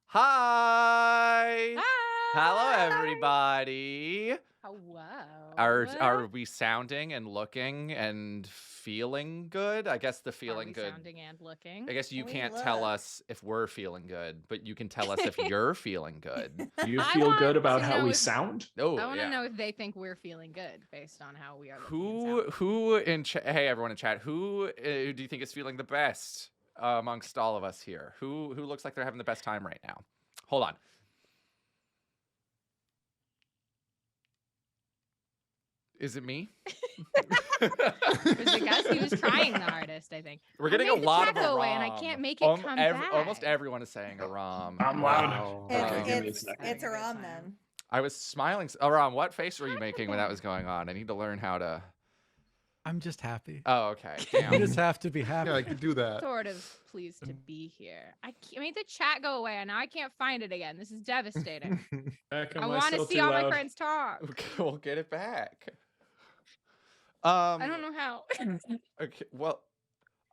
Hi. Hi. Hello, everybody. Hello. Are we sounding and looking and feeling good? I guess the feeling good. Sounding and looking. I guess you can't tell us if we're feeling good, but you can tell us if you're feeling good. Do you feel good about how we if, sound? Oh, I want to yeah. know if they think we're feeling good based on how we are looking. Hey, everyone in chat, who do you think is feeling the best amongst all of us here? Who looks like they're having the best time right now? Hold on. Is it me? It was the guy who was trying the hardest, I think. We're getting a lot of go away, and I Aram. can't make it come back. Almost everyone is saying Aram. I'm loud. Okay, give me a second. It's Aram then. I was smiling. Aram, what face were you making when that was going on? I need to learn how to. I'm just happy. Oh, okay. Damn. You just have to be happy. Yeah, I could do that. Sort of pleased to be here. I made the chat go away, and now I can't find it again. This is devastating. I want to see all my friends talk. Okay, we'll get it back. I don't know how. Okay, well,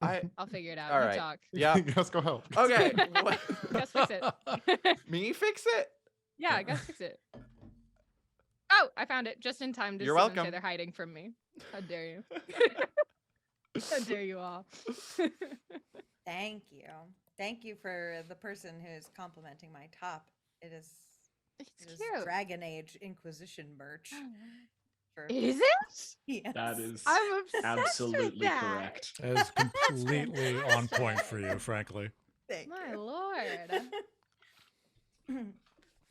I'll figure it out. All You right. talk. Yeah. Let's go help. Okay. Gus, fix it. Me fix it? Yeah, Gus, fix it. Oh, I found it just in time to You're see them welcome. say they're hiding from me. How dare you? How dare you all? Thank you. Thank you for the person who's complimenting my top. It's cute. Dragon Age Inquisition merch. Is it? Yes. That is I'm obsessed absolutely with that. correct. That is completely on point for you, frankly. Thank My you. lord.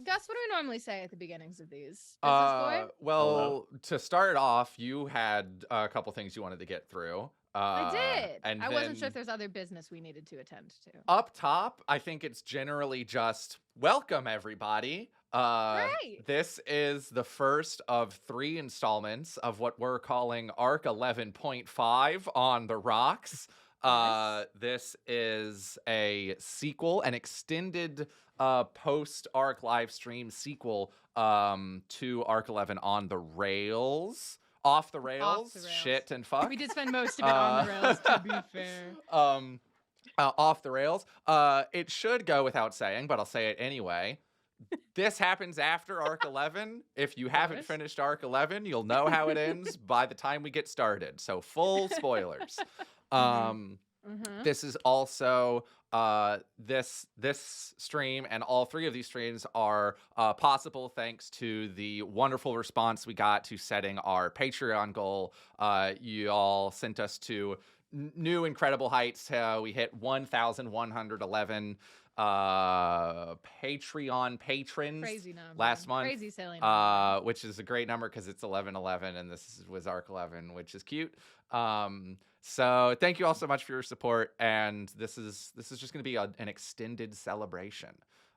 Gus, what do we normally say at the beginnings of these? Well, Hello. to start off, you had a couple things you wanted to get through. I did. And I wasn't sure then if there's other business we needed to attend to. up top, I think it's generally just welcome, everybody. Right. This is the first of 3 installments of what we're calling Arc 11.5 on the Rocks. Yes. This is a sequel, an extended post-Arc live stream sequel to Arc 11 on the rails. Off the rails, shit and fuck. We did spend most of it on the rails, to be fair. Off the rails. It should go without saying, but I'll say it anyway. This happens after Arc 11. If you haven't finished Arc 11, you'll know how it ends by the time we get started. So full spoilers. This is also this stream, and all 3 of these streams are possible thanks to the wonderful response we got to setting our Patreon goal. You all sent us to new incredible heights. We hit 1,111 Patreon patrons last month. Crazy silly number. Which is a great number because it's 11/11, and this was Arc 11, which is cute. So thank you all so much for your support, and this is just going to be an extended celebration.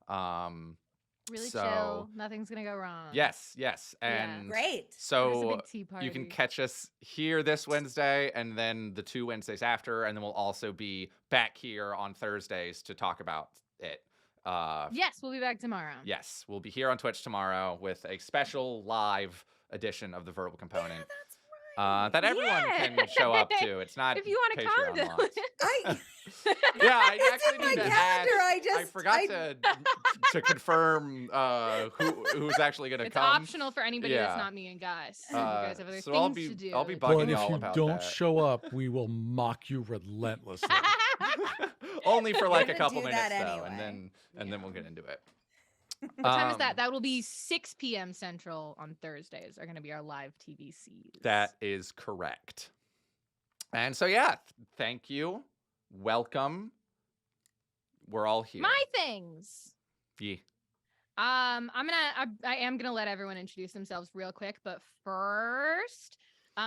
Really chill. Nothing's gonna go wrong. Yes, and Great. So There's a big tea you can party. catch us here this Wednesday, and then the 2 Wednesdays after, and then we'll also be back here on Thursdays to talk about it. Yes, we'll be back tomorrow. Yes, we'll be here on Twitch tomorrow with a special live edition of the Verbal Component. Yeah, that's right. That everyone can show up to. It's not If you want to come, Patreon Dylan. locked. Yeah, I it's actually in my need to calendar. ask. I forgot to confirm who's actually going to It's come. optional for anybody that's Yeah. not me and Gus. You guys have other so things to do. I'll be But bugging if y'all you about don't that. show up, we will mock you relentlessly. Only for like a Gonna couple do minutes that though, anyway. and then we'll get into it. What time is that? That will be 6 p.m. Central on Thursdays. Are going to be our live TVCs. That is correct. And so yeah, thank you. Welcome. We're all here. My things. Yeah. I am gonna let everyone introduce themselves real quick, but first,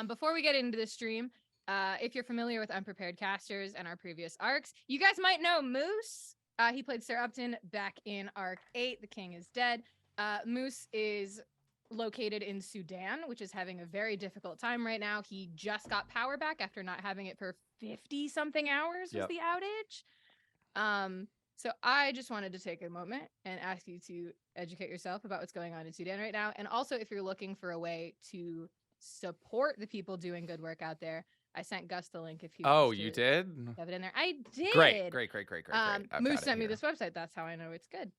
before we get into the stream, if you're familiar with Unprepared Casters and our previous arcs, you guys might know Moose. He played Sir Upton back in Arc 8, The King is Dead. Moose is located in Sudan, which is having a very difficult time right now. He just got power back after not having it for 50-something hours was the outage. So I just wanted to take a moment and ask you to educate yourself about what's going on in Sudan right now. And also, if you're looking for a way to support the people doing good work out there, I sent Gus the link if he wants to you did? have it in there. I did. Great. Moose got it sent me here. this website. That's how I know it's good.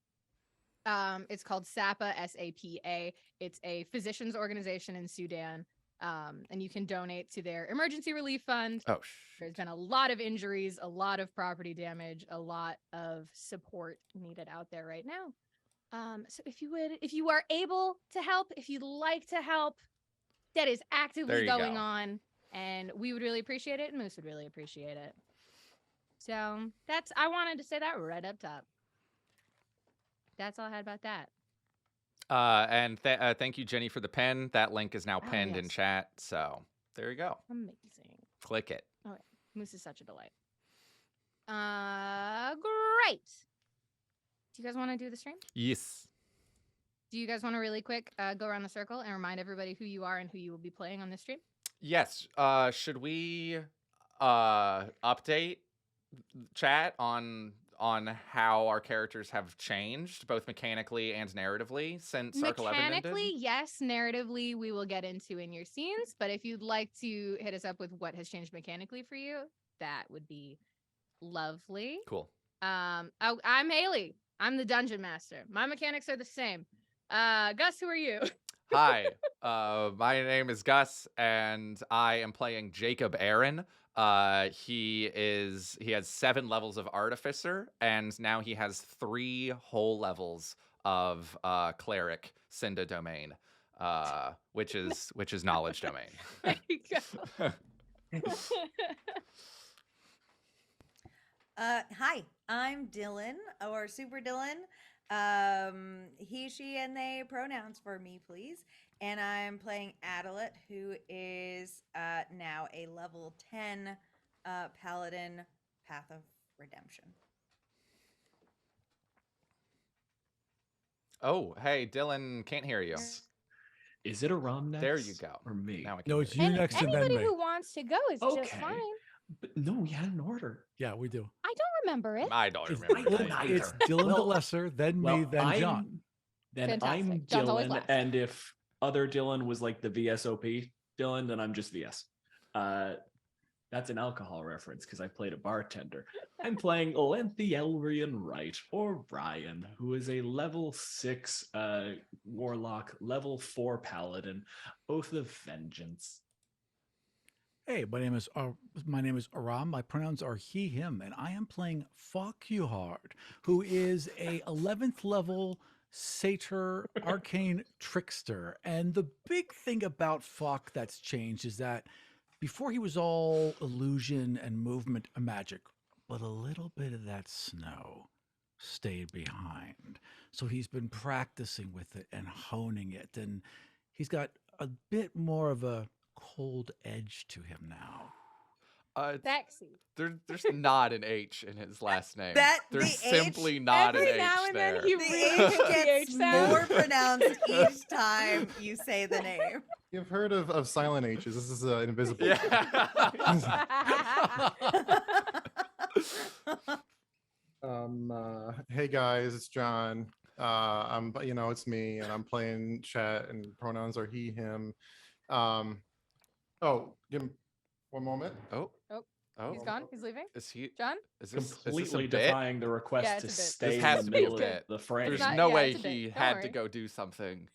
It's called SAPA, SAPA. It's a physicians organization in Sudan. And you can donate to their emergency relief fund. Oh, There's been a lot of injuries, a lot of property damage, a lot of support needed out there right now. So if you are able to help, if you'd like to help, that is There actively you going go. on, and we would really appreciate it, and Moose would really appreciate it. So I wanted to say that right up top. That's all I had about that. And thank you, Jenny, for the pen. That link is now pinned in yes. chat. So there you go. Amazing. Click it. Moose is such a delight. Great. Do you guys want to do the stream? Yes. Do you guys want to really quick go around the circle and remind everybody who you are and who you will be playing on this stream? Yes. Should we update chat on how our characters have changed, both mechanically and narratively, since Arc 11 ended? Mechanically, yes. Narratively, we will get into in your scenes. But if you'd like to hit us up with what has changed mechanically for you, that would be lovely. Cool. I'm Haley. I'm the dungeon master. My mechanics are the same. Gus, who are you? Hi. My name is Gus, and I am playing Jacob Aaron. He has 7 levels of artificer, and now he has 3 whole levels of cleric Cinda domain, which is knowledge domain. There you go. Hi, I'm Dylan, or Super Dylan. He, she, and they pronouns for me, please. And I'm playing Adelaide, who is now a level 10 paladin, Path of Redemption. Oh, hey, Dylan, can't hear you. Is it Aram next? There you go. Or me? Now I can No, hear it's you. you next and then Anybody me. who wants to go is just Okay. fine. But no, we had an order. Yeah, we do. I don't remember it. I don't It's, remember. I don't that. either. it's Dylan the Well- Lesser, then Well, me, then John. Then I'm Fantastic. John's always Dylan, last. and if other Dylan was like the VSOP Dylan, then I'm just VS. That's an alcohol reference because I played a bartender. I'm playing Lenthielrian Wright, or Ryan, who is a level 6 warlock, level 4 paladin, Oath of Vengeance. Hey, my name is Aram. My pronouns are he, him, and I am playing Fuck You Hard, who is a 11th level satyr arcane trickster. And the big thing about Fuck that's changed is that before he was all illusion and movement and magic, but a little bit of that snow stayed behind. So he's been practicing with it and honing it, and he's got a bit more of a cold edge to him now. Sexy. There's not an H in his last name. That- There's the H, simply not an every H now and then there. he The really H hits the H gets sound. more pronounced each time you say the name. You've heard of silent H's. This is invisible. Yeah. Hey guys, it's John. It's me, and I'm playing chat, and pronouns are he, him. Give me one moment. Oh. Oh, Oh. He's gone. He's leaving. Is he? John? Is this Completely a bit? defying the request Yeah, to it's a bit. stay This in has the to be a middle bit. of the frame. There's not- no yeah, way it's a bit. he Don't had to worry. go do something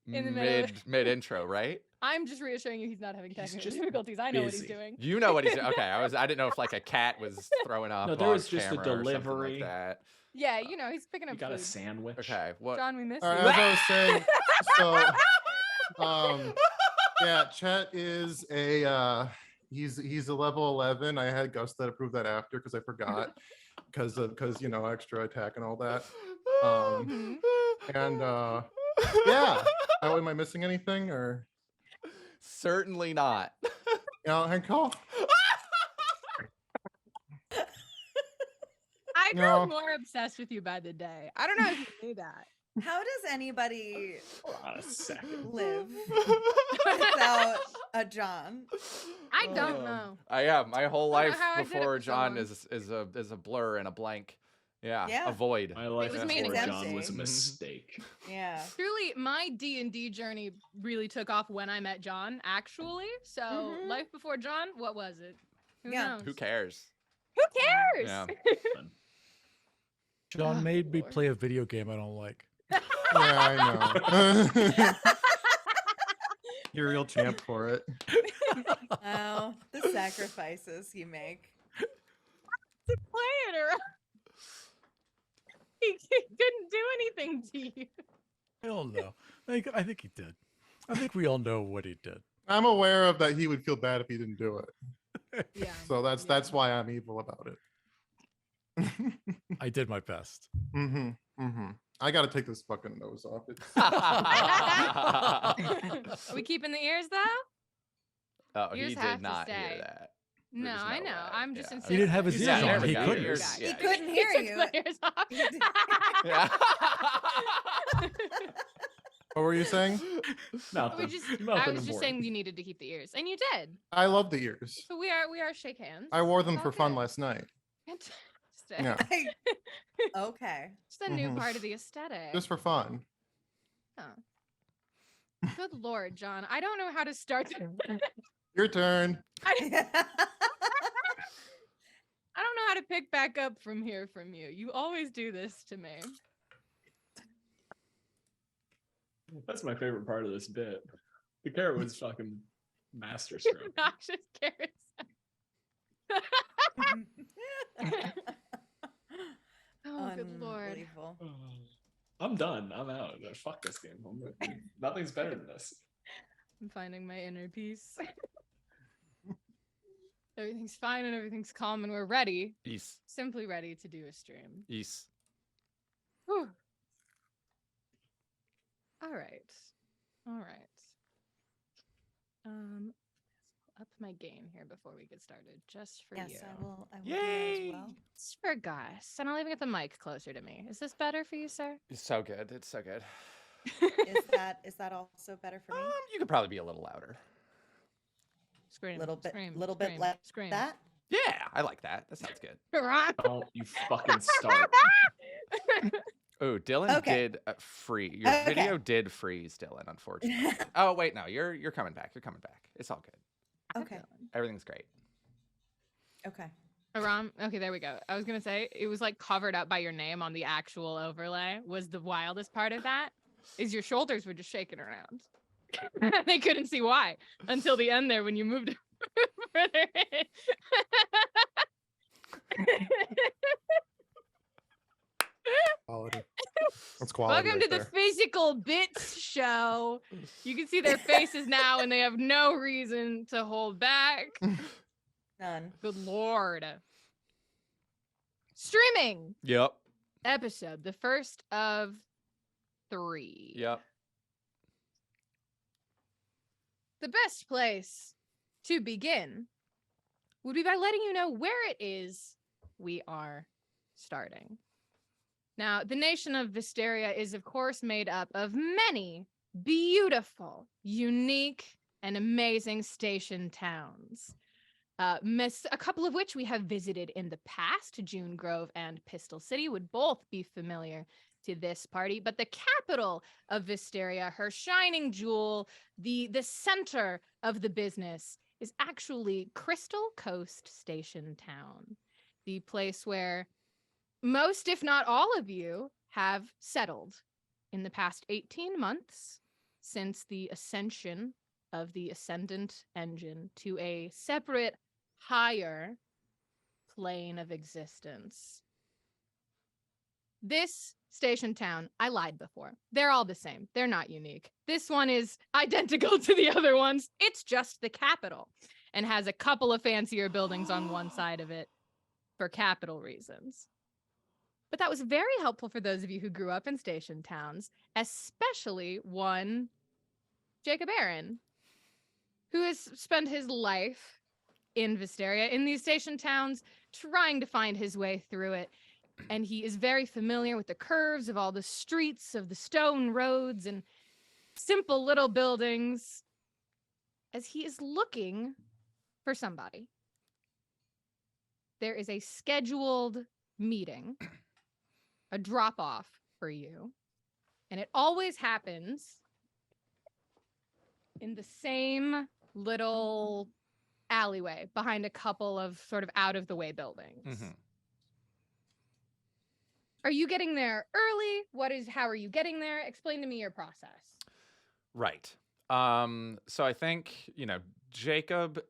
In the middle of mid intro, right? I'm just reassuring you he's not having He's technical just difficulties. I know what he's busy. doing. You know what he's doing. Okay, I didn't know if like a cat was throwing up. No, there on was just a camera or something delivery. like that. Yeah, you know, he's picking You up got a food. sandwich. Okay, what? John, we miss All you. right, as I was saying, yeah, Chet is a he's a level 11. I had Gus that approved that after because I forgot because extra attack and all that. Mhm. And yeah, am I missing anything or Certainly not. hand call? I grow No. more obsessed with you by the day. I don't know if you knew that. How does anybody Hold on a second. live without a John? I don't know. My whole I don't know life how I did it before for so John long. is a blur and a blank. Yeah, Yeah. a void. My life was before meaningless. John was a Mhm. mistake. Yeah. Truly, my D&D journey really took off when I met John, actually. So, Mhm. life before John, what was it? Who Yeah. knows? Who cares? Who cares? Yeah. John Oh, made me Lord. play a video game I don't like. I know. You're a real champ for it. Oh, the sacrifices you make. To play it around. He couldn't do anything to you. I don't know. I think he did. I think we all know what he did. I'm aware of that he would feel bad if he didn't do it. Yeah. So that's why I'm evil about it. I did my best. I gotta take this fucking nose off. Are we keeping the ears though? Oh, Yours he have did to not stay. hear that. No, There's I no know. way. I'm just Yeah. insisting. He didn't have his Yeah, ears there on. we He go. couldn't. Yeah, He yeah. couldn't He hear took you. my ears off. Yeah. What were you saying? Nothing. I was just saying you needed to keep the ears, and you did. I love the ears. So we are shake hands. I wore them It's for all fun good. last night. Fantastic. Yeah, Okay. Just a new Mhm. part of the aesthetic. just for fun. Good Lord, John. I don't know how to start. Your turn. I don't know how to pick back up from here from you. You always do this to me. That's my favorite part of this bit. The carrot was fucking masterstroke. Obnoxious carrots. Oh, good Lord. Unbelievable. I'm done. I'm out. Fuck this game. Nothing's better than this. I'm finding my inner peace. Everything's fine and everything's calm and we're ready. Yes. Simply ready to do a stream. Yes. Whew. All right. All right. Up my game here before we get started, just for Yes, you. I will do Yay! that as well. Just for Gus. And I'll even get the mic closer to me. Is this better for you, sir? It's so good. It's so good. Is that also better for me? You could probably be a little louder. Scream. Little bit scream, bit scream, like scream. that. Yeah, I like that. That sounds good. Don't you fucking start. Oh, Dylan Okay. did freeze. Your Okay. video did freeze, Dylan, unfortunately. Oh, wait, no, you're coming back. You're coming back. It's all good. Okay. Everything's great. Okay. Aram, okay, there we go. I was gonna say it was like covered up by your name on the actual overlay. Was the wildest part of that is your shoulders were just shaking around. They couldn't see why until the end there when you moved further in. Quality. That's quality. Welcome right to the there. Physical Bits Show. You can see their faces now, and they have no reason to hold back. None. Good Lord. Streaming Yep. episode, the first of 3. Yep. The best place to begin would be by letting you know where it is we are starting. Now, the nation of Visteria is, of course, made up of many beautiful, unique, and amazing station towns. A couple of which we have visited in the past. June Grove and Pistol City would both be familiar to this party, but the capital of Visteria, her shining jewel, the center of the business, is actually Crystal Coast Station Town, the place where most, if not all of you, have settled in the past 18 months since the ascension of the Ascendant engine to a separate, higher plane of existence. This station town, I lied before. They're all the same. They're not unique. This one is identical to the other ones. It's just the capital and has a couple of fancier buildings on one side of it for capital reasons. But that was very helpful for those of you who grew up in station towns, especially one Jacob Aaron, who has spent his life in Visteria, in these station towns, trying to find his way through it. And he is very familiar with the curves of all the streets, of the stone roads and simple little buildings, as he is looking for somebody. There is a scheduled meeting, a drop-off for you, and it always happens in the same little alleyway behind a couple of sort of out-of-the-way buildings. Mhm. Are you getting there early? How are you getting there? Explain to me your process. Right. So I think, Jacob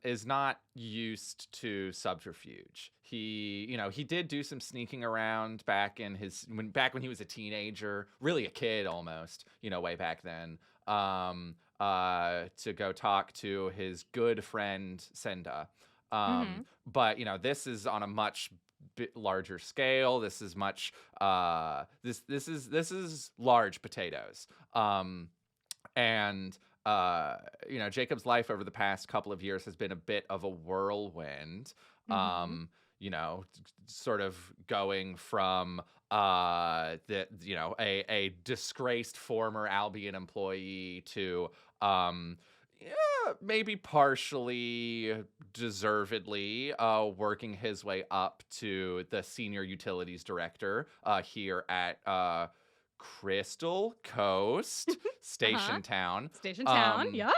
is not used to subterfuge. He did do some sneaking around back when he was a teenager, really a kid almost, way back then. To go talk to his good friend Senda. But this is on a much larger scale. This is much this is large potatoes. And Jacob's life over the past couple of years has been a bit of a whirlwind. Sort of going from a disgraced former Albion employee to maybe partially deservedly working his way up to the senior utilities director here at Crystal Coast Station Town. Station Town, yep.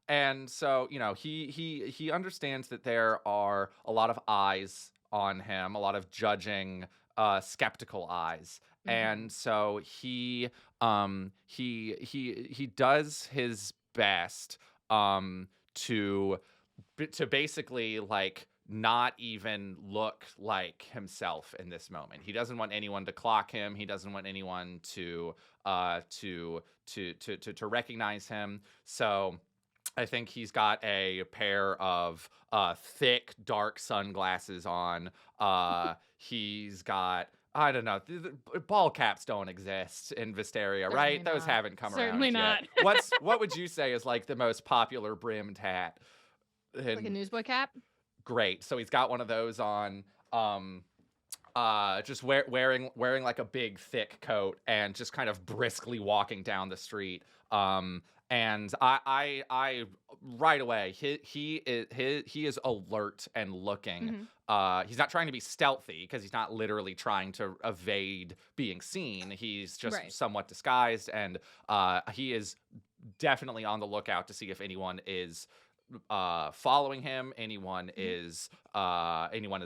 And so, he understands that there are a lot of eyes on him, a lot of judging, skeptical eyes. And so he does his best to basically like not even look like himself in this moment. He doesn't want anyone to clock him. He doesn't want anyone to recognize him. So I think he's got a pair of thick, dark sunglasses on. He's got, I don't know, ball caps don't exist in Visteria, Certainly right? not. Those haven't come Certainly around yet. What would you say is like the most popular brimmed hat? Like a newsboy cap? Great. So he's got one of those on. Just wearing like a big thick coat and just kind of briskly walking down the street. And I right away he is alert and looking. He's not trying to be stealthy because he's not literally trying to evade being seen. He's just somewhat disguised, and he is definitely on the lookout to see if anyone is following him, anyone is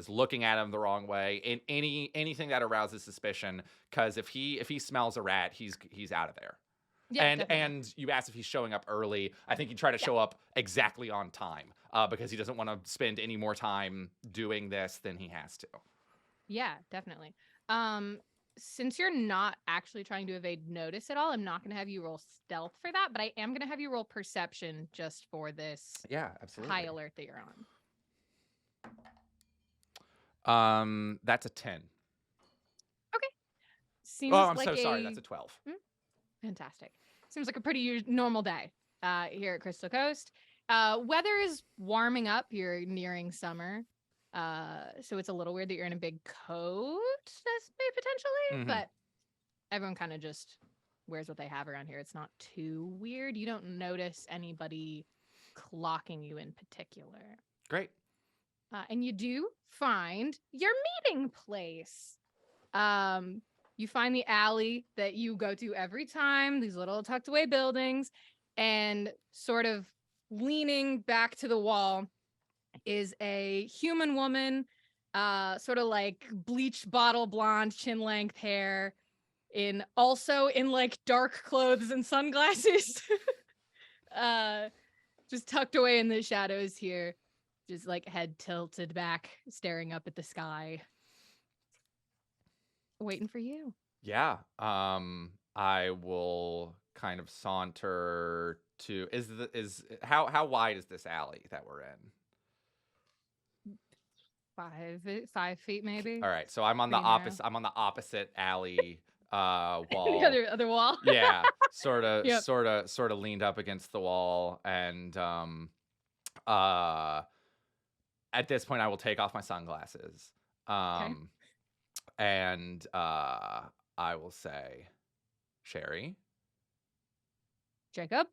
looking at him the wrong way, and anything that arouses suspicion, because if he smells a rat, he's out of there. Yeah, and you asked if he's showing up early. I think he'd try to show up exactly on time, because he doesn't want to spend any more time doing this than he has to. Yeah, definitely. Since you're not actually trying to evade notice at all, I'm not going to have you roll stealth for that, but I am going to have you roll perception just for this absolutely high alert that you're on. That's a 10. Okay. Seems I'm like so sorry. That's a 12. Fantastic. Seems like a pretty normal day here at Crystal Coast. Weather is warming up. You're nearing summer. So it's a little weird that you're in a big coat, potentially, but everyone kind of just wears what they have around here. It's not too weird. You don't notice anybody clocking you in particular. Great. And you do find your meeting place. You find the alley that you go to every time, these little tucked away buildings, and sort of leaning back to the wall is a human woman, sort of like bleach bottle blonde, chin length hair, also in like dark clothes and sunglasses, just tucked away in the shadows here, just like head tilted back, staring up at the sky, waiting for you. Yeah. I will kind of saunter to how wide is this alley that we're in? 5 feet maybe. All right, so I'm on the opposite. I'm on the opposite alley wall. The other wall. Yeah, sort of leaned up against the wall, and at this point, I will take off my sunglasses. And I will say, Sherry, Jacob.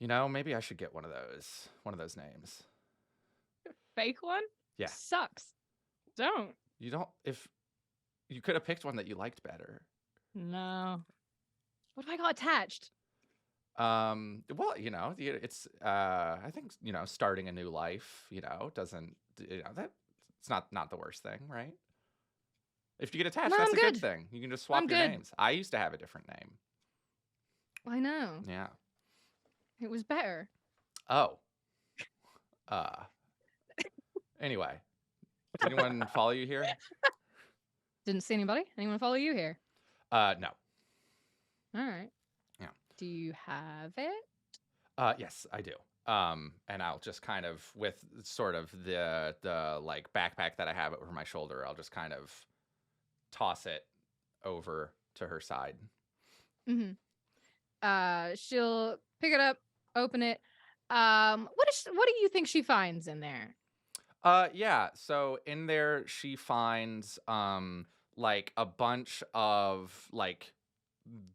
Maybe I should get one of those names. Fake one? Yeah. Sucks. Don't. You don't. If you could have picked one that you liked better. No. What do I got attached? Well, it's I think starting a new life, doesn't that it's not the worst thing, right? If you get attached, No, that's I'm a good good. thing. You can just swap I'm your good. names. I used to have a different name. I know. Yeah. It was better. Oh. Anyway, does anyone follow you here? Didn't see anybody. Anyone follow you here? No. All right. Yeah. Do you have it? Yes, I do. And I'll just kind of, with sort of the like backpack that I have over my shoulder, I'll just kind of toss it over to her side. Mm-hmm. She'll pick it up, open it. What do you think she finds in there? Yeah, so in there she finds like a bunch of like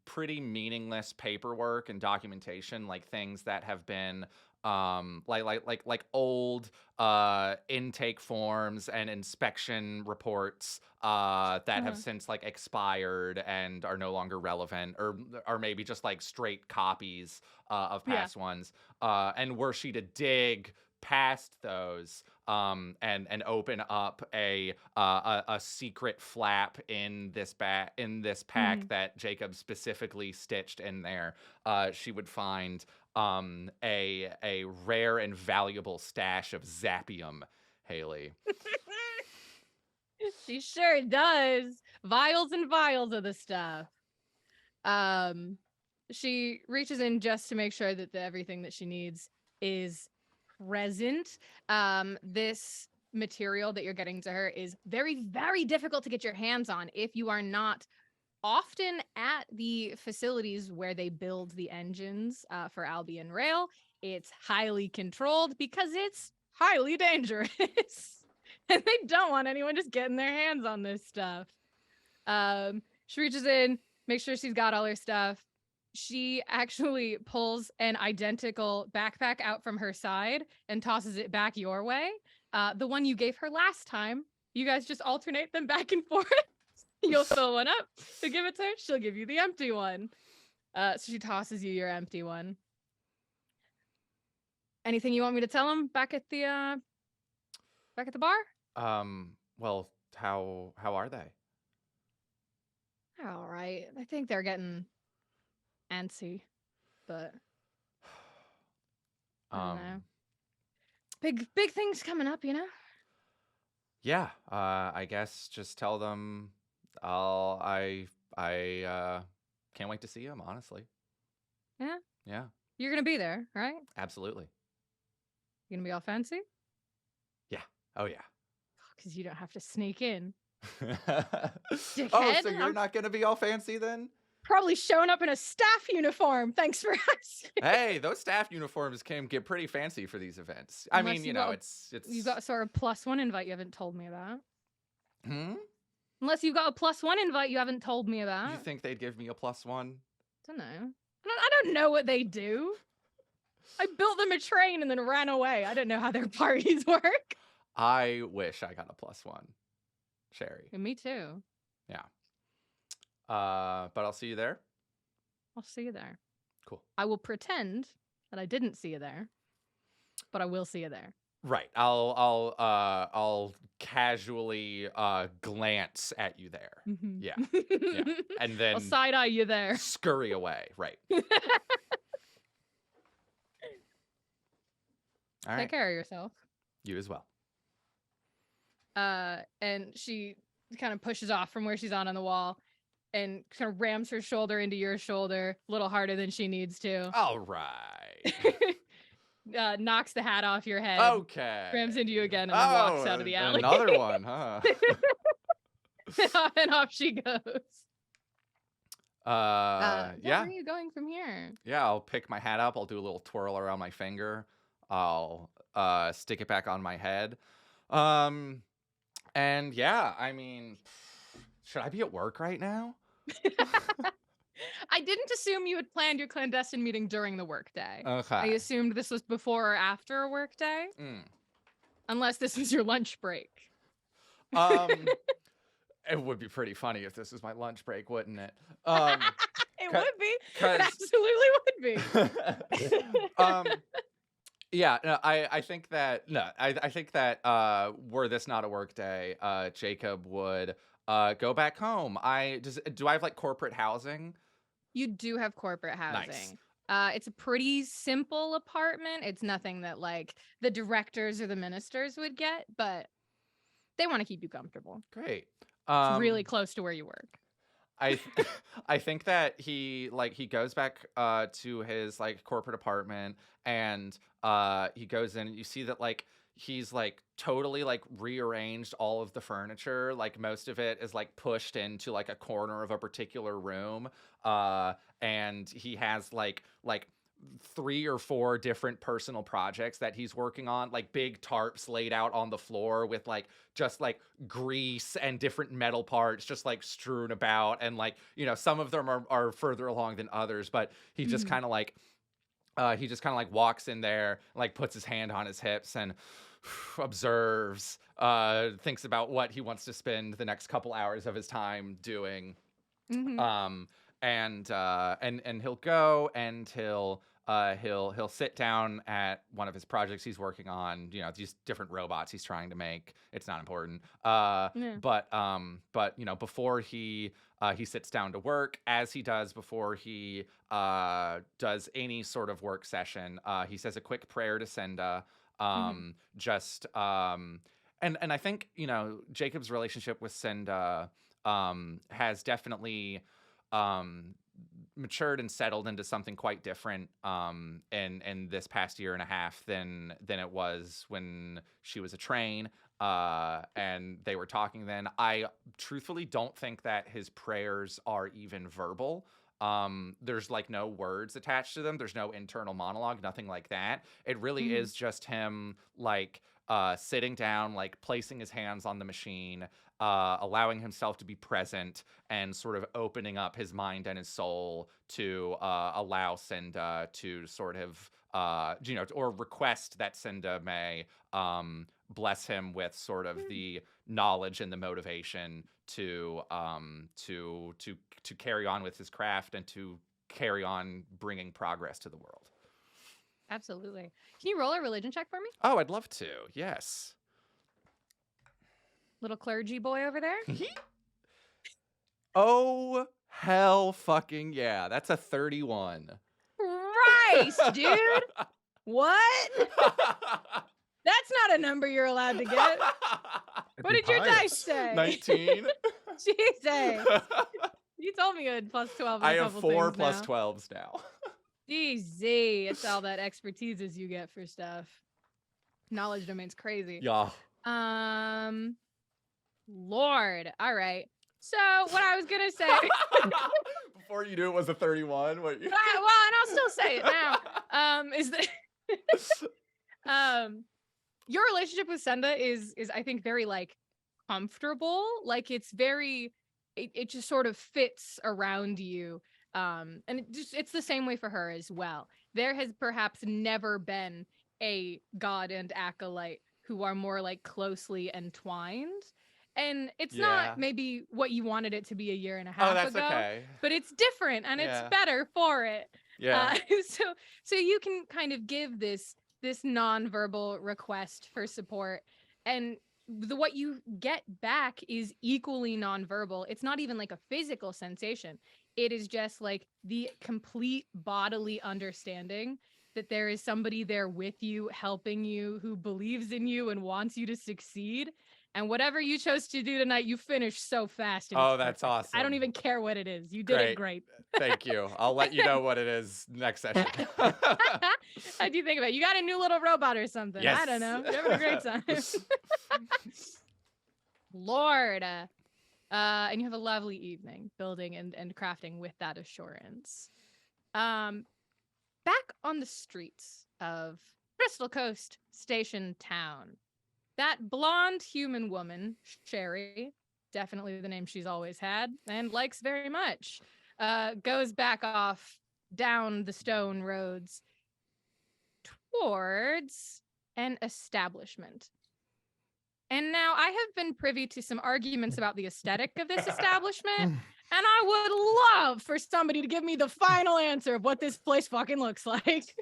pretty meaningless paperwork and documentation, like things that have been like old intake forms and inspection reports that have since like expired and are no longer relevant, or are maybe just like straight copies of Yeah. past ones. And were she to dig past those and open up a secret flap in this pack that Jacob specifically stitched in there, she would find a rare and valuable stash of Zappium, Haley. She sure does. Vials and vials of the stuff. She reaches in just to make sure that everything that she needs is present. This material that you're getting to her is very, very difficult to get your hands on if you are not often at the facilities where they build the engines for Albion Rail. It's highly controlled because it's highly dangerous. And they don't want anyone just getting their hands on this stuff. She reaches in, makes sure she's got all her stuff. She actually pulls an identical backpack out from her side and tosses it back your way. The one you gave her last time, you guys just alternate them back and forth. You'll fill one up. You'll give it to her. She'll give you the empty one. So she tosses you your empty one. Anything you want me to tell him back at the bar? Well, how are they? All right. I think they're getting antsy, but I don't know. Big things coming up, you know? Yeah, I guess just tell them I can't wait to see them, honestly. Yeah? Yeah, You're gonna be there, right? absolutely. You're gonna be all fancy? Oh yeah. Because you don't have to sneak in. Oh, so Dickhead, you're I'm- not gonna be all fancy then? Probably showing up in a staff uniform. Thanks for asking. Hey, those staff uniforms can get pretty fancy for these events. I Unless mean, you you got know, a- it's You got sort of +1 invite you haven't told me about. Hmm? Unless you've got a +1 invite you haven't told me You about. think they'd give me a +1? Don't know. I don't know what they do. I built them a train and then ran away. I don't know how their parties work. I wish I got a +1, Sherry. And me too. But I'll see you there. I'll see you there. Cool. I will pretend that I didn't see you there, but I will see you there. Right. I'll casually glance at you there. Yeah. Yeah. And then I'll side eye you there. scurry away. Right. All right. Take care of yourself. You as well. And she kind of pushes off from where she's on the wall and kind of rams her shoulder into your shoulder a little harder than she needs to. All right. Knocks the hat off your head. Okay. Rams into you again and then walks out of the alley. Another one, huh? And off she goes. Yeah. Where are you going from here? Yeah, I'll pick my hat up. I'll do a little twirl around my finger. I'll stick it back on my head. And yeah, I mean, should I be at work right now? I didn't assume you had planned your clandestine meeting during the workday. I Okay. assumed this was before or after a workday, Mm. unless this was your lunch break. It would be pretty funny if this was my lunch break, wouldn't it? It ca- would be. It 'cause- absolutely would be. Yeah, no, I think that were this not a work day, Jacob would go back home. Do I have like corporate housing? You do have corporate Nice. housing. It's a pretty simple apartment. It's nothing that like the directors or the ministers would get, but they want to keep you comfortable. Great. It's really close to where you work. I think that he goes back to his like corporate apartment, and he goes in and you see that like he's like totally like rearranged all of the furniture. Like most of it is like pushed into like a corner of a particular room. And he has like 3 or 4 different personal projects that he's working on, like big tarps laid out on the floor with like just like grease and different metal parts just like strewn about, and like, you know, some of them are further along than others, but he just kind of like walks in there, like puts his hand on his hips and observes, thinks about what he wants to spend the next couple hours of his time doing. And he'll go and he'll sit down at one of his projects he's working on, you know, these different robots he's trying to make. It's not important. But you know, before he sits down to work, as he does before he does any sort of work session, he says a quick prayer to Senda. And I think, you know, Jacob's relationship with Senda has definitely matured and settled into something quite different in this past year and a half than it was when she was a train, and they were talking then. I truthfully don't think that his prayers are even verbal. There's like no words attached to them. There's no internal monologue, nothing like that. It really is just him like sitting down, like placing his hands on the machine, allowing himself to be present, and sort of opening up his mind and his soul to allow Senda to sort of, you know, or request that Senda may bless him with sort of the knowledge and the motivation to carry on with his craft and to carry on bringing progress to the world. Absolutely. Can you roll a religion check for me? Oh, I'd love to. Yes. Little clergy boy over there? Oh, hell fucking yeah. That's a 31. Christ, dude. What? That's not a number you're allowed to get. What did your dice say? 19. Jesus. You told me you had plus 12. I have 4 plus 12s now. DZ. It's all that expertise as you get for stuff. Knowledge domain's crazy. Yeah. Lord. All right. So what I was gonna say before you knew it was a 31. What you... well, and I'll still say it now. Is that your relationship with Senda is I think very like comfortable. Like it's very it just sort of fits around you. And it's the same way for her as well. There has perhaps never been a god and acolyte who are more like closely entwined. And it's not maybe what you wanted it to be a year and a half ago. Okay. But it's different and it's better for it. Yeah. So you can kind of give this nonverbal request for support, and what you get back is equally nonverbal. It's not even like a physical sensation. It is just like the complete bodily understanding that there is somebody there with you, helping you, who believes in you and wants you to succeed. And whatever you chose to do tonight, you finished so fast. And oh, that's awesome. I don't even care what it is. You did it great. Thank you. I'll let you know what it is next session. How do you think about it? You got a new little robot or something? Yes. I don't know. You're having a great time. Lord. And you have a lovely evening building and crafting with that assurance. Back on the streets of Crystal Coast Station Town, that blonde human woman, Sherry, definitely the name she's always had and likes very much, goes back off down the stone roads towards an establishment. And now I have been privy to some arguments about the aesthetic of this establishment, and I would love for somebody to give me the final answer of what this place fucking looks like.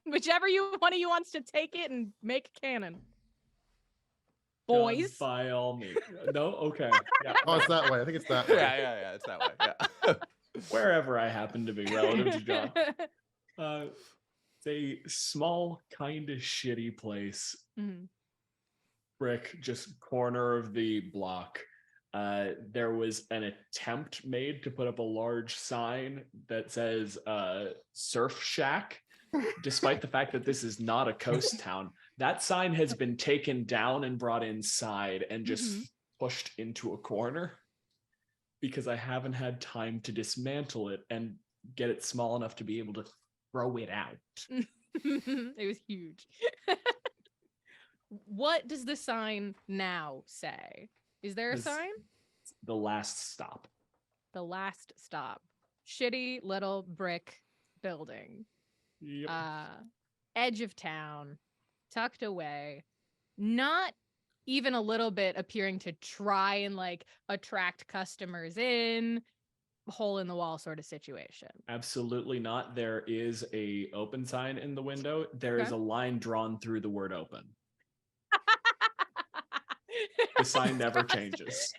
Whichever one of you wants to take it and make canon. Done boys. by all means. No, okay. Yeah. Oh, it's that way. I think it's that way. Yeah. It's that way. Yeah. Wherever I happen to be relative to John. It's a small, kind of shitty place. Mhm. Brick, just corner of the block. There was an attempt made to put up a large sign that says Surf Shack, despite the fact that this is not a coast town. That sign has been taken down and brought inside and just pushed into a corner because I haven't had time to dismantle it and get it small enough to be able to throw it out. It was huge. What does the sign now say? Is there a This- sign? The last stop. The last stop. Shitty little brick building. Yep. Edge of town, tucked away, not even a little bit appearing to try and like attract customers in, hole in the wall sort of situation. Absolutely not. There is a open sign in the window. There is Okay. a line drawn through the word open. The sign never changes.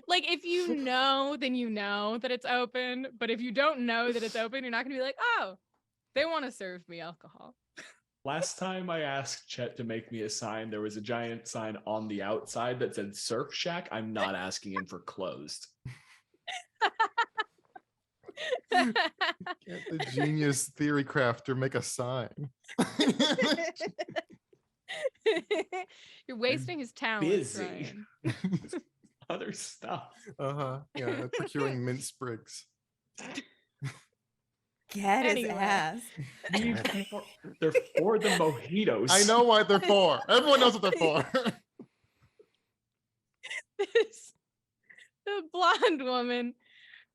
Like if you know, then you know that it's open. But if you don't know that it's open, you're not gonna be like, oh, they want to serve me alcohol. Last time I asked Chet to make me a sign, there was a giant sign on the outside that said Surf Shack. I'm not asking him for closed. Can't the genius theory crafter make a sign? You're wasting his talent. busy. Ryan. Other stuff. Yeah, procuring mint sprigs. Get Anyway. his ass. They're for the mojitos. I know what they're for. Everyone knows what they're for. The blonde woman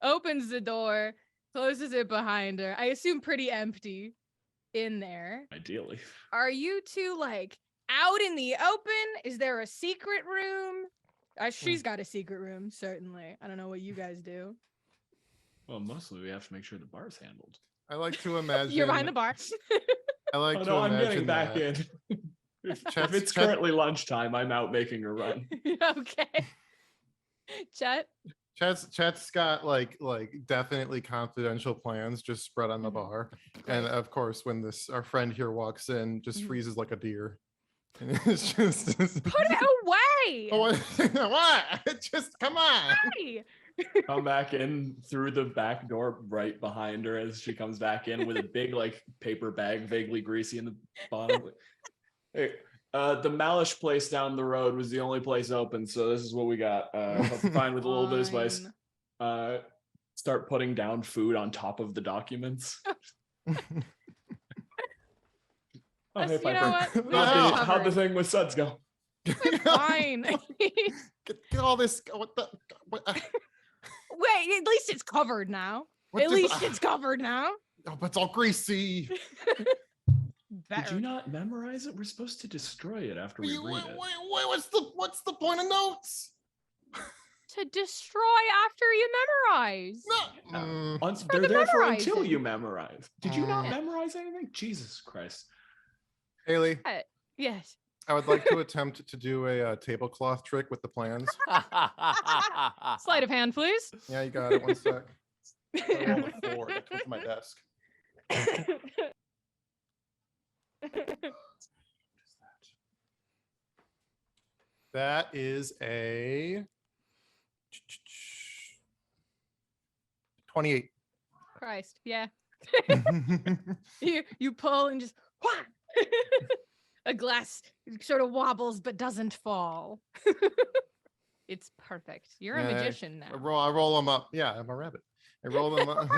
opens the door, closes it behind her. I assume pretty empty in there. Ideally. Are you two like out in the open? Is there a secret room? She's got a secret room, certainly. I don't know what you guys do. Well, mostly we have to make sure the bar's handled. I like to imagine. You're behind the bar. I like Oh to no, I'm imagine getting back that. in. If Chet's- it's Chet- currently lunchtime, I'm out making a run. Okay. Chet? Chet's got like definitely confidential plans just spread on the Mhm. bar, and of course when our friend here walks in, just Mhm. freezes like a deer. And it's just Put it away! Oh, what? Just come on. Hey! Come back in through the back door right behind her as she comes back in with a big like paper bag, vaguely greasy in the bottom. Hey, the Malish place down the road was the only place open, so this is what we got. Hope you're fine with a little bit of spice. Fine. Start putting down food on top of the documents. Oh, hey, You know Piper. what? We're How'd the covered. thing with Suds go? Fine. Get all this. What the? Wait, at least it's covered now. What At the- least it's covered now. Oh, but it's all greasy. Did Better. you not memorize it? We're supposed to destroy it after we read it. What's the point of notes? To destroy after you memorize. No. Mm, They're the there for until memorizing. you memorize. Did you not Mm. memorize anything? Jesus Christ. Haley, Yes. I would like to attempt to do a tablecloth trick with the plans. Sleight of hand, please. Yeah, you got it. One sec. I rolled a 4. That comes to my desk. That is a 28. Christ, yeah. You pull and just a glass sort of wobbles but doesn't fall. It's perfect. You're a Yeah, magician I now. roll them up. Yeah, I'm a rabbit. I roll them up,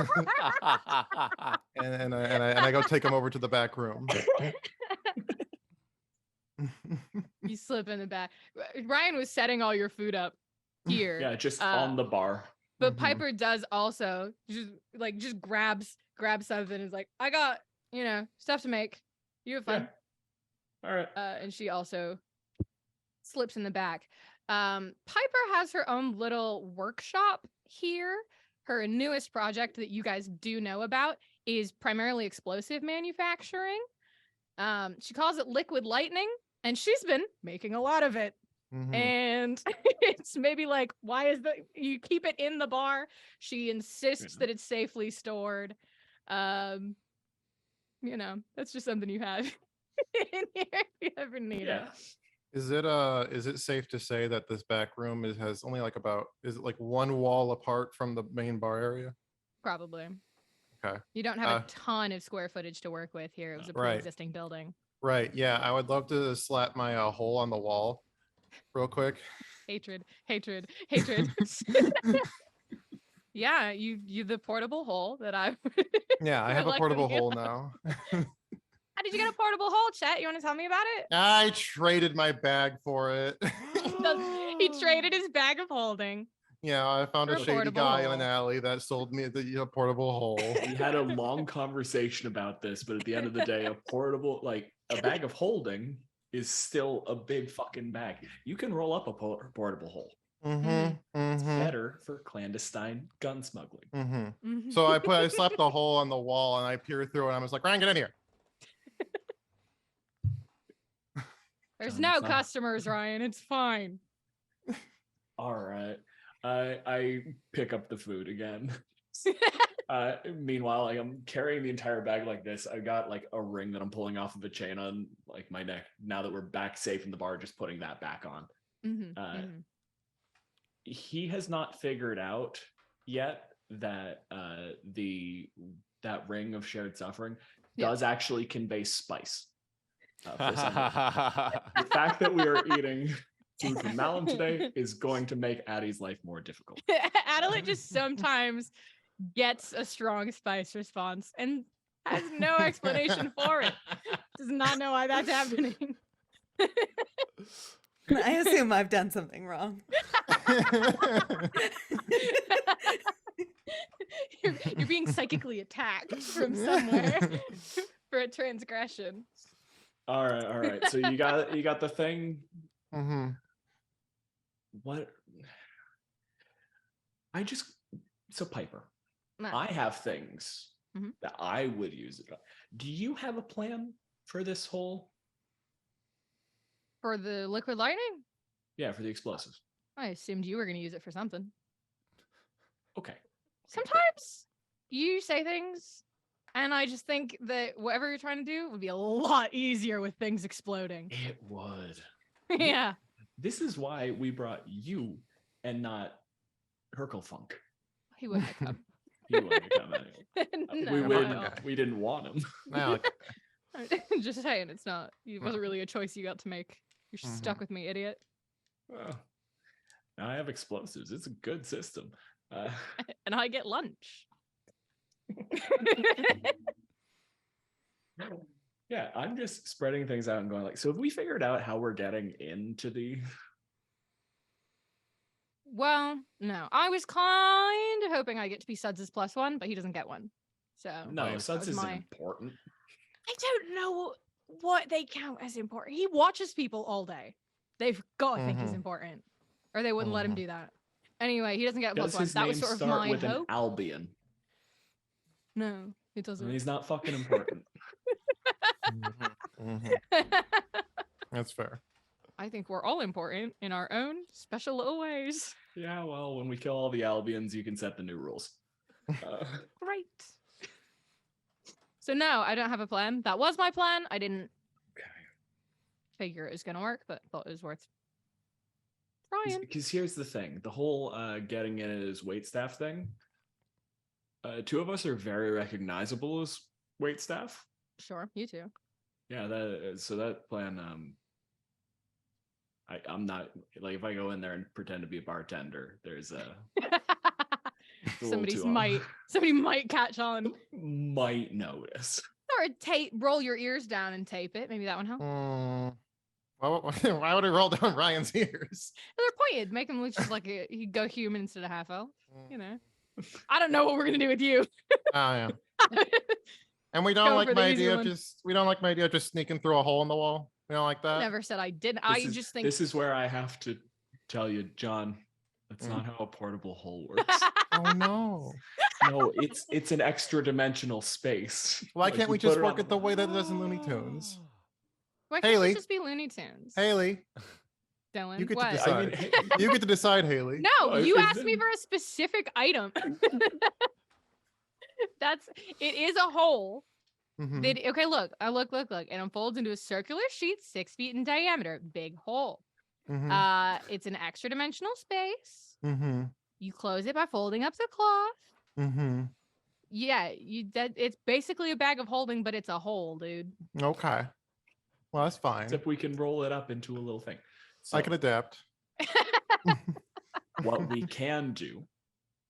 and I go take them over to the back room. You slip in the back. Ryan was setting all your food up here. Yeah, just Uh, on the bar. But Mhm. Piper does also just grabs something and is like, I got, stuff to make. You have fun. Yeah. All right. And she also slips in the back. Piper has her own little workshop here. Her newest project that you guys do know about is primarily explosive manufacturing. She calls it Liquid Lightning. And she's been making a lot of it. Mhm. And it's maybe like, why is you keep it in the bar? She insists that it's safely stored. That's just something you have in here if you ever need it. Is it safe to say that this back room has only like is it like one wall apart from the main bar area? Probably. Okay. You don't have a ton of square footage to work with here. It was a Right. pre-existing building. Right. Yeah, I would love to slap my hole on the wall real quick. Hatred. Yeah, you the portable hole that I Yeah, I have a like portable when you- hole now. How did you get a portable hole, Chet? You want to tell me about it? I traded my bag for it. He traded his bag of holding. Yeah, I found For a a shady portable guy in hole. an alley that sold me the portable hole. We had a long conversation about this, but at the end of the day, a bag of holding is still a big fucking bag. You can roll up a portable hole. It's better for clandestine gun smuggling. So I slapped the hole on the wall and I peered through and I was like, Ryan, get in here. There's John, no it's not- customers, Ryan. It's fine. All right. I pick up the food again. Meanwhile, I'm carrying the entire bag like this. I got like a ring that I'm pulling off of a chain on like my neck. Now that we're back safe in the bar, just putting that back on. He has not figured out yet that that ring of shared suffering does actually convey spice. For somebody. The fact that we are eating food from Malin today is going to make Addie's life more difficult. Adelaide just sometimes gets a strong spice response and has no explanation for it. Does not know why that's happening. I assume I've done something wrong. You're being psychically attacked from somewhere for a transgression. All right. So you got the thing. What? So Piper, I have things that I would use it on. Do you have a plan for this whole? For the liquid lightning? Yeah, for the explosives. I assumed you were going to use it for something. Okay. Sometimes you say things, and I just think that whatever you're trying to do would be a lot easier with things exploding. It would. Yeah. This is why we brought you and not Herkelfunk. He wouldn't have come. He wouldn't have come anyway. We didn't want him. No, Just saying, it wasn't really a choice you got to make. You're stuck with me, idiot. Well, now I have explosives. It's a good system. And I get lunch. Yeah, I'm just spreading things out and going like, so have we figured out how we're getting into the... Well, no. I was kind of hoping I get to be Suds' +1, but he doesn't get one. So no, Suds isn't important. I don't know what they count as important. He watches people all day. They've got to think he's important, or they wouldn't let him do that. Anyway, he doesn't get a Does +1. his That name was sort of start my with hope. an Albion? No, it doesn't. And he's not fucking important. that's fair. I think we're all important in our own special little ways. Yeah, well, when we kill all the Albions, you can set the new rules. Great. So no, I don't have a plan. That was my plan. I didn't figure it was going to work, but thought it was worth trying. Because here's the thing. The whole getting in as waitstaff thing, two of us are very recognizable as waitstaff. Sure, you too. Yeah, that plan, I'm not, like, if I go in there and pretend to be a bartender, there's a... Somebody might catch on. Might notice. Or roll your ears down and tape it. Maybe that one help. Why would I roll down Ryan's ears? They're pointed. Make him look just like he'd go human instead of half elf. You know. I don't know what we're gonna do with you. Oh yeah. And we don't Go like for the my easy idea one. of just sneaking through a hole in the wall. We don't like that. Never said I didn't. Just think this is where I have to tell you, John, that's not how a portable hole works. Oh no. No, it's an extra dimensional space. Why Like, can't you we put just it work on- it the way that it does in Looney Tunes? Why can't Haley. this just be Looney Tunes? Haley, Dylan, you get what? to decide. I mean, hey, You get to decide, Haley. No, No, you is asked me it- for a specific item. It is a hole. Mhm, That, okay, look. It unfolds into a circular sheet 6 feet in diameter. Big hole. mhm, It's an extra dimensional space. mhm, You close it by folding up the cloth. mhm. Yeah, it's basically a bag of holding, but it's a hole, dude. Okay. Well, that's fine. except we can roll it up into a little thing. So I can adapt. what we can do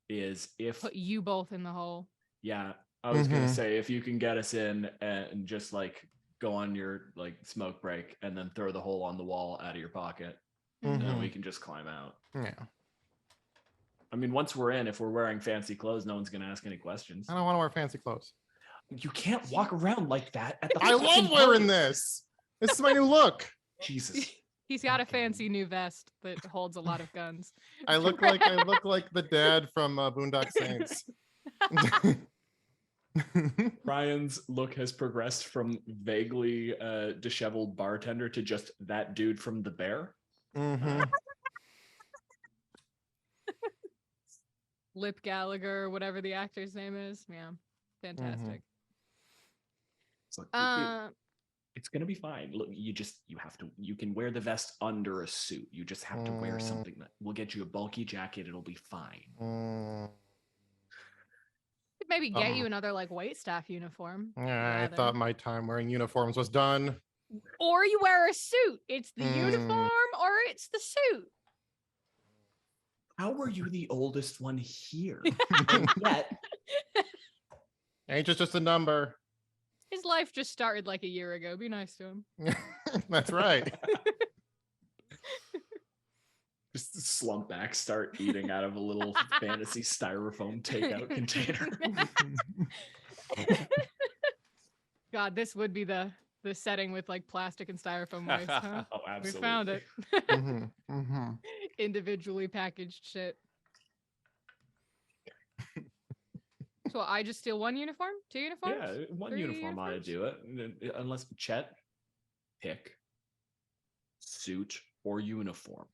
is if Put you both in the hole. yeah, I was gonna Mhm. say if you can get us in and just like go on your like smoke break and then throw the hole on the wall out of your pocket, and then Mhm. we can just climb out. Yeah. I mean, once we're in, if we're wearing fancy clothes, no one's gonna ask any questions. I don't want to wear fancy clothes. You can't walk around like that at the I fucking love wearing party. this. This is my new look. Jesus. He's got a fancy new vest that holds a lot of guns. I look like the dad from Boondock Saints. Ryan's look has progressed from vaguely disheveled bartender to just that dude from The Bear. Mhm. Lip Gallagher, whatever the actor's name is. Yeah, fantastic. It's like, it's gonna be fine. Look, you can wear the vest under a suit. You just have to wear something that will get you a bulky jacket. It'll be fine. Mm. Could maybe get you another like wait staff uniform. Yeah, I rather. thought my time wearing uniforms was done. Or you wear a suit. It's the Mm. uniform or it's the suit. How were you the oldest one here? And yet, Age is just a number. His life just started like a year ago. Be nice to him. That's right. just slump back, start eating out of a little fantasy styrofoam takeout container. God, this would be the setting with like plastic and styrofoam waste, huh? Oh, We absolutely. found it. Mhm, mhm. Individually packaged shit. So I just steal one uniform? 2 uniforms? Yeah, one 3 uniform ought to uniforms? do it. Unless Chet, pick suit or uniform.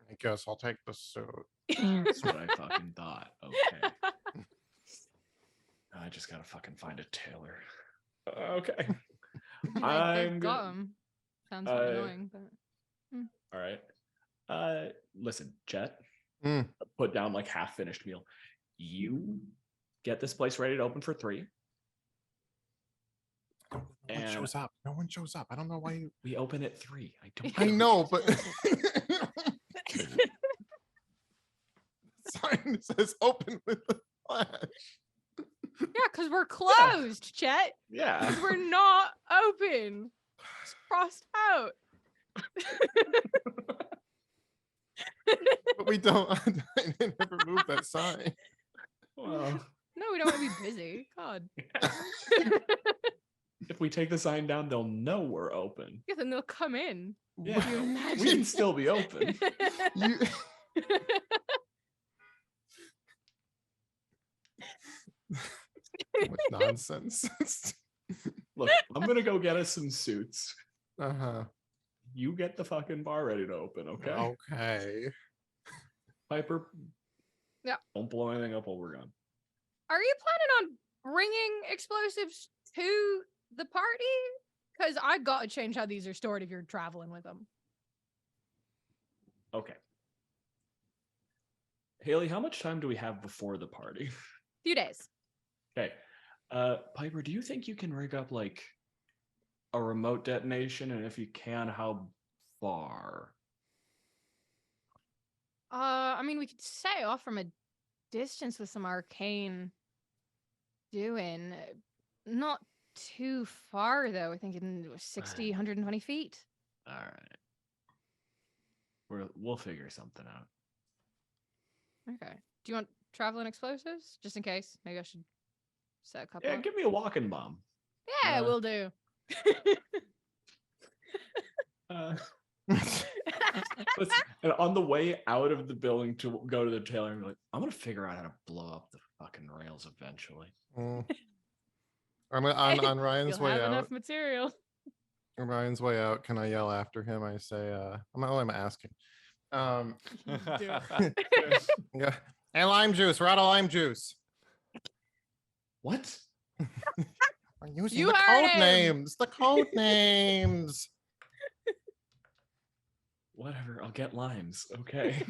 I guess I'll take the suit. That's what I fucking thought. Okay. I just gotta fucking find a tailor. Okay. They've I'm got gonna- 'em. Sounds kind of annoying, but All right. Listen, Chet, Mm. put down like half finished meal. You get this place ready to open for 3. No one And- shows up. No one shows up. I don't know why you. We open at 3. I don't. I know, but sign says open with the flash. yeah, because we're closed, Chet. Yeah. 'Cause we're not open. It's crossed out. But we don't. I never moved that sign. Well, No, we don't want to be busy. God. if we take the sign down, they'll know we're open. Yeah, then they'll come in. Yeah. Can you imagine? We can still be open. You. What nonsense. Look, I'm gonna go get us some suits. Uh-huh. You get the fucking bar ready to open, okay? Okay. Piper. Yeah. Don't blow anything up while we're gone. Are you planning on bringing explosives to the party? Because I gotta change how these are stored if you're traveling with them. Okay. Haley, how much time do we have before the party? Few days. Okay. Piper, do you think you can rig up like a remote detonation? And if you can, how far? I mean, we could set off from a distance with some arcane doing. Not too far, though. I think in 60, 120 feet. All right. We'll figure something out. Okay. Do you want traveling explosives? Just in case. Maybe I should set a couple Yeah, up. give me a walking bomb. Yeah, uh, we'll do. Listen, and on the way out of the building to go to the tailor, I'm like, I'm gonna figure out how to blow up the fucking rails eventually. Mm. On Ryan's You'll way have out. enough material. On Ryan's way out, can I yell after him? I say, I'm asking. Do Yeah. Hey, lime juice. We're out of lime juice. What? I'm using You the heard code him. names. The code names. Whatever. I'll get limes. Okay.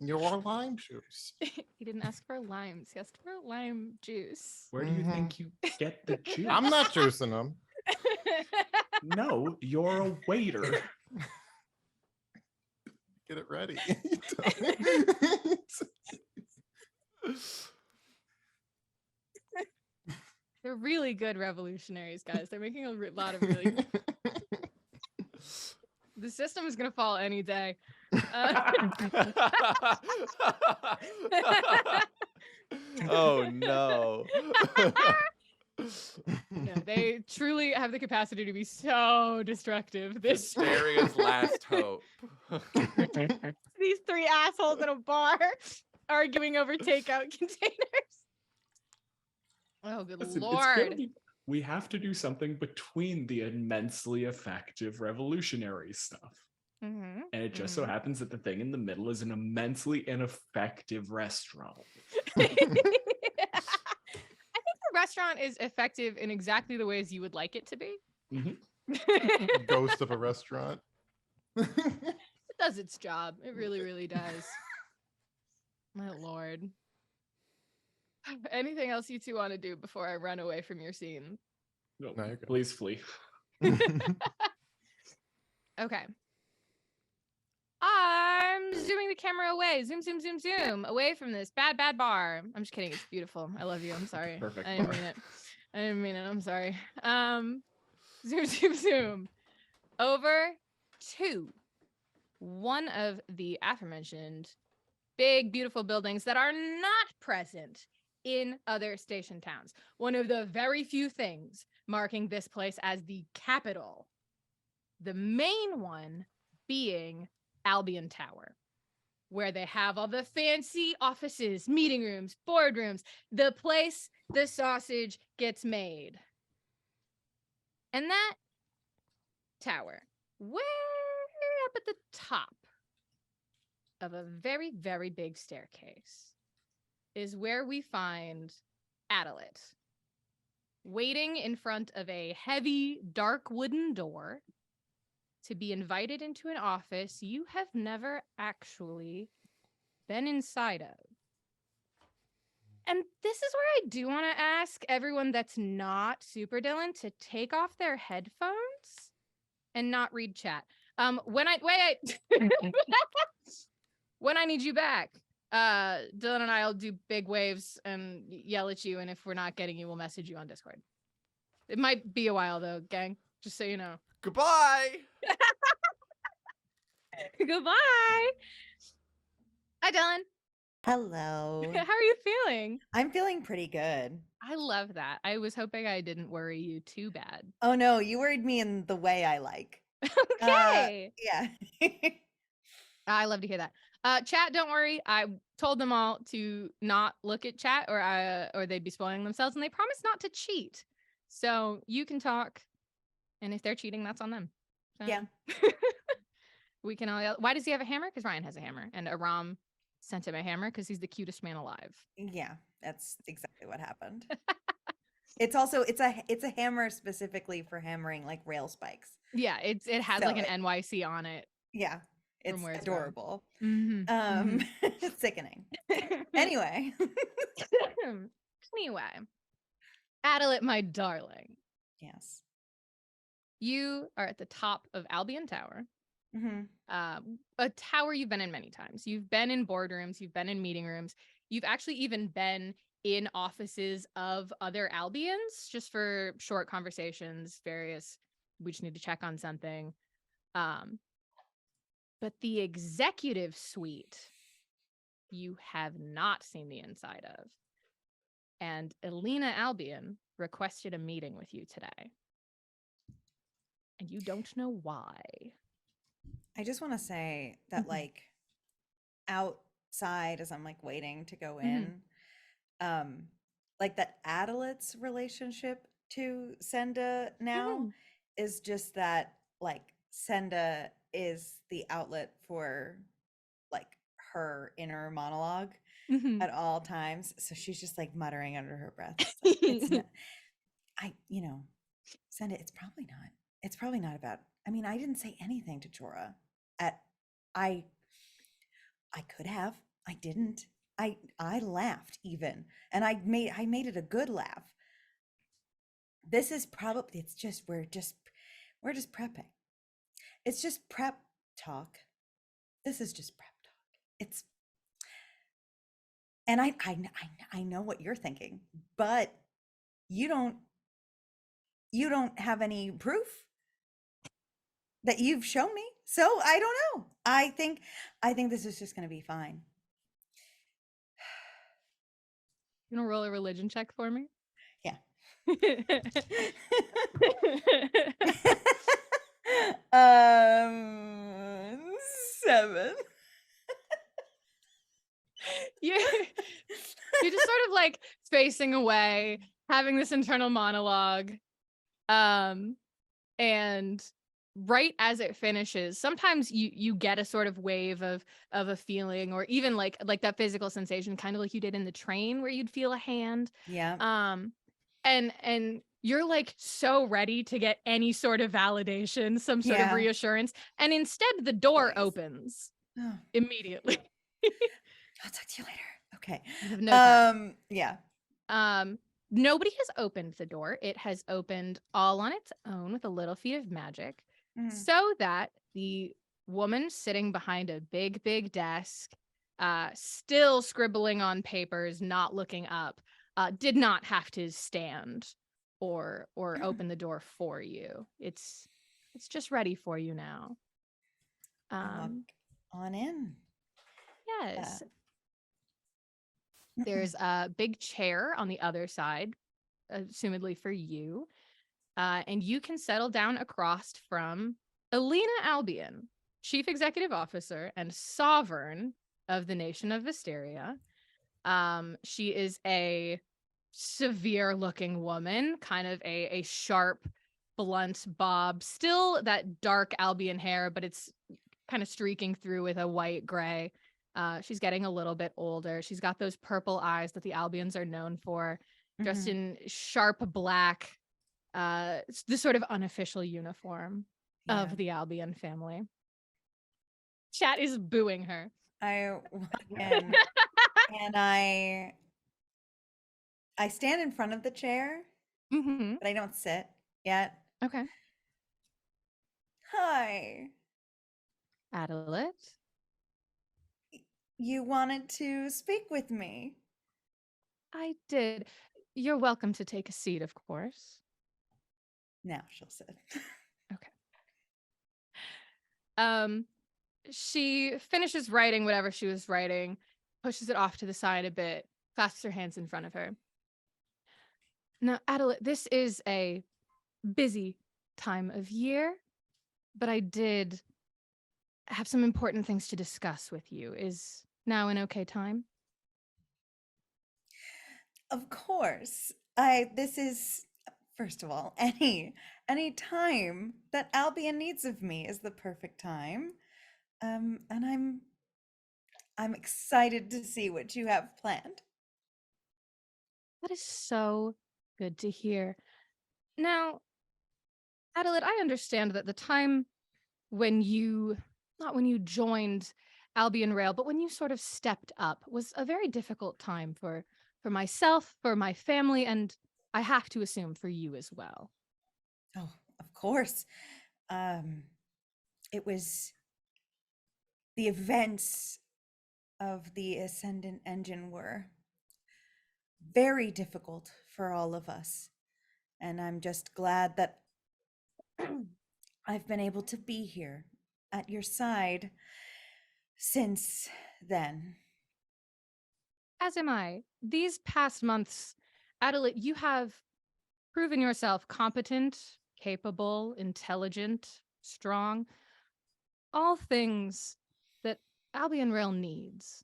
Your lime juice. He didn't ask for limes. He asked for lime juice. Where do you think you get the juice? I'm not juicing them. No, you're a waiter. Get it ready. They're really good revolutionaries, guys. They're making a lot of really. The system is gonna fall any day. Oh no. No, they truly have the capacity to be so destructive. This Hysteria's last hope. these three assholes in a bar arguing over takeout containers. Oh, good Listen, it's gonna lord. be- we have to do something between the immensely effective revolutionary stuff. Mhm. And it just so happens that the thing in the middle is an immensely ineffective restaurant. I think the restaurant is effective in exactly the ways you would like it to be. Mhm. Ghost of a restaurant. It does its job. It really, really does. My lord. Anything else you two want to do before I run away from your scene? No, No, you're good. please flee. Okay. I'm zooming the camera away. Zoom, zoom, zoom, zoom. Away from this bad, bad bar. I'm just kidding. It's beautiful. I love you. I'm sorry. Perfect I didn't bar. mean it. I didn't mean it. I'm sorry. Zoom, zoom, zoom. Over to one of the aforementioned big, beautiful buildings that are not present in other station towns. One of the very few things marking this place as the capital. The main one being Albion Tower, where they have all the fancy offices, meeting rooms, boardrooms, the place the sausage gets made. And that tower, way up at the top of a very, very big staircase, is where we find Adelaide, waiting in front of a heavy, dark wooden door to be invited into an office you have never actually been inside of. And this is where I do want to ask everyone that's not Super Dylan to take off their headphones and not read chat. When I when I need you back, Dylan and I'll do big waves and yell at you, and if we're not getting you, we'll message you on Discord. It might be a while though, gang, just so you know. Goodbye. Goodbye. Hi, Dylan. Hello. How are you feeling? I'm feeling pretty good. I love that. I was hoping I didn't worry you too bad. Oh no, you worried me in the way I like. Okay. Yeah. I love to hear that. Chat, don't worry. I told them all to not look at chat or they'd be spoiling themselves, and they promised not to cheat. So you can talk, and if they're cheating, that's on them. So, Yeah. We can all. Why does he have a hammer? Because Ryan has a hammer, and Aram sent him a hammer because he's the cutest man alive. Yeah, that's exactly what happened. It's a hammer specifically for hammering like rail spikes. Yeah, it has So like an NYC on it. Yeah, it's From where it's from. adorable. Mm-hmm. Sickening. Anyway. Anyway, Adelaide, my darling, Yes. you are at the top of Albion Tower. Mm-hmm. A tower you've been in many times. You've been in boardrooms, you've been in meeting rooms, you've actually even been in offices of other Albions just for short conversations, various, we just need to check on something. But the executive suite, you have not seen the inside of. And Elena Albion requested a meeting with you today. And you don't know why. I just want to say that like outside as I'm like waiting to go in, like that Adelaide's relationship to Senda now Mhm. is just that like Senda is the outlet for like her inner monologue Mhm. at all times. So she's just like muttering under her breath. It's like, it's not, Senda, it's probably not about, I mean, I didn't say anything to Jorah at, I could have, I didn't. I laughed even, and I made it a good laugh. This is probably, it's just we're just prepping. It's just prep talk. This is just prep talk. It's, and I know what you're thinking, but you don't have any proof that you've shown me. So I don't know. I think this is just going to be fine. You gonna roll a religion check for me? Yeah. 7. You're just sort of like facing away, having this internal monologue. And right as it finishes, sometimes you get a sort of wave of a feeling, or even like that physical sensation, kind of like you did in the train where you'd feel a hand. Yeah. And you're like so ready to get any sort of validation, some sort of Yeah. reassurance, and instead the door Please. opens Oh, immediately. I'll talk to you later. Okay. You have no time. Yeah. Nobody has opened the door. It has opened all on its own with a little feat of magic, Mhm. so that the woman sitting behind a big desk, still scribbling on papers, not looking up, did not have to stand or open the door for you. It's just ready for you now. I walk on in. Yes. There's a big chair on the other side, assumedly for you. And you can settle down across from Alina Albion, Chief Executive Officer and Sovereign of the Nation of Visteria. She is a severe looking woman, kind of a sharp, blunt bob, still that dark Albion hair, but it's kind of streaking through with a white gray. She's getting a little bit older. She's got those purple eyes that the Albions are known for, dressed in sharp black, the sort of unofficial uniform of the Albion family. Chat is booing her. I walk in and I stand in front of the chair, Mm-hmm. but I don't sit yet. Okay. Hi. Adelaide. You wanted to speak with me. I did. You're welcome to take a seat, of course. Now she'll sit. She finishes writing whatever she was writing, pushes it off to the side a bit, clasps her hands in front of her. Now, Adelaide, this is a busy time of year, but I did have some important things to discuss with you. Is now an okay time? Of course. This is, first of all, any time that Albion needs of me is the perfect time. And I'm excited to see what you have planned. That is so good to hear. Now, Adelaide, I understand that the time when you, not when you joined Albion Rail, but when you sort of stepped up was a very difficult time for myself, for my family, and I have to assume for you as well. Oh, of course. It was the events of the Ascendant Engine were very difficult for all of us. And I'm just glad that I've been able to be here at your side since then. As am I. These past months, Adelaide, you have proven yourself competent, capable, intelligent, strong, all things that Albion Rail needs.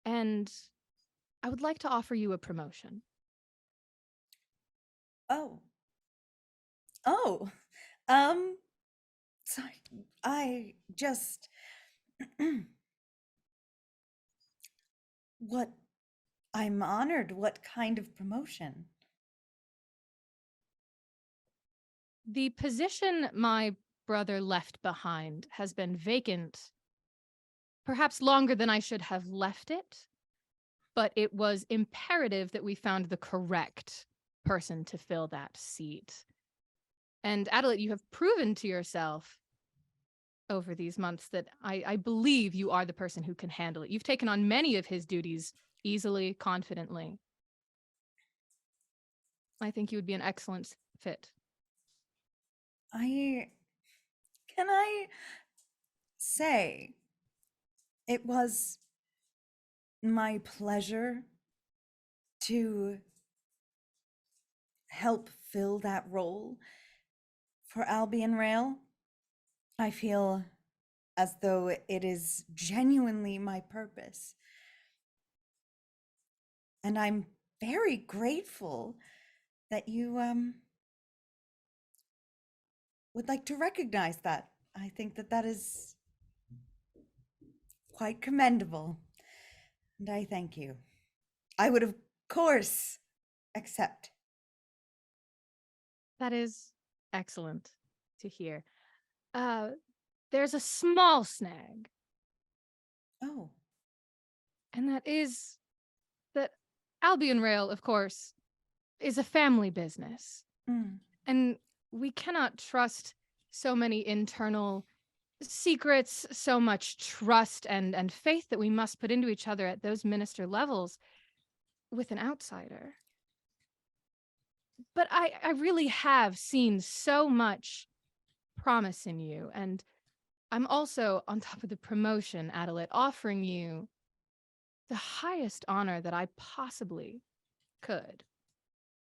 And I would like to offer you a promotion. Oh. Oh. Sorry. I just what I'm honored. What kind of promotion? The position my brother left behind has been vacant perhaps longer than I should have left it, but it was imperative that we found the correct person to fill that seat. And Adelaide, you have proven to yourself over these months that I believe you are the person who can handle it. You've taken on many of his duties easily, confidently. I think you would be an excellent fit. Can I say it was my pleasure to help fill that role for Albion Rail. I feel as though it is genuinely my purpose. And I'm very grateful that you would like to recognize that. I think that that is quite commendable. And I thank you. I would, of course, accept. That is excellent to hear. There's a small snag, Oh, and that is that Albion Rail, of course, is a family business. mm, And we cannot trust so many internal secrets, so much trust and faith that we must put into each other at those minister levels with an outsider. But I really have seen so much promise in you. And I'm also, on top of the promotion, Adelaide, offering you the highest honor that I possibly could.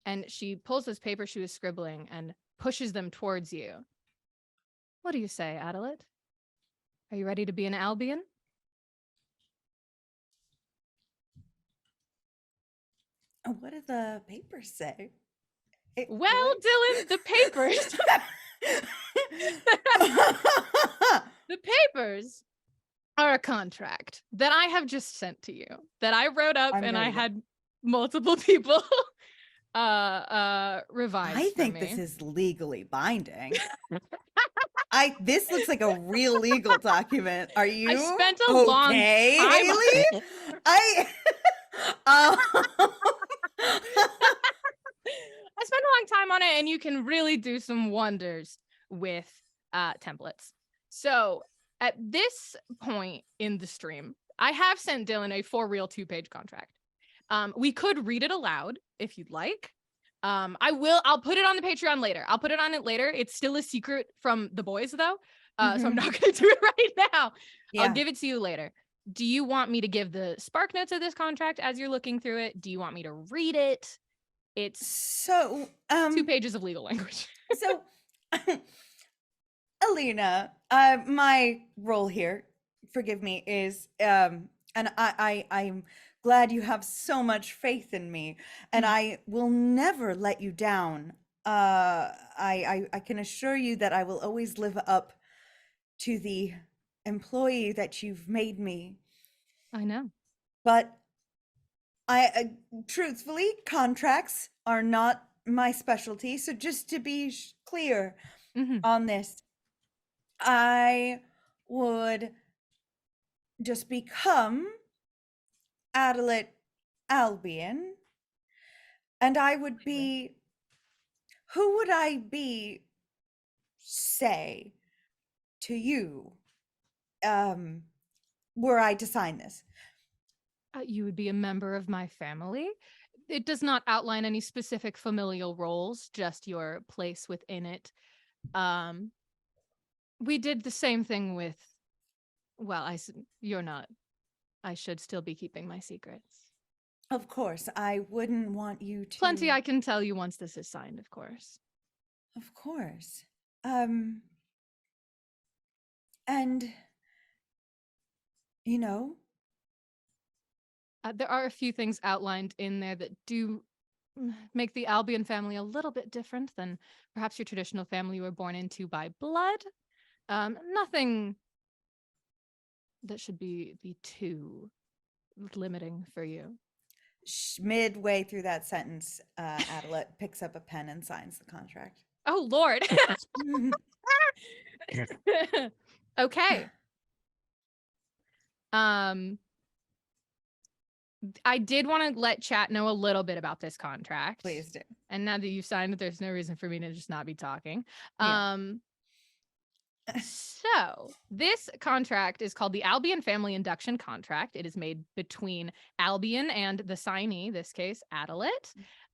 And she pulls this paper she was scribbling and pushes them towards you. What do you say, Adelaide? Are you ready to be an Albion? what do the papers say? Well, Dylan, the papers. The papers are a contract that I have just sent to you, that I wrote up I'm and I ready to- had multiple people revise I for think me. this is legally binding. This looks like a real legal document. Are you spent a okay, long time on Haley? it. Um, I spent a long time on it, and you can really do some wonders with templates. So at this point in the stream, I have sent Dylan a for real 2-page contract. We could read it aloud if you'd like. I'll put it on the Patreon later. I'll put it on it later. It's still a secret from the boys though. So I'm not going to do it right now. Yeah. I'll give it to you later. Do you want me to give the spark notes of this contract as you're looking through it? Do you want me to read it? It's So 2 pages of legal language. So Alina, my role here, forgive me, is and I'm glad you have so much faith in me, and I will never let you down. I can assure you that I will always live up to the employee that you've made me. I know. But truthfully, contracts are not my specialty. So just to be clear Mhm. on this, I would just become Adelaide Albion, and I would be. Who would I be? Say to you, were I to sign this? You would be a member of my family. It does not outline any specific familial roles, just your place within it. We did the same thing with, well, you're not. I should still be keeping my secrets. Of course, I wouldn't want you to. Plenty I can tell you once this is signed, of course. Of course. And you know, There are a few things outlined in there that do make the Albion family a little bit different than perhaps your traditional family you were born into by blood. Nothing that should be too limiting for you. Midway through that sentence, Adelaide picks up a pen and signs the contract. Oh, Lord. Okay. I did want to let chat know a little bit about this contract. Please do. And now that you've signed it, there's no reason for me to just not be talking. Yeah. So this contract is called the Albion Family Induction Contract. It is made between Albion and the signee, this case, Adelaide.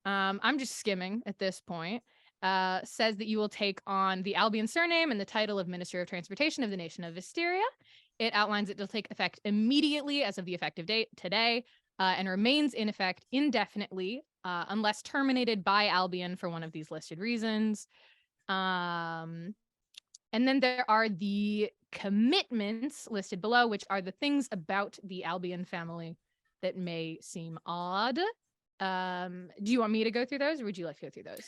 I'm just skimming at this point. Says that you will take on the Albion surname and the title of Minister of Transportation of the nation of Visteria. It outlines it will take effect immediately as of the effective date today, and remains in effect indefinitely unless terminated by Albion for one of these listed reasons. And then there are the commitments listed below, which are the things about the Albion family that may seem odd. Do you want me to go through those, or would you like to go through those?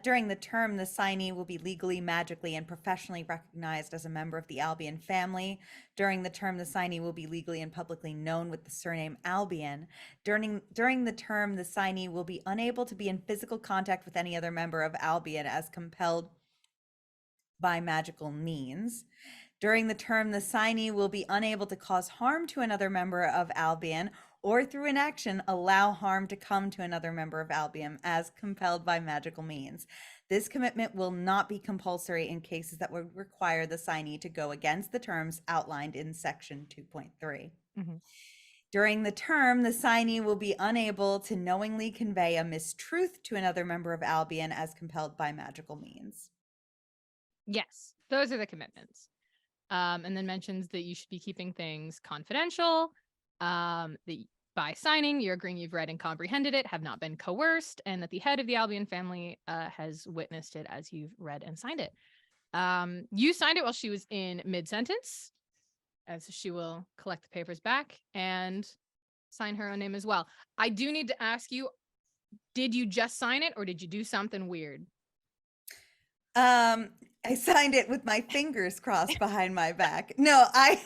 During the term, the signee will be legally, magically, and professionally recognized as a member of the Albion family. During the term, the signee will be legally and publicly known with the surname Albion. During the term, the signee will be unable to be in physical contact with any other member of Albion as compelled by magical means. During the term, the signee will be unable to cause harm to another member of Albion or through inaction allow harm to come to another member of Albion as compelled by magical means. This commitment will not be compulsory in cases that would require the signee to go against the terms outlined in section 2.3. During the term, the signee will be unable to knowingly convey a mistruth to another member of Albion as compelled by magical means. Yes, those are the commitments. And then mentions that you should be keeping things confidential, that by signing, you're agreeing you've read and comprehended it, have not been coerced, and that the head of the Albion family has witnessed it as you've read and signed it. You signed it while she was in mid-sentence, as she will collect the papers back and sign her own name as well. I do need to ask you, did you just sign it, or did you do something weird? I signed it with my fingers crossed behind my back. No, I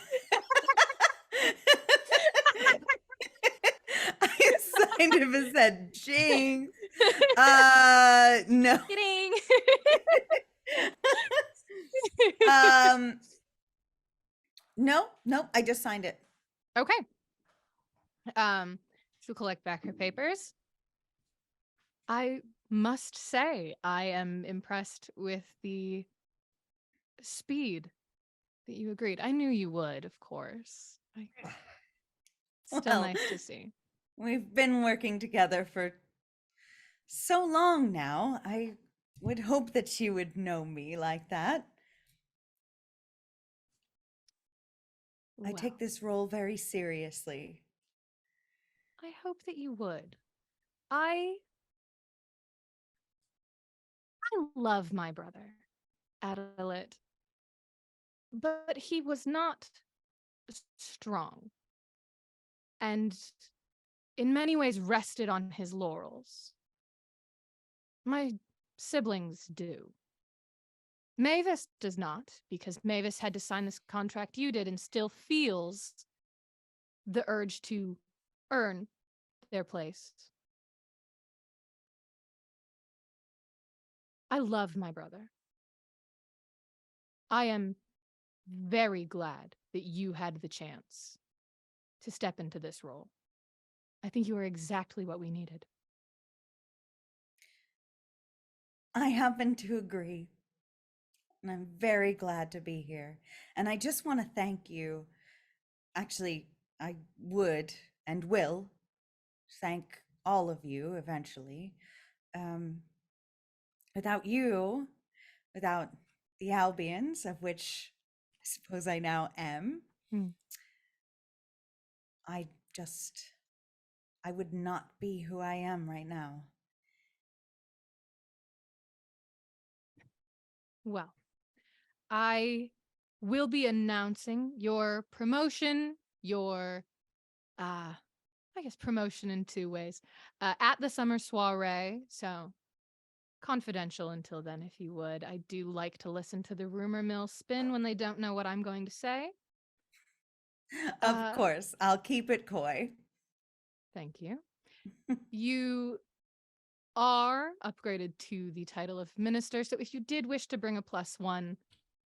signed it and said, "Jinx." No. Kidding. No, I just signed it. Okay. She'll collect back her papers. I must say, I am impressed with the speed that you agreed. I knew you would, of course. Still Well, nice to see. We've been working together for so long now. I would hope that you would know me like that. I Well, take this role very seriously. I hope that you would. I love my brother, Adelaide, but he was not strong, and in many ways rested on his laurels. My siblings do. Mavis does not, because Mavis had to sign this contract you did and still feels the urge to earn their place. I love my brother. I am very glad that you had the chance to step into this role. I think you are exactly what we needed. I happen to agree. And I'm very glad to be here. And I just want to thank you. Actually, I would and will thank all of you eventually. Without you, without the Albions, of which I suppose I now am, I would not be who I am right now. Well, I will be announcing your promotion, your I guess, promotion in 2 ways. At the summer soiree, so confidential until then, if you would. I do like to listen to the rumor mill spin when they don't know what I'm going to say. Of course, I'll keep it coy. Thank you. You are upgraded to the title of minister, so if you did wish to bring a +1,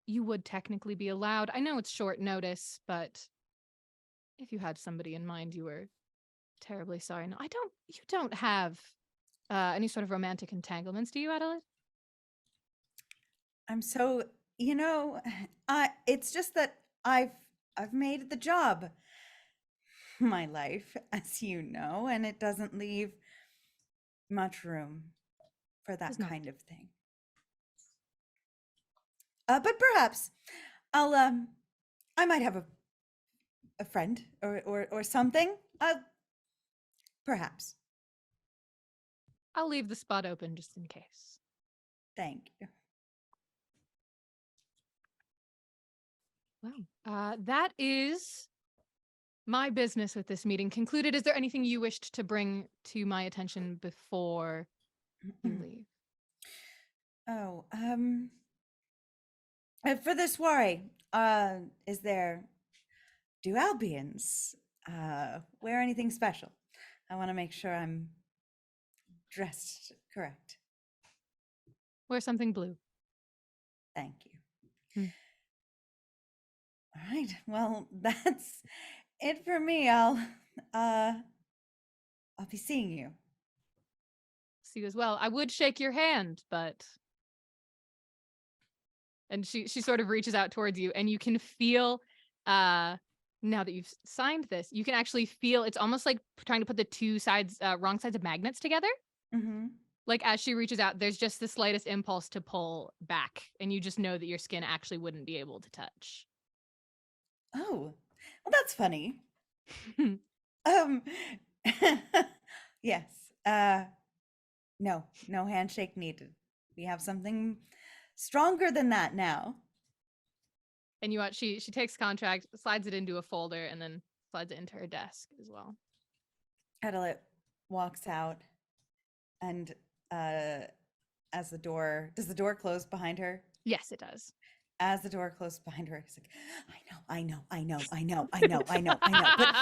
you would technically be allowed. I know it's short notice, but if you had somebody in mind, you were terribly sorry. No, you don't have any sort of romantic entanglements, do you, Adelaide? I'm so, it's just that I've made the job my life, as you know, and it doesn't leave much room for that Does not. kind of thing. But perhaps I'll I might have a friend or something. Perhaps. I'll leave the spot open just in case. Thank you. Wow. That is my business with this meeting concluded. Is there anything you wished to bring to my attention before you leave? Oh, for the soiree, do Albions wear anything special? I want to make sure I'm dressed correct. Wear something blue. Thank you. All right. Well, that's it for me. I'll be seeing you. See you as well. I would shake your hand, but and she sort of reaches out towards you, and you can feel now that you've signed this, you can actually feel it's almost like trying to put the two sides wrong sides of magnets together. Mm-hmm. Like as she reaches out, there's just the slightest impulse to pull back, and you just know that your skin actually wouldn't be able to touch. Oh, well, that's funny. Yes. No handshake needed. We have something stronger than that now. And you watch, she takes contract, slides it into a folder, and then slides it into her desk as well. Adelaide walks out, and does the door close behind her? Yes, it does. As the door closed behind her, he's like, I know. But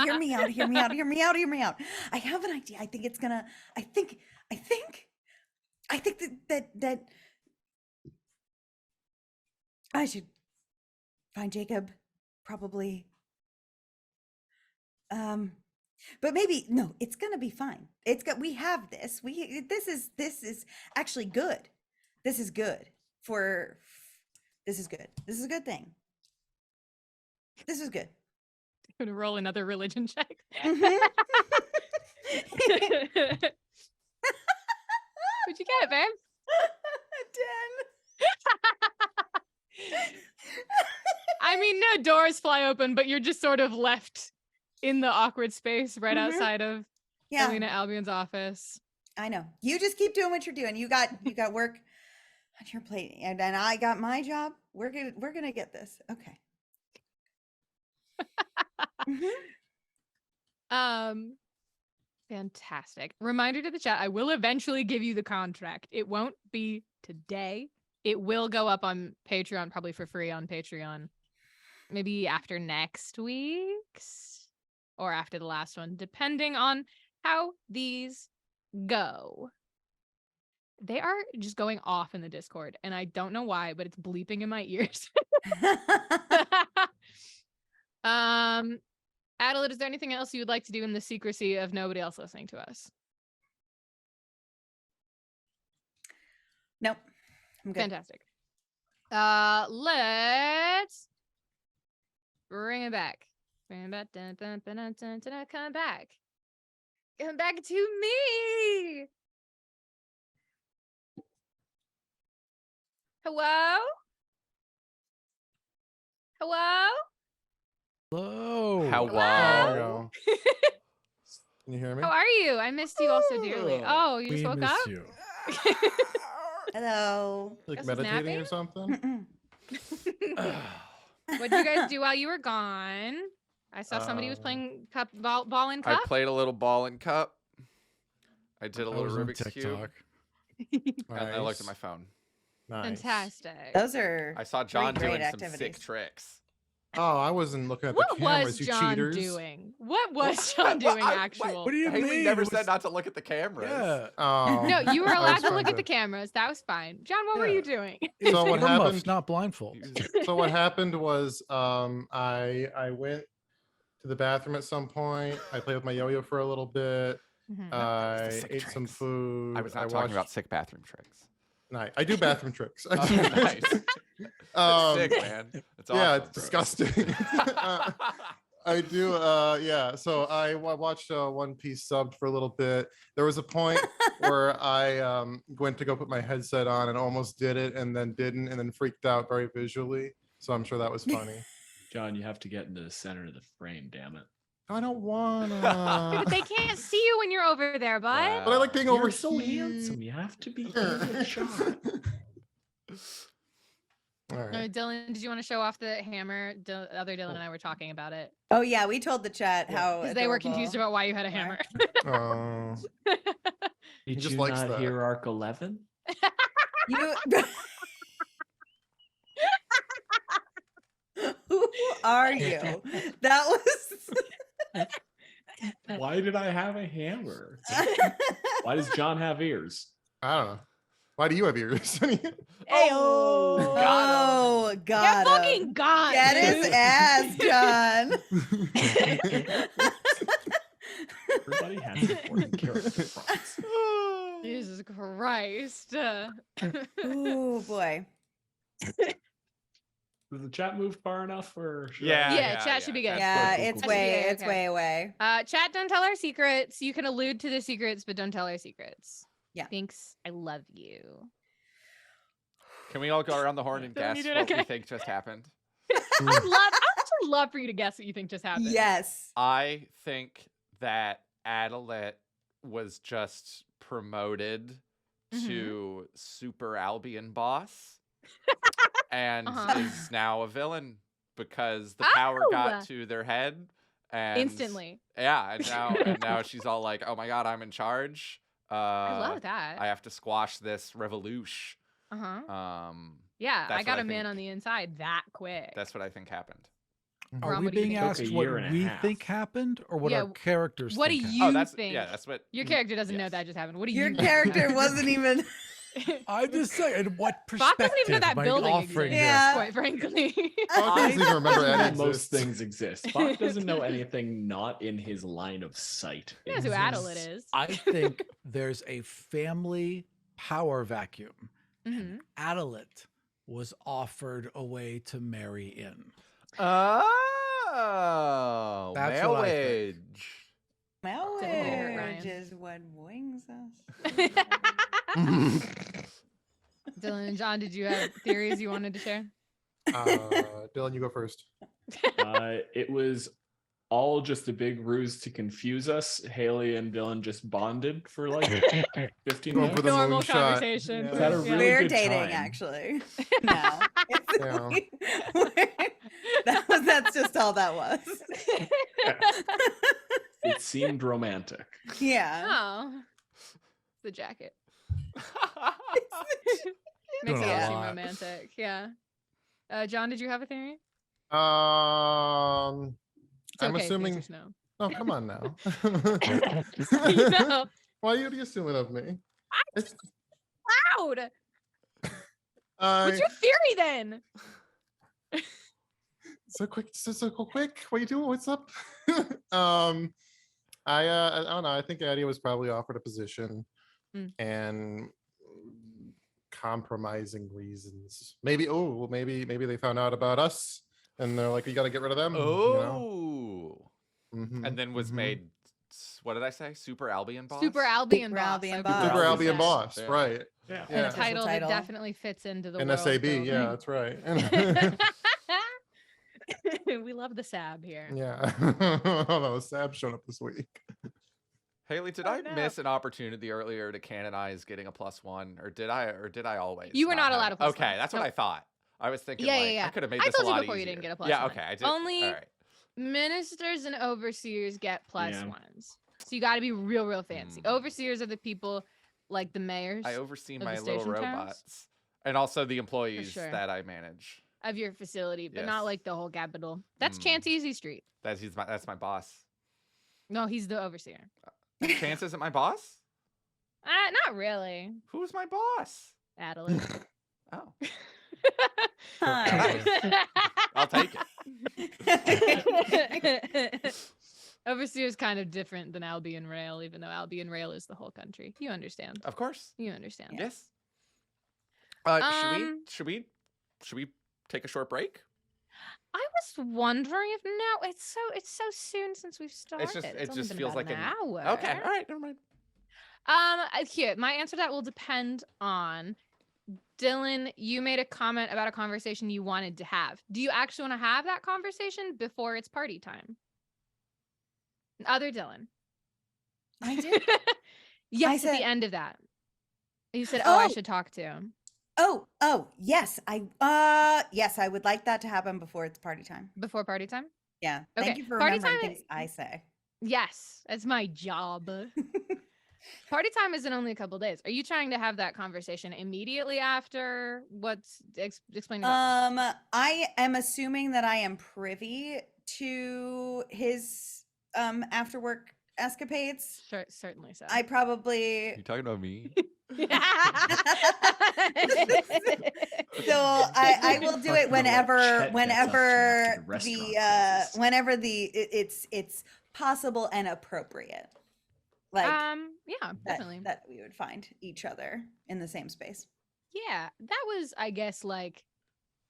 hear me out. I have an idea. I think that I should find Jacob, probably. But maybe no, it's gonna be fine. We have this. This is actually good. This is good. This is good. This is a good thing. This is good. I'm gonna roll another religion check. Mhm. What'd you get, babe? 10. I mean, no doors fly open, but you're just sort of left in the awkward space right outside of Alina Albion's office. I know. You just keep doing what you're doing. You got work on your plate, and I got my job. We're gonna get this. Okay. Fantastic. Reminder to the chat, I will eventually give you the contract. It won't be today. It will go up on Patreon, probably for free on Patreon. Maybe after next week's or after the last one, depending on how these go. They are just going off in the Discord, and I don't know why, but it's bleeping in my ears. Adelaide, is there anything else you would like to do in the secrecy of nobody else listening to us? Nope. I'm good. Fantastic. Let's bring it back. Bring it back. Come back. Come back to me. Hello? Hello? Hello. How Hello? wow. There we go. Can you hear me? How are you? I missed you all so dearly. Oh, you just We woke miss up? you. Hello. Like Guess it's meditating napping? or something? What did you guys do while you were gone? I saw somebody was Uh, playing ball and I cup. played a little ball and cup. I did a I little was on Rubik's Cube. TikTok. And I looked at my Nice. phone. Nice. Fantastic. Those are I saw John great doing some activities. sick tricks. Oh, I wasn't looking at the What cameras, was you John cheaters. doing? What was What? John What? doing What? What do you Haley mean? never It said was- not to look at the cameras. Yeah. Oh, No, you were I allowed was to trying look at the cameras. That was fine. John, what were Yeah. you doing? It's So what earmuffs, happened- not blindfold. So what happened was I went to the bathroom at some point. I played with my yo-yo for a little bit. Mhm. I sick ate some tricks. food. I was not talking about sick bathroom tricks. Nice. I do bathroom tricks. Oh, nice. That's sick, man. It's yeah, awesome. it's disgusting. I do. Yeah. So I watched One Piece subbed for a little bit. There was a point where I went to go put my headset on and almost did it, and then didn't, and then freaked out very visually. So I'm sure that was funny. John, you have to get into the center of the frame, damn it. I don't wanna. But they can't see you when you're over there, bud. But I like being You're over so here. handsome. You have to be in the shot. All right. Dylan, did you want to show off the hammer? The other Dylan and I were talking about it Oh yeah, we told the chat Yeah. how because they were adorable. confused about why you had a hammer. Oh. Did just you likes not that. hear Arc 11? You. Who are you? That was. Why did I have a hammer? Why does John have ears? I don't know. Why do you have ears? Oh, got oh, got Get fucking God. Get his dude. ass, John. Everybody has important character flaws. Jesus Christ. Oh boy. Does the chat move far enough, or should Yeah, Yeah, chat should be good. Yeah, cool, it's cool, way, cool. it's way away. Chat, don't tell our secrets. You can allude to the secrets, but don't tell our secrets. Yeah. Thanks. I love you. Can we all go around the horn and Dylan, guess you did what we okay. think just happened? I would love for you to guess what you think just happened. Yes. I think that Adelaide was just promoted to Super Albion boss and is now a villain because the power Oh! got to their head and Instantly. Yeah, and now she's all like, "Oh my god, I'm in charge. I love that. I have to squash this revolution." Uh-huh. Yeah, that's I got what a I man think. on the inside that quick. That's what I think happened. Are Ron, we what do you being think? asked Took a what year and a we half. think happened or what Yeah, our characters what do think you Oh, that's think? yeah, that's what Your character doesn't know yes. that just happened. What do Your you character wasn't even. happened? I'm just saying, what Bach perspective doesn't even know that am I building offering exists, Yeah. quite frankly. I don't even remember Eddie Most exists. things exist. Bach doesn't know anything not in his line of sight. He knows who Adelaide is. I think there's a family power vacuum. Mhm. Adelaide was offered a way to marry in. Oh, That's what I think. It's a parrot, Marriage Ryan. is what wings us. Dylan and John, did you have theories you wanted to share? Dylan, you go first. It was all just a big ruse to confuse us. Haley and Dylan just bonded for like 15 Going minutes. for the Normal moonshot. conversation. Yeah. We've had a really We're good dating, time. actually. No. Yeah. That's just all that was. It seemed romantic. Yeah. Oh. The jacket. Makes Doing it a all seem lot. romantic. Yeah. John, did you have a theory? I'm It's okay if the assuming. answer's no. Oh, come on now. No. Why are you assuming of me? It's, Loud. I, What's your theory then? so quick. What you doing? What's up? I don't know. I think Addie was probably offered a position Mm. and compromising reasons. Maybe maybe they found out about us and they're like, you got to get rid of them. Oh, Mhm, and then was mhm. made. What did I say? Super Albion boss. Super Albion Super boss. Albion I would boss. love Super to Albion say. boss, Yeah. right? Yeah. And a Yeah. title that Title. definitely fits into the An world SAB. building. Yeah, that's right. We love the SAB here. Yeah. Oh no, Sab showed up this week. Haley, did Oh, I no. miss an opportunity earlier to canonize getting a +1, or did I always? You were not have allowed it? a +1. Okay, that's what Nope. I thought. I was thinking, Yeah, like, yeah, yeah. I could have made I this told a you lot before you easier. didn't get a Yeah, +1. okay, I did. Only- All right. Ministers and overseers get plus Yeah. ones. So you got to be real fancy. Mm. Overseers are the people like the mayors I oversee of the my little station towns? robots and also the employees sure. that I manage. of your facility, but Yes. not like the whole capital. That's Mm. Chance Easy Street. That's my boss. No, he's the overseer. Chance isn't my boss? Not really. Who's my boss? Adelaide. Oh, Hi. I'll take it. Overseer is kind of different than Albion Rail, even though Albion Rail is the whole country. You understand. Of course. You understand. Yes. Should we take a short break? I was wondering if no, it's so soon since we've started. It only just been feels about like an an hour. Okay, all right, never mind. Here, my answer to that will depend on Dylan. You made a comment about a conversation you wanted to have. Do you actually want to have that conversation before it's party time? Other Dylan. I did. Yes, I at said- the end of that. You said, "Oh, I Oh. should talk to him." Oh, yes. Yes, I would like that to happen before it's party time. Before party time? Yeah. Okay, Thank you for party remembering time things I say. Yes, that's my job. Party time isn't only a couple days. Are you trying to have that conversation immediately after? Explain to that. I am assuming that I am privy to his after work escapades. Certainly so. I probably You talking about me? so I will do it Fucking let Chet gets up to after the whenever restaurant it's possible and appropriate. Like Yeah, definitely. that we would find each other in the same space. Yeah, that was, I guess, like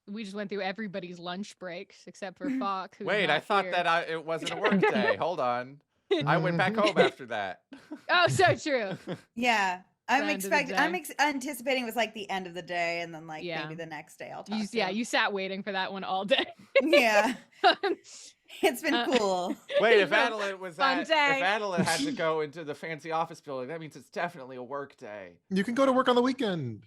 we just went through everybody's lunch breaks except for Falk. Who's Wait, I not thought here. that it wasn't a work day. Hold on. I went back home after that. Oh, so true. Yeah. I'm The end of the anticipating it was like the end of the day and then like Yeah. maybe the next day I'll talk to Yeah, him. you sat waiting for that one all day. Yeah. It's been cool. Wait, if No, Adelaide was fun if day. Adelaide had to go into the fancy office building, that means it's definitely a work day. You can go to work on the weekend.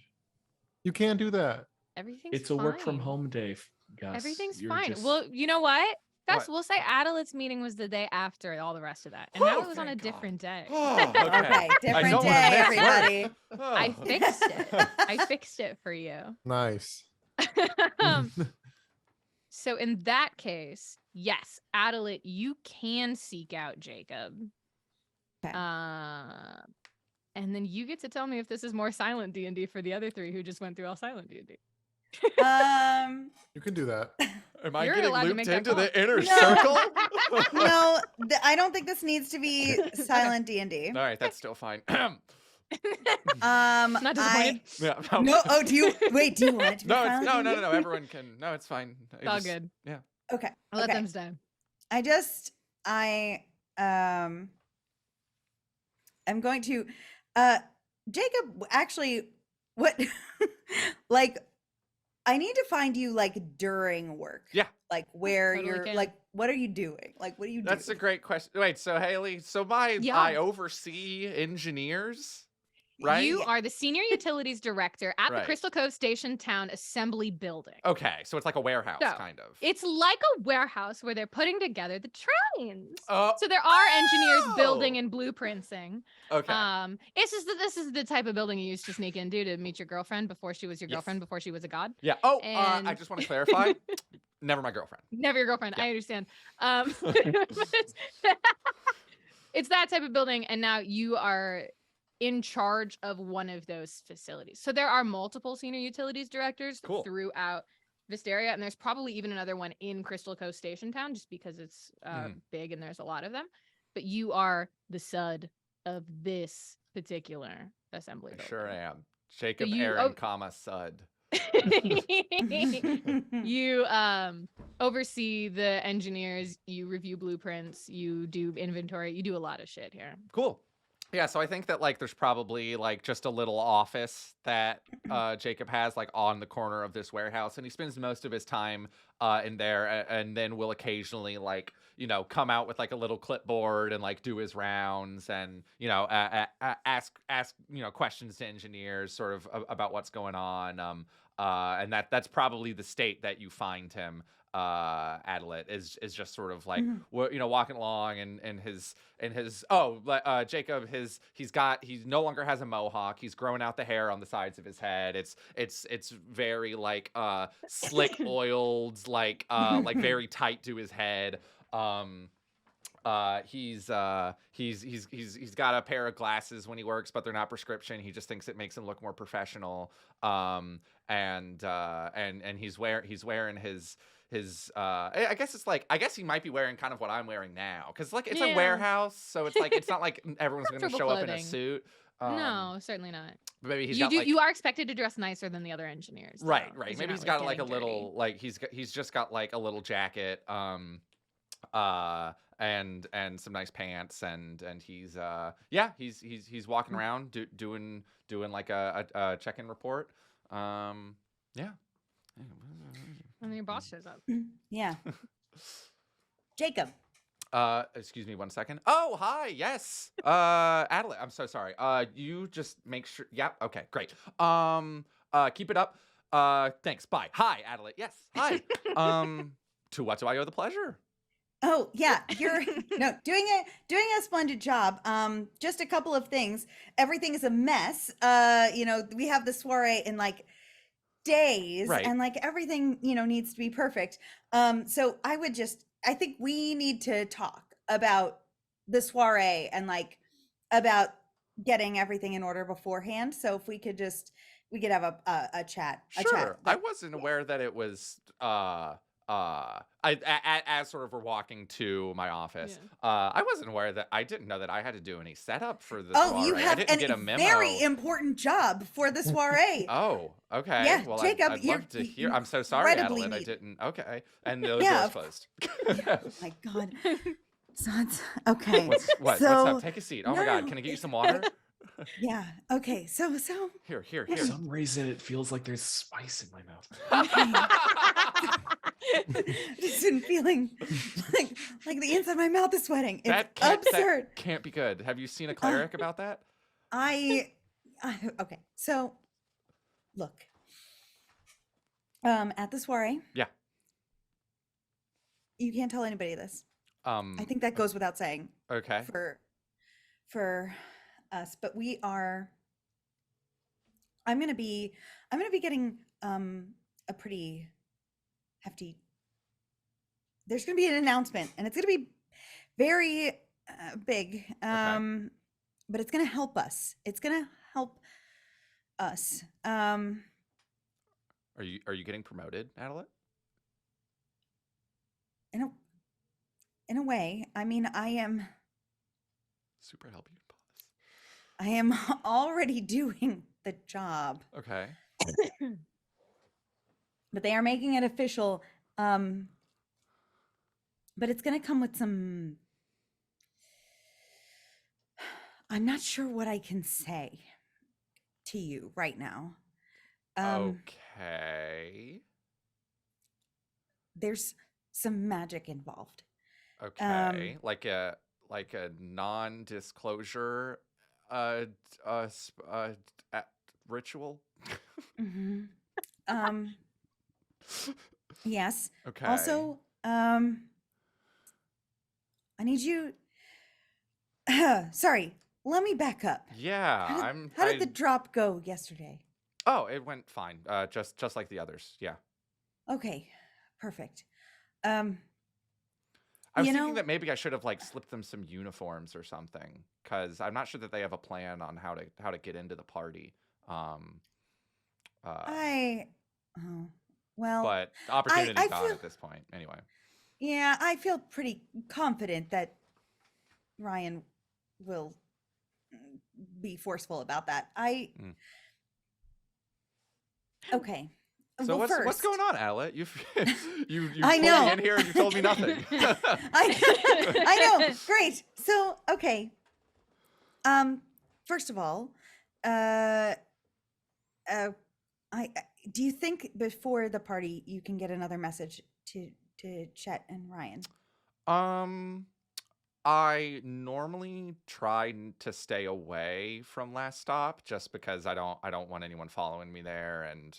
You can do that. Everything's It's a work from fine. home day, Gus. Everything's You're fine. just- Well, you know what? Gus, What? we'll say Adelaide's meeting was the day after all the rest of that. And now Whew, it was on a thank God. different day. Oh, Okay, I different don't wanna day, miss work. everybody. I Oh. fixed it. I fixed it for you. Nice. Um, so in that case, yes, Adelaide, you can seek out Jacob. Okay. And then you get to tell me if this is more silent D&D for the other three who just went through all silent D&D. You can do that. Am I You're getting allowed to looped make that into call. the inner No. circle? No, I don't think this needs to be silent D&D. All right, that's still fine. Not disappointed. Yeah, No, oh, do you want it to be No, it's, silent no, D&D? no. Everyone can. No, it's fine. It's all good. Okay. I'll let okay. them stay. I'm going to Jacob, actually, what like I need to find you like during work. Yeah. Like where Totally you're can. like what are you doing? Like what do you That's do? a great question. Wait, so Haley, Yeah. I oversee engineers, right? You are the senior utilities director at the Right. Crystal Cove Station Town Assembly Building. Okay, so it's like a warehouse, So, kind of. It's like a warehouse where they're putting together the trains. Oh, So there are engineers building Oh. and blueprinting. okay. This is the type of building you used to sneak into to meet your girlfriend before she was your Yes. girlfriend, before she was a god. Yeah. Oh, and- I just want to clarify. Never my girlfriend. Never your girlfriend. Yeah. I understand. It's that type of building, and now you are in charge of one of those facilities. So there are multiple senior utilities directors Cool. throughout Visteria, and there's probably even another one in Crystal Coast Station Town, just because it's big and there's a lot of them. But you are the sud of this particular assembly. I sure building. am. Jacob you- Aaron, oh. comma Sud. You oversee the engineers, you review blueprints, you do inventory, you do a lot of shit here. Cool. Yeah, so I think that like there's probably like just a little office that Jacob has like on the corner of this warehouse, and he spends most of his time in there, and then will occasionally like come out with like a little clipboard and like do his rounds and ask questions to engineers sort of about what's going on. And that's probably the state that you find him Adelaide is just sort of like Mhm. walking along and his Jacob he no longer has a mohawk. He's growing out the hair on the sides of his head. It's very like slick oiled, like very tight to his head. He's got a pair of glasses when he works, but they're not prescription. He just thinks it makes him look more professional. And he's wearing his I guess it's like, I guess he might be wearing kind of what I'm wearing now, because like it's a Yeah. warehouse, so it's like it's not like everyone's gonna Comfortable show up in a clothing. suit. No, certainly not. But maybe he's You got do. like, You are expected to dress nicer than the other engineers. right, though, right. 'cause you're Maybe not, he's got like a getting dirty. little, like he's just got like a little jacket, and some nice pants, and he's he's walking around doing like a check-in report. Yeah. And then your boss shows up. Yeah. Jacob. Excuse me 1 second. Oh, hi. Yes. Adelaide, I'm so sorry. You just make sure. Yep. Okay, great. Keep it up. Thanks. Bye. Hi, Adelaide. Yes. Hi. To what do I owe the pleasure? Oh yeah, you're no doing a splendid job. Just a couple of things. Everything is a mess. We have the soiree in like days, Right. and like everything needs to be perfect. So I think we need to talk about the soiree and like about getting everything in order beforehand. So if we could have a chat. Sure. I wasn't aware that it was as sort of we're walking to my office. I wasn't aware that I didn't know that I had to do any setup for the Oh, soiree. you I have didn't get a memo. very important job for the soiree. Oh, okay. Yeah, well, Jacob, I'd you're love to hear. I'm so sorry, incredibly Adelaide. I neat. didn't. Okay. And the Yeah, door's of closed. My God. So it's okay. What? What's So- up? Take a seat. Oh my God. Can I get you some water? Yeah. Okay. So Here. For some reason, it feels like there's spice in my mouth. just been feeling like the inside of my mouth is sweating. It's That absurd. can't be good. Have you seen a cleric about that? Okay. So look. At the soiree. Yeah. You can't tell anybody this. I I think that goes without saying Okay. for us, but I'm gonna be getting a pretty hefty. There's gonna be an announcement, and it's gonna be very big. But it's gonna help us. It's gonna help us. Are you getting promoted, Adelaide? In a way, I mean, I am Super help you, boss. I am already doing the job, Okay. but they are making it official. But it's gonna come with some. I'm not sure what I can say to you right now. Okay. There's some magic involved. Okay. Like a non-disclosure ritual. Mhm. Yes. Okay. Also, I need you. Sorry, let me back up. Yeah, How did the drop go yesterday? Oh, it went fine. Just like the others. Yeah. Okay, perfect. I was You thinking know- that maybe I should have like slipped them some uniforms or something, because I'm not sure that they have a plan on how to get into the party. Oh, well, But opportunity's I gone feel- at this point. Anyway. yeah, I feel pretty confident that Ryan will be forceful about that. Mm. Okay. So well, what's first, going on, Alec? You I pulled know. me in here and you told me nothing. I know. Great. So, okay. First of all, do you think before the party you can get another message to Chet and Ryan? I normally try to stay away from Last Stop, just because I don't want anyone following me there and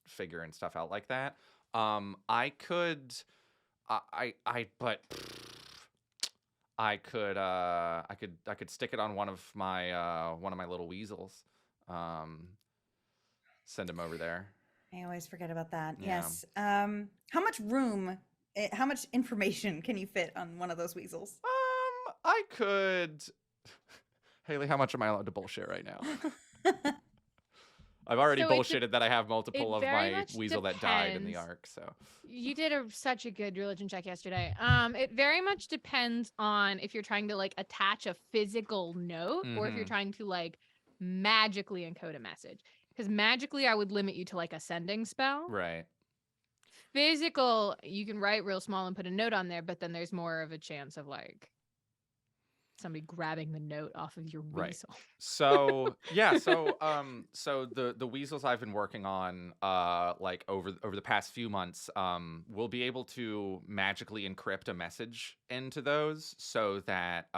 figuring stuff out like that. I could, but I could stick it on one of my little weasels. Send him over there. I always forget about that. Yeah. Yes. How much room, how much information can you fit on one of those weasels? I could. Haley, how much am I allowed to bullshit right now? I've already So it bullshitted that I have multiple of very my much weasel that died in the depends. arc. So You did such a good religion check yesterday. It very much depends on if you're trying to like attach a physical note or if you're Mhm. trying to like magically encode a message. Because magically, I would limit you to like a sending spell. right. Physical, you can write real small and put a note on there, but then there's more of a chance of like somebody grabbing the note off of your Right. weasel. So yeah, so the weasels I've been working on like over the past few months will be able to magically encrypt a message into those so that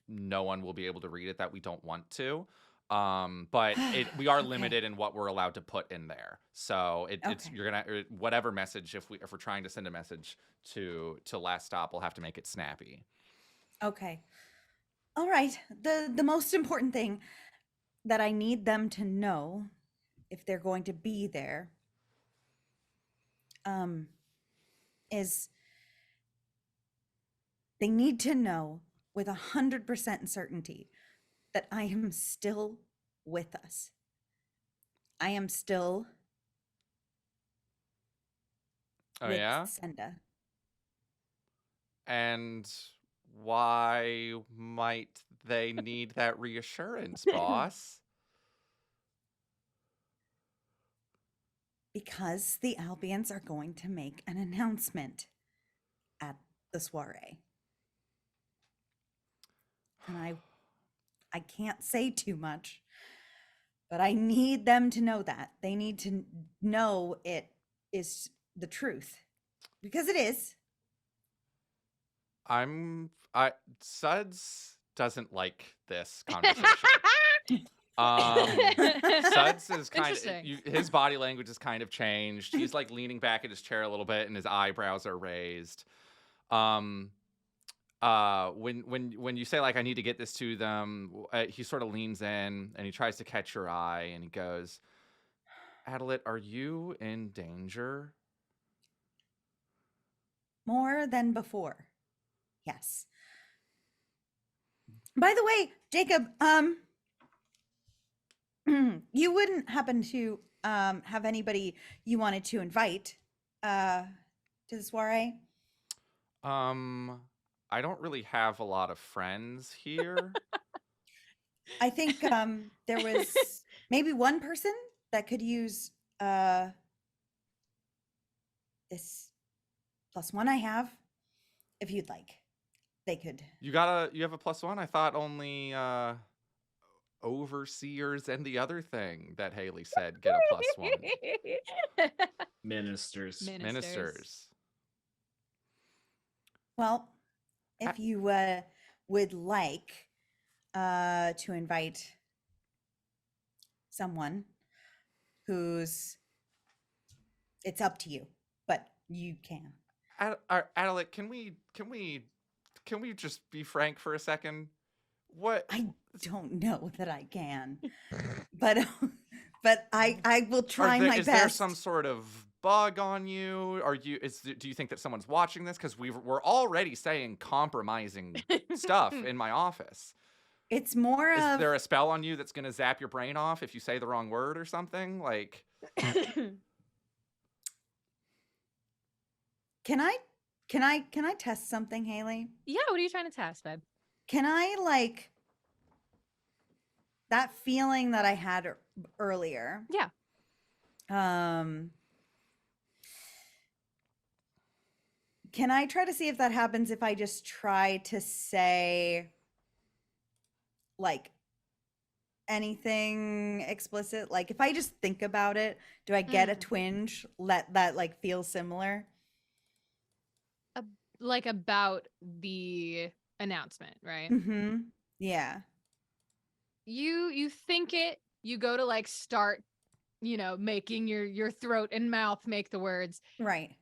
no one will be able to read it that we don't want to. But we are Okay. limited in what we're allowed to put in there. So it's Okay. you're gonna whatever message if we're trying to send a message to Last Stop, we'll have to make it snappy. Okay. All right. The most important thing that I need them to know if they're going to be there is they need to know with 100% certainty that I am still with us. I am still Oh with yeah? Senda. And why might they need that reassurance, boss? Because the Albions are going to make an announcement at the soiree. And I can't say too much, but I need them to know that. They need to know it is the truth. Because it is. Suds doesn't like this conversation. Suds is kind of Interesting. his body language has kind of changed. He's like leaning back in his chair a little bit and his eyebrows are raised. When you say like I need to get this to them, he sort of leans in and he tries to catch your eye and he goes, Adelaide, are you in danger? More than before. Yes. By the way, Jacob, you wouldn't happen to have anybody you wanted to invite to the soiree? I don't really have a lot of friends here. I think there was maybe one person that could use this +1 I have, if you'd like. They could. You have a +1? I thought only overseers and the other thing that Haley said get a +1. Ministers. Ministers. Well, if you would like to invite someone who's, it's up to you, but you can. Adelaide, can we just be frank for a second? What? I don't know that I can, but I will try my Is best. there some sort of bug on you? Do you think that someone's watching this? Because we're already saying compromising stuff in my office. It's more Is of. there a spell on you that's gonna zap your brain off if you say the wrong word or something? Like, Can I test something, Haley? Yeah, what are you trying to test, babe? Can I like that feeling that I had earlier? Yeah. Can I try to see if that happens if I just try to say like anything explicit? Like if I just think about it, do I get a twinge? Let that like feel similar? Like about the announcement, right? Mm-hmm. Yeah. You think it, you go to like start making your throat and mouth make the words. Right.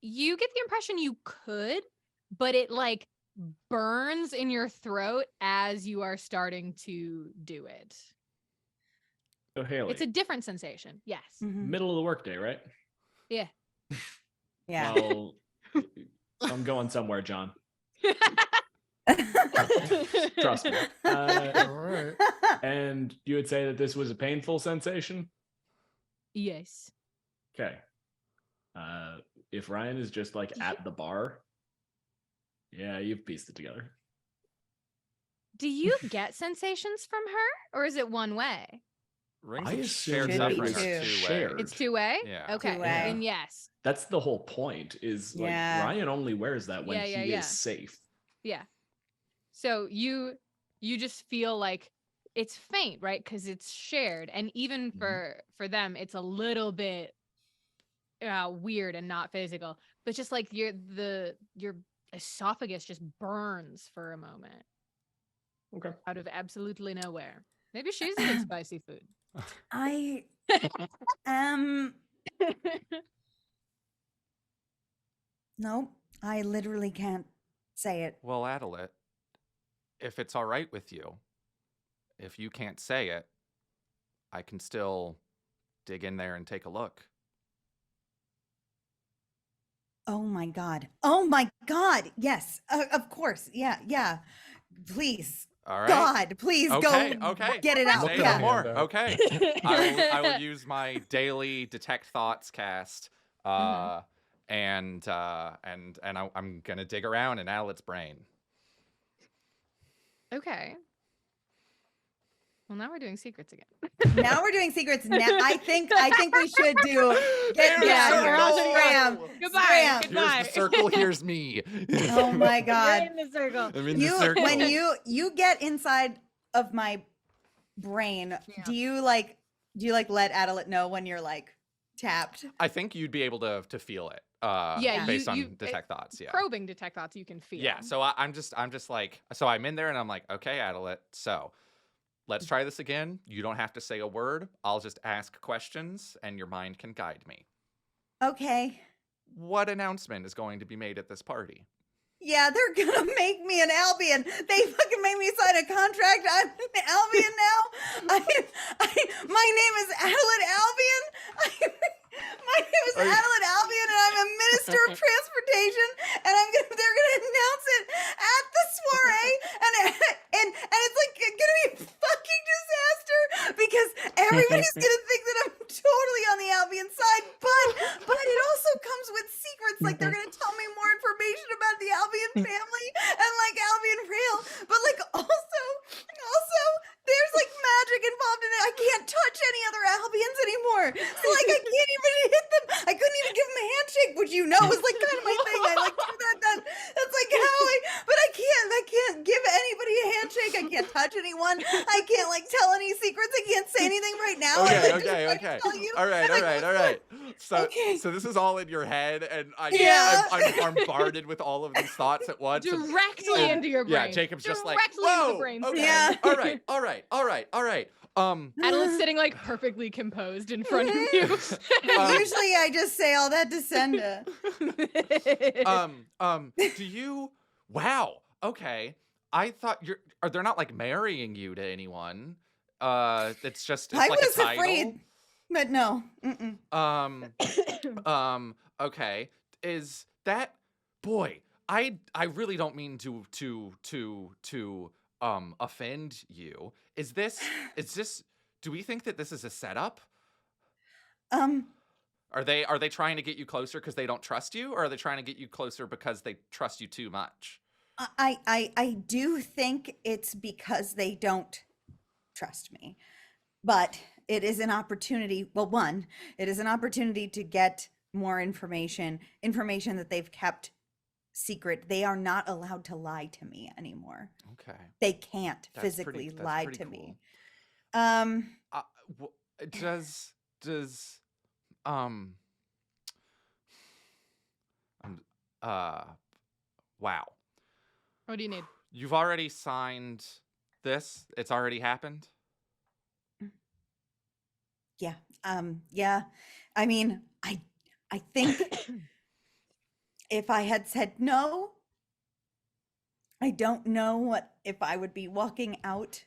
You get the impression you could, but it like burns in your throat as you are starting to do it. So Haley, It's a different sensation. Yes. Mhm. middle of the workday, right? Yeah. Yeah. Well, I'm going somewhere, John. Trust me. All right. And you would say that this was a painful sensation? Yes. Okay. If Ryan is just like at the bar, yeah, you've pieced it together. Do you get sensations from her, or is it one way? Rings I of assume shared that suffering it are was two-way. shared. It's two-way? Yeah. Okay. Two-way. Then yes. That's the whole point. Is like Yeah. Ryan only wears that when Yeah, he yeah. is safe. Yeah. So you just feel like it's faint, right? Because it's shared, and even for them, it's a little bit weird and not physical. But just like your esophagus just burns for a moment Okay. out of absolutely nowhere. Maybe she's eating spicy food. I no, I literally can't say it. Well, Adelaide, if it's all right with you, if you can't say it, I can still dig in there and take a look. Oh my god. Oh my god. Yes. Of course. Yeah. Yeah. Please. All right. God, please Okay, go okay. get it out. Say Yeah. no more. Yeah. Okay. I will use my daily detect thoughts cast, and I'm gonna dig around in Adelaide's brain. Okay. Well, now we're doing secrets again. Now we're doing secrets. Now I think we should do get There's out the of here. circle. Scram. Goodbye. Scram. Goodbye. Here's the circle. Here's me. Oh my You're god. in the circle. I'm in the circle. When you get inside of my brain, do you like let Adelaide know when you're like tapped? I think you'd be able to feel it. Yeah, based on you detect thoughts. Yeah. Probing detect thoughts, you can feel. Yeah. So I'm just like, so I'm in there and I'm like, okay, Adelaide. So let's try this again. You don't have to say a word. I'll just ask questions and your mind can guide me. Okay. What announcement is going to be made at this party? Yeah, they're gonna make me an Albion. They fucking made me sign a contract. I'm an Albion now. My name is Adelaide Albion. My name is Adelaide Albion, and I'm a minister of transportation. And they're gonna announce it at the soiree, and it's like gonna be a fucking disaster because everybody's gonna think that I'm totally on the Albion side. But it also comes with secrets. Like they're gonna tell me more information about the Albion family and like Albion Rail, but like also there's like magic involved in it. I can't touch any other Albions anymore. So like I can't even hit them. I couldn't even give them a handshake, which is like kind of my thing. I like do that. That's like how but I can't give anybody a handshake. I can't touch anyone. I can't like tell any secrets. I can't say anything right now. Okay. All right. So this is all in your head, and I'm bombarded with all of these thoughts at once. Directly into your brain. Yeah, Jacob's just like, Directly into whoa, the brain. okay, Yeah. all right. Adelaide's sitting like perfectly composed in front of you. Usually I just say all that to Senda. Do you? Wow. Okay. I thought they're not like marrying you to anyone. It's just I like was a title. afraid, but no. Okay. Is that boy? I really don't mean to offend you. Is this? Do we think that this is a setup? Are they trying to get you closer because they don't trust you, or are they trying to get you closer because they trust you too much? I do think it's because they don't trust me, but it is an opportunity. Well, one, it is an opportunity to get more information that they've kept secret. They are not allowed to lie to me anymore. Okay. They can't That's physically pretty lie to cool. me. Does wow. What do you need? You've already signed this. It's already happened. Yeah. Yeah. I mean, I think if I had said no, I don't know what if I would be walking out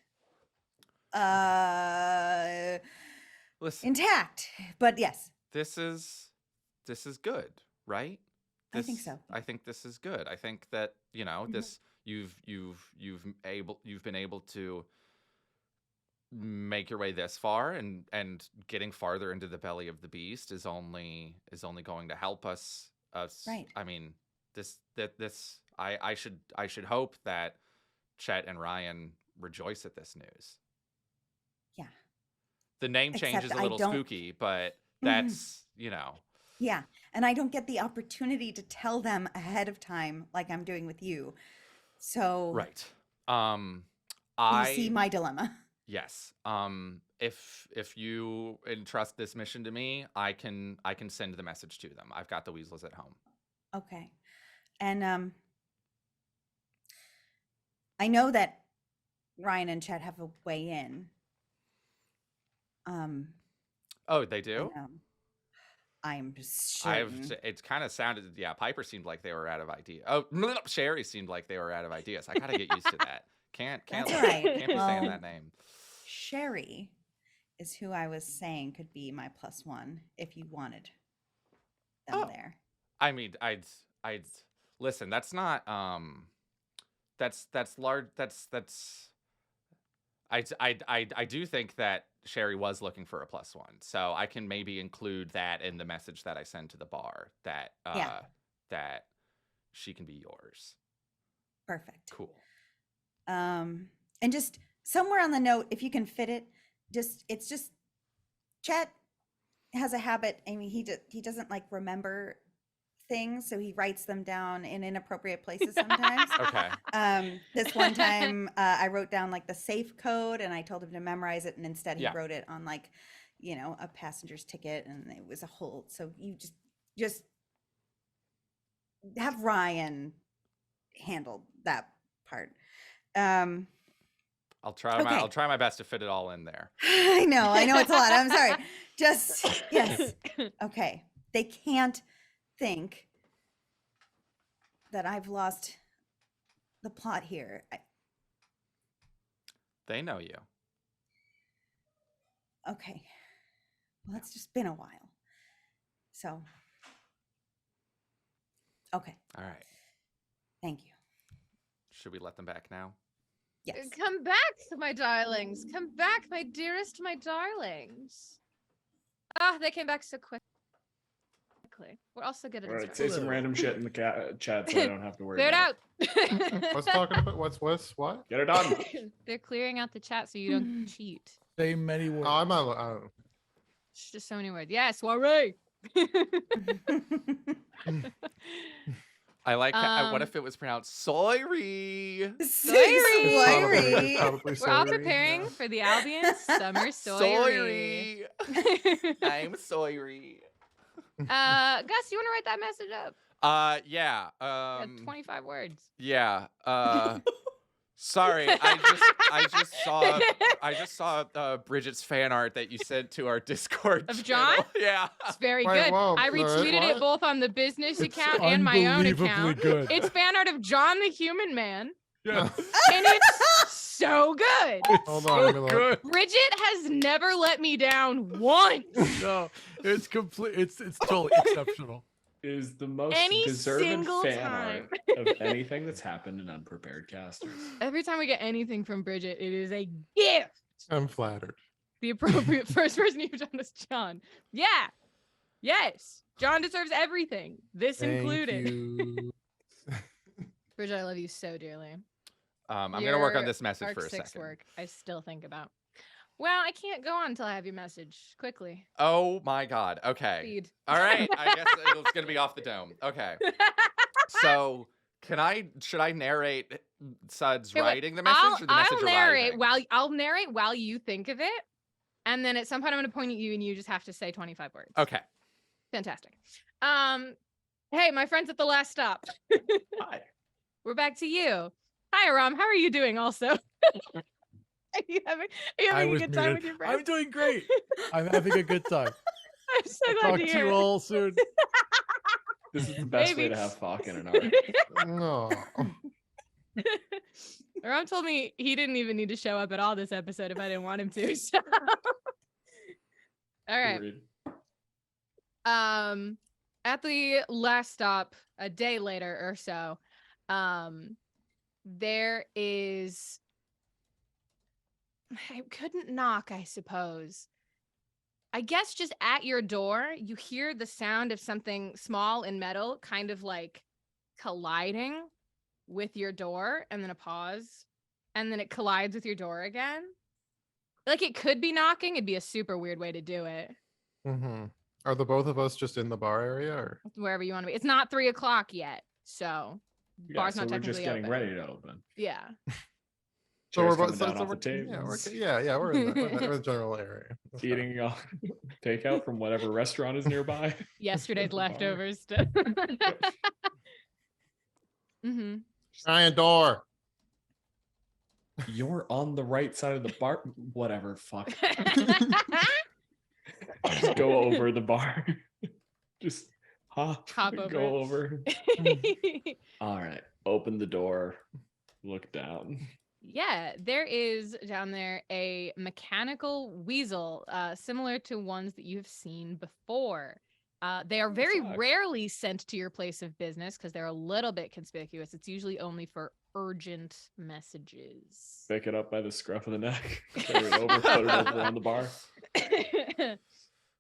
Listen, intact. But yes, this is good, right? I think so. I think this is good. I think that, Mhm. this you've been able to make your way this far, and getting farther into the belly of the beast is only going to help us. Right. I mean, I should hope that Chet and Ryan rejoice at this news. Yeah. The name change is Except a I little don't- spooky, but Mhm. that's, Yeah. And I don't get the opportunity to tell them ahead of time like I'm doing with you. So right. you see my dilemma. Yes. If you entrust this mission to me, I can send the message to them. I've got the weasels at home. Okay. And I know that Ryan and Chet have a way in. Oh, they do? and, I'm certain. It's kind of sounded, yeah, Piper seemed like they were out of ideas. Oh, Sherry seemed like they were out of ideas. I gotta get used to that. Can't That's all right. can't be saying Well, that name. Sherry is who I was saying could be my +1 if you wanted them Oh. there. I mean, I'd listen, that's not that's large, I do think that Sherry was looking for a +1, so I can maybe include that in the message that I send to the bar, that Yeah. that she can be yours. Perfect. Cool. And just somewhere on the note, if you can fit it, it's just Chet has a habit. I mean, he doesn't like remember things, so he writes them down in inappropriate places sometimes. Okay. This one time I wrote down like the safe code and I told him to memorize it, and instead he Yeah. wrote it on like, a passenger's ticket, and it was a hold. So you just have Ryan handle that part. I'll try Okay. I'll try my best to fit it all in there. I know it's a lot. I'm sorry. Just yes. Okay. They can't think that I've lost the plot here. They know you. Okay. Well, it's just been a while. So, okay. All right. Thank you. Should we let them back now? Yes. Come back, my darlings. Come back, my dearest, my darlings. Ah, they came back so quickly. We're also good at All right, this. say some random shit in the chat so I don't have to worry Clear it about out. What's talking about? What's what? Get it done. They're clearing out the chat so you don't cheat. Say many words. Oh, I'm on. It's just so many words. Yeah, soiree. I like what if it was pronounced Soiree? Soiree. Probably We're all Soiree, preparing yeah. for the Albion summer soiree. I'm Soiree. Gus, you want to write that message up? Yeah. Yeah, 25 words. Yeah. Sorry, I just saw Bridget's fan art that you sent to our Discord Of channel. John? Yeah. It's very Wait, good. whoa, I retweeted what? it both on the business It's account and my own unbelievably account. good. It's fan art of John the Human Man, Yeah, and it's so good. Hold on, let me look. good. Bridget has never let me down once. No, it's complete. It's totally exceptional. Is the most Any deserved single fan time. art of anything that's happened in Unprepared Casters. Every time we get anything from Bridget, it is a gift. I'm flattered. The appropriate first person you've done is John. Yeah. Yes. John deserves everything. This Thank included. you. Bridget, I love you so dearly. I'm gonna work on Your this message Arc for a 6 second. work, I still think about. Well, I can't go on until I have your message. Quickly. Oh my god. Okay. Speed. All right. I guess it's gonna be off the dome. Okay. So should I narrate Sud's Okay, wait, writing the message or the message I'll narrate arriving? I'll narrate while you think of it. And then at some point I'm gonna point at you and you just have to say 25 words. Okay. Fantastic. Hey, my friends at the last stop. Hi. We're back to you. Hi, Aram. How are you doing also? you having a good time with your friends? I'm doing great. I'm having a good time. I'm so I'll glad talk to to hear you it. all soon. This is the best way Maybe. to have Falk in an arc. No. Ram told me he didn't even need to show up at all this episode if I didn't want him to. So. All right. Period. At the last stop, a day later or so, there is. I couldn't knock, I suppose. I guess just at your door, you hear the sound of something small and metal kind of like colliding with your door, and then a pause, and then it collides with your door again. Like it could be knocking. It'd be a super weird way to do it. Mm-hmm. Are the both of us just in the bar area, or? Wherever you want to be. It's not 3 o'clock yet, so Yeah, bar's so not we're technically just getting open. ready to open. Yeah. So Chairs we're coming both down off we're, the tables. yeah, we're in the general area. That's fine. Eating takeout from whatever restaurant is nearby. Yesterday's The bar. leftovers. Mm-hmm. Giant door. You're on the right side of the bar. Whatever. Fuck. Just go over the bar. Just hop Hop over. Go over. All right. Open the door. Look down. Yeah, there is down there a mechanical weasel, similar to ones that you've seen before. They are very sucks. rarely sent to your place of business because they're a little bit conspicuous. It's usually only for urgent messages. Pick it up by the scruff of the neck. Carry it over. Put it over on the bar.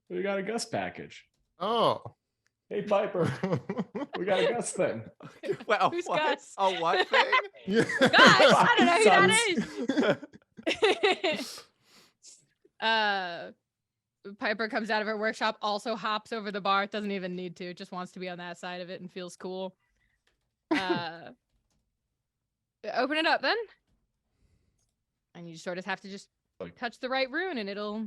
We got a Gus package. Oh. Hey Piper, we got a Gus thing. Well, Who's what? Gus? A what thing? Yeah. Guys, I don't know who that is. Piper comes out of her workshop, also hops over the bar. Doesn't even need to, just wants to be on that side of it and feels cool. Open it up then. And you sort of have to just touch the right rune and it'll...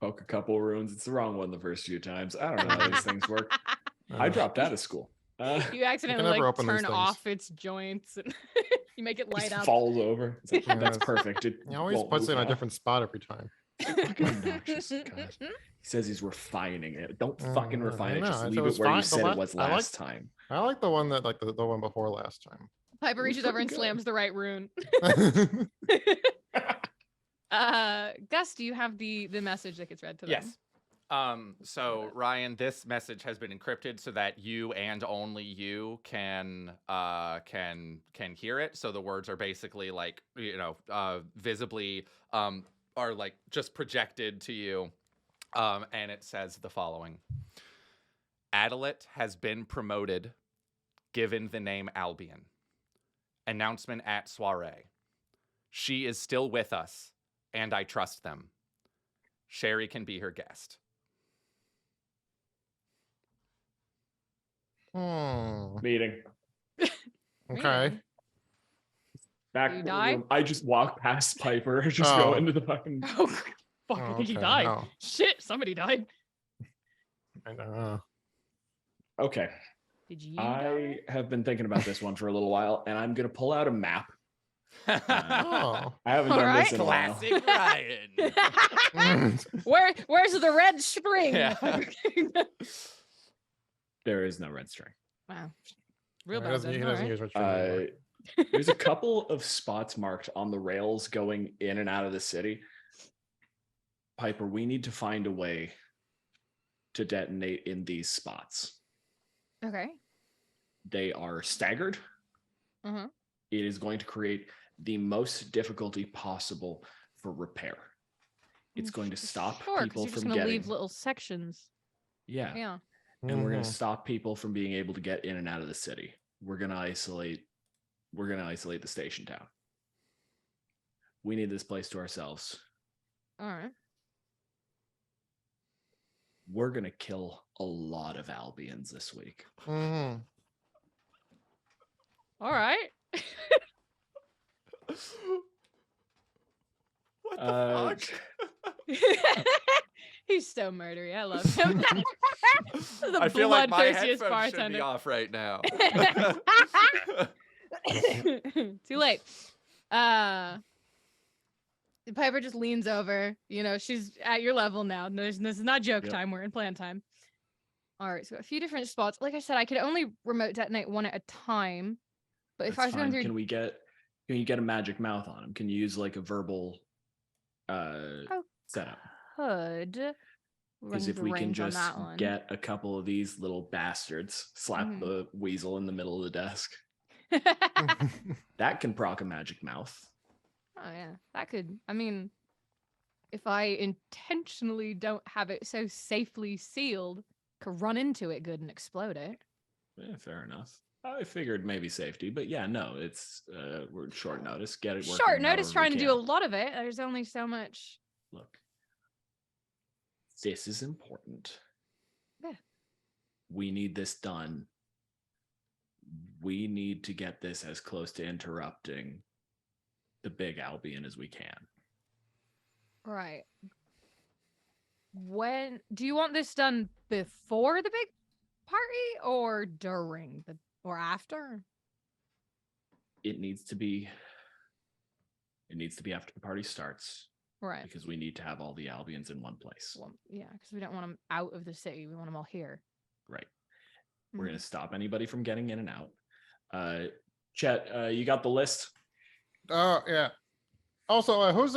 Poke a couple runes. It's the wrong one the first few times. I don't know how these things work. I dropped out of school. You accidentally never like open these turn things. off its joints and you make it light Just up. falls over. It's like, that's Yes. perfect. It He always won't puts it move in a now. different spot every time. Fucking obnoxious. God. He says he's refining it. Don't fucking refine I it. know. Just If it leave it was where you fine- said the it was I like- last time. I like the one that the one before last time. Piper reaches over and pretty good. slams the right rune. Gus, do you have the message that gets read to them? Yes. So Ryan, this message has been encrypted so that you and only you can hear it. So the words are basically like, visibly are like just projected to you. And it says the following: Adelaide has been promoted, given the name Albion. Announcement at Soiree. She is still with us, and I trust them. Sherry can be her guest. Meeting. Okay. Back You in the die? room. I just walk past Piper. Just go Oh. into the fucking. Oh, fuck, I think he Okay, died. no. Shit, somebody died. I know. Okay. Did you die? I have been thinking about this one for a little while, and I'm gonna pull out a map. Oh. I haven't All done right. this in a while. Classic Ryan. Where's the red string? Yeah. There is no red string. Wow. Real He bad. doesn't, Then. he All doesn't right. use much anymore. There's a couple of spots marked on the rails going in and out of the city. Piper, we need to find a way to detonate in these spots. Okay. They are staggered. Mhm. It is going to create the most difficulty possible for repair. It's going to stop Sure, 'cause people you're just from gonna getting. leave little sections. Yeah. Yeah. And we're going Mhm. to stop people from being able to get in and out of the city. We're going to isolate the station town. We need this place to ourselves. All right. We're going to kill a lot of Albions this week. Mhm. All right. What the Uh, fuck? He's so murdery. I love him. The I feel like my bloodthirstiest headphones should be bartender. off right now. Too late. Piper just leans over. You know, she's at your level now. No, this is not joke Yep. time. We're in plan time. All right, so a few different spots. Like I said, I could only remote detonate one at a time. But if I was going through, Can you get a magic mouth on him? Can you use like a verbal setup? could Because run if the we can range on just that one. get a couple of these little bastards, slap Mhm. the weasel in the middle of the desk, that can proc a magic mouth. Oh yeah, that could. I mean, if I intentionally don't have it so safely sealed, could run into it good and explode it. Yeah, fair enough. I figured maybe safety, but yeah, no, it's we're short notice. Get it working. Short notice however we trying to do a can. lot of it. There's only so much. Look, this is important. Yeah. We need this done. We need to get this as close to interrupting the big Albion as we can. Right. When do you want this done before the big party or during the or after? It needs to be after the party starts Right. because we need to have all the Albions in one place. Well, yeah, because we don't want them out of the city. We want them all here. Right. We're Mhm. going to stop anybody from getting in and out. Chet, you got the list? Oh yeah. Also, who's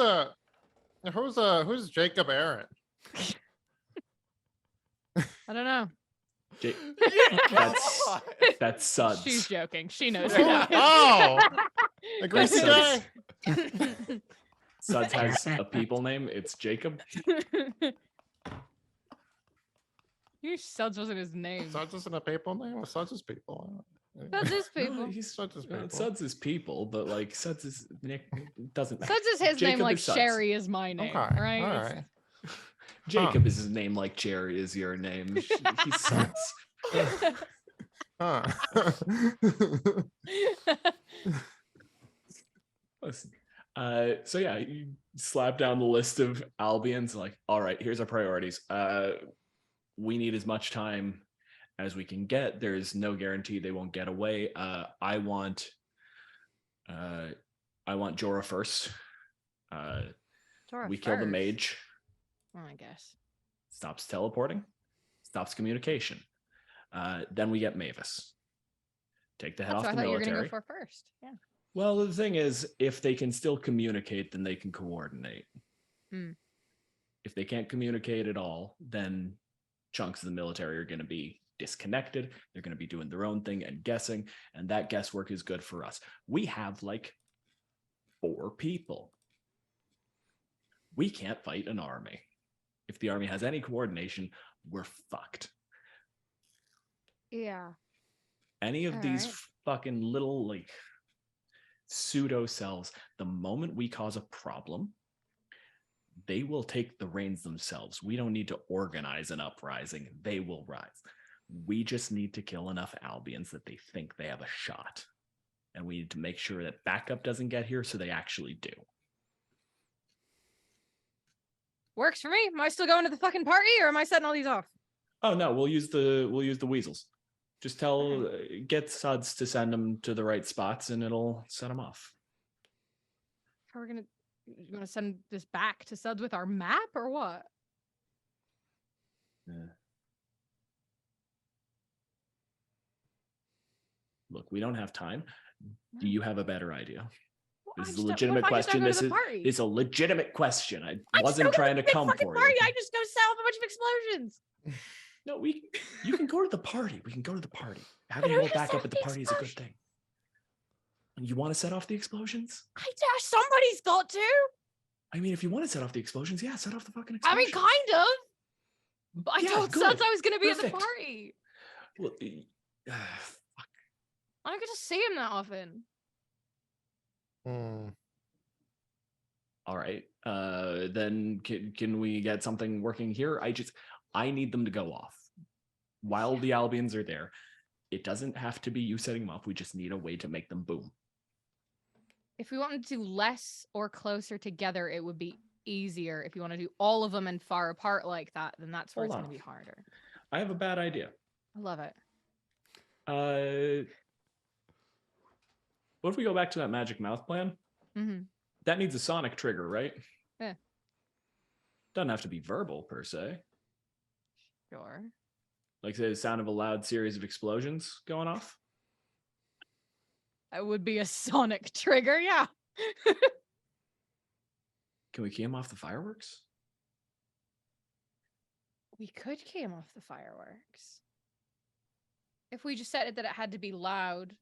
Jacob Aaron? I don't know. That's Suds. She's joking. She knows. Yeah. who Oh, that the greasy Suds. guy. Suds has a people name. It's Jacob. is. You Suds wasn't his name. Suds isn't a people name. Well, Suds is people. Suds is people. No, he's Suds is people. Suds is people, but like Suds is Nick doesn't matter. Suds is his Jacob name, like is Suds. Sherry is my name. Okay. Right? All It's- right. Jacob is his name, like Jerry is your name. He's Suds. Huh. Listen. So yeah, you slap down the list of Albions, like, all right, here's our priorities. We need as much time as we can get. There's no guarantee they won't get away. I want Jorah first. Dora We kill the first. mage, Oh, I guess. stops teleporting, stops communication. Then we get Mavis. Take the head That's what off I the thought you were gonna military. go for first. Yeah. Well, the thing is, if they can still communicate, then they can coordinate. Hmm. If they can't communicate at all, then chunks of the military are going to be disconnected. They're going to be doing their own thing and guessing, and that guesswork is good for us. We have like 4 people. We can't fight an army. If the army has any coordination, we're fucked. Yeah. Any of All these right. fucking little like pseudo cells, the moment we cause a problem, they will take the reins themselves. We don't need to organize an uprising. They will rise. We just need to kill enough Albions that they think they have a shot. And we need to make sure that backup doesn't get here so they actually do. Works for me. Am I still going to the fucking party or am I setting all these off? Oh no, we'll use the weasels. Just tell get Suds to send them to the right spots and it'll set them off. How are we gonna you gonna send this back to Suds with our map or what? Yeah. Look, we don't have time. Do you have a better idea? Well, This I is a just don't- legitimate what if I just don't question. go to This the is party? it's a legitimate question. I I just don't wasn't go to trying the to big come fucking for party. you. I just go set off a bunch of explosions. No, you can go to the party. We can go to the party. Having But a who little just backup set at the the party is a good thing. You want to set off the explosions? Somebody's got to. I mean, if you want to set off the explotions, yeah, set off the fucking I explosions. mean, kind of. But I Yeah, told good. Suds I was gonna be at the Perfect. party. Well, I don't get to see him that often. Hmm. all right. Then can we get something working here? I need them to go off while the Albions are there. It doesn't have to be you setting them off. We just need a way to make them boom. If we wanted to do less or closer together, it would be easier. If you want to do all of them and far apart like that, then that's where Hold it's on. going to be harder. I have a bad idea. I love it. What if we go back to that magic mouth plan? Hmm. That needs a sonic trigger, right? Doesn't have to be verbal per se. Sure. Like the sound of a loud series of explosions going off. That would be a sonic trigger, yeah. Can we key him off the fireworks? We could key him off the fireworks. If we just said it that it had to be loud,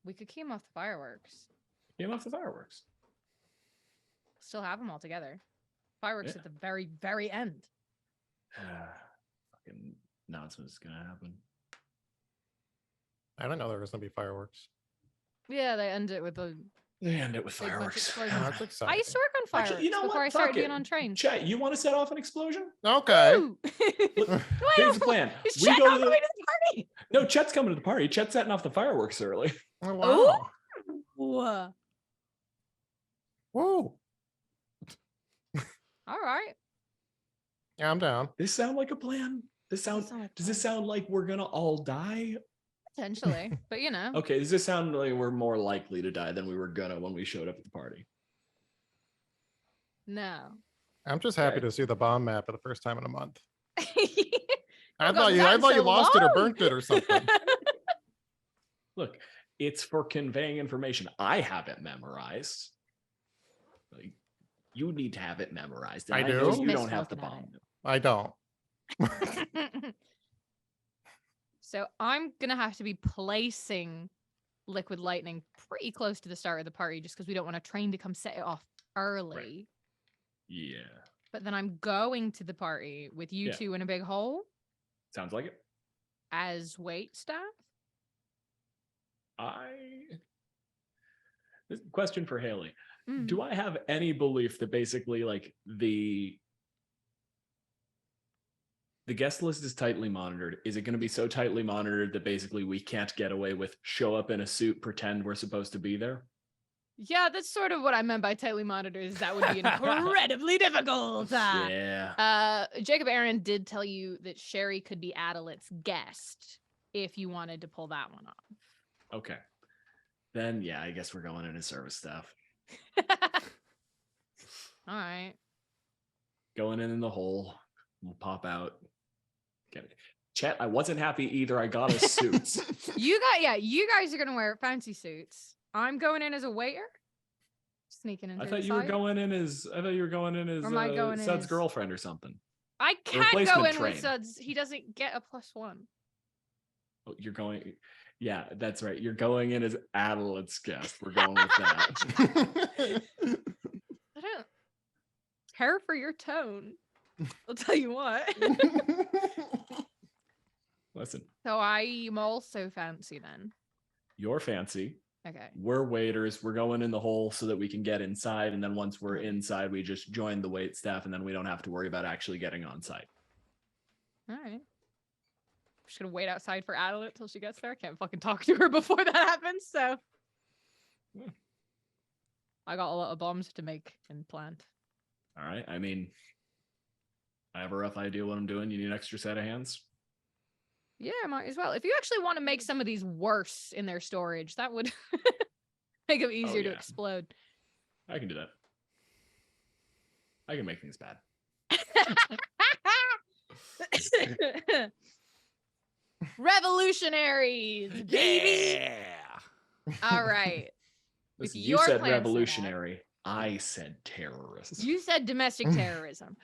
we could key him off the fireworks. Key him off the fireworks. Still have them all together. Fireworks Yeah. at the very, very end. Fucking nonsense gonna happen. I didn't know there was gonna be fireworks. Yeah, they end it with a They end it with big bunch of fireworks. explosions. That's I exciting. used to work on fireworks Actually, you know before what? I started Fuck being it. on trains. Chet, you want to set off an explosion? Okay. Woo! Here's the plan. Is We Chet go not to the- coming to the party? No, Chet's coming to the party. Chet's setting off the fireworks early. Oh, wow. Whoa. Woo. All right. Yeah, I'm down. This sound like a plan? Does this sound like we're gonna all die? Potentially, but you know. Okay, does this sound like we're more likely to die than we were gonna when we showed up at the party? No. I'm just happy Okay. to see the bomb map for the first time in a month. I God, thought you, that's I thought you so lost it or long. burnt it or something. Look, it's for conveying information. I have it memorized. Like, you need to have it memorized. And I know do? you don't Miss have the looking at bomb. I don't. So I'm gonna have to be placing liquid lightning pretty close to the start of the party just because we don't want a train to come set it off early. Yeah, But then I'm going to the party with you Yeah. two in a big hole sounds like it. as wait staff. This question for Haley. Mm. Do I have any belief that basically like the guest list is tightly monitored? Is it going to be so tightly monitored that basically we can't get away with show up in a suit, pretend we're supposed to be there? Yeah, that's sort of what I meant by tightly monitored. Is that would be incredibly difficult. Yeah. Jacob Aaron did tell you that Sherry could be Adelaide's guest if you wanted to pull that one off. Okay. Then yeah, I guess we're going in as service staff. All right. Going in the hole. We'll pop out. Get it. Chet, I wasn't happy either. I got us suits. You guys are gonna wear fancy suits. I'm going in as a waiter. Sneaking into I thought the you were side. going in as Or am I going in Sud's as- girlfriend or something. I can't go replacement in train. with Suds. He doesn't get a +1. Oh, you're going. Yeah, that's right. You're going in as Adelaide's guest. We're going with that. I don't care for your tone. I'll tell you what. Listen, So I'm also fancy then. you're fancy. Okay. We're waiters. We're going in the hole so that we can get inside. And then once we're inside, we just join the wait staff. And then we don't have to worry about actually getting on site. All right. Just gonna wait outside for Adelaide till she gets there. I can't fucking talk to her before that happens. So Yeah. I got a lot of bombs to make and plant. All right. I mean, I have a rough idea what I'm doing. You need an extra set of hands? Yeah, might as well. If you actually want to make some of these worse in their storage, that would make them easier to yeah. explode. I can do that. I can make things bad. Revolutionaries, baby. Yeah. All right. With Listen, you your said plan set up- revolutionary. I said terrorists. You said domestic terrorism.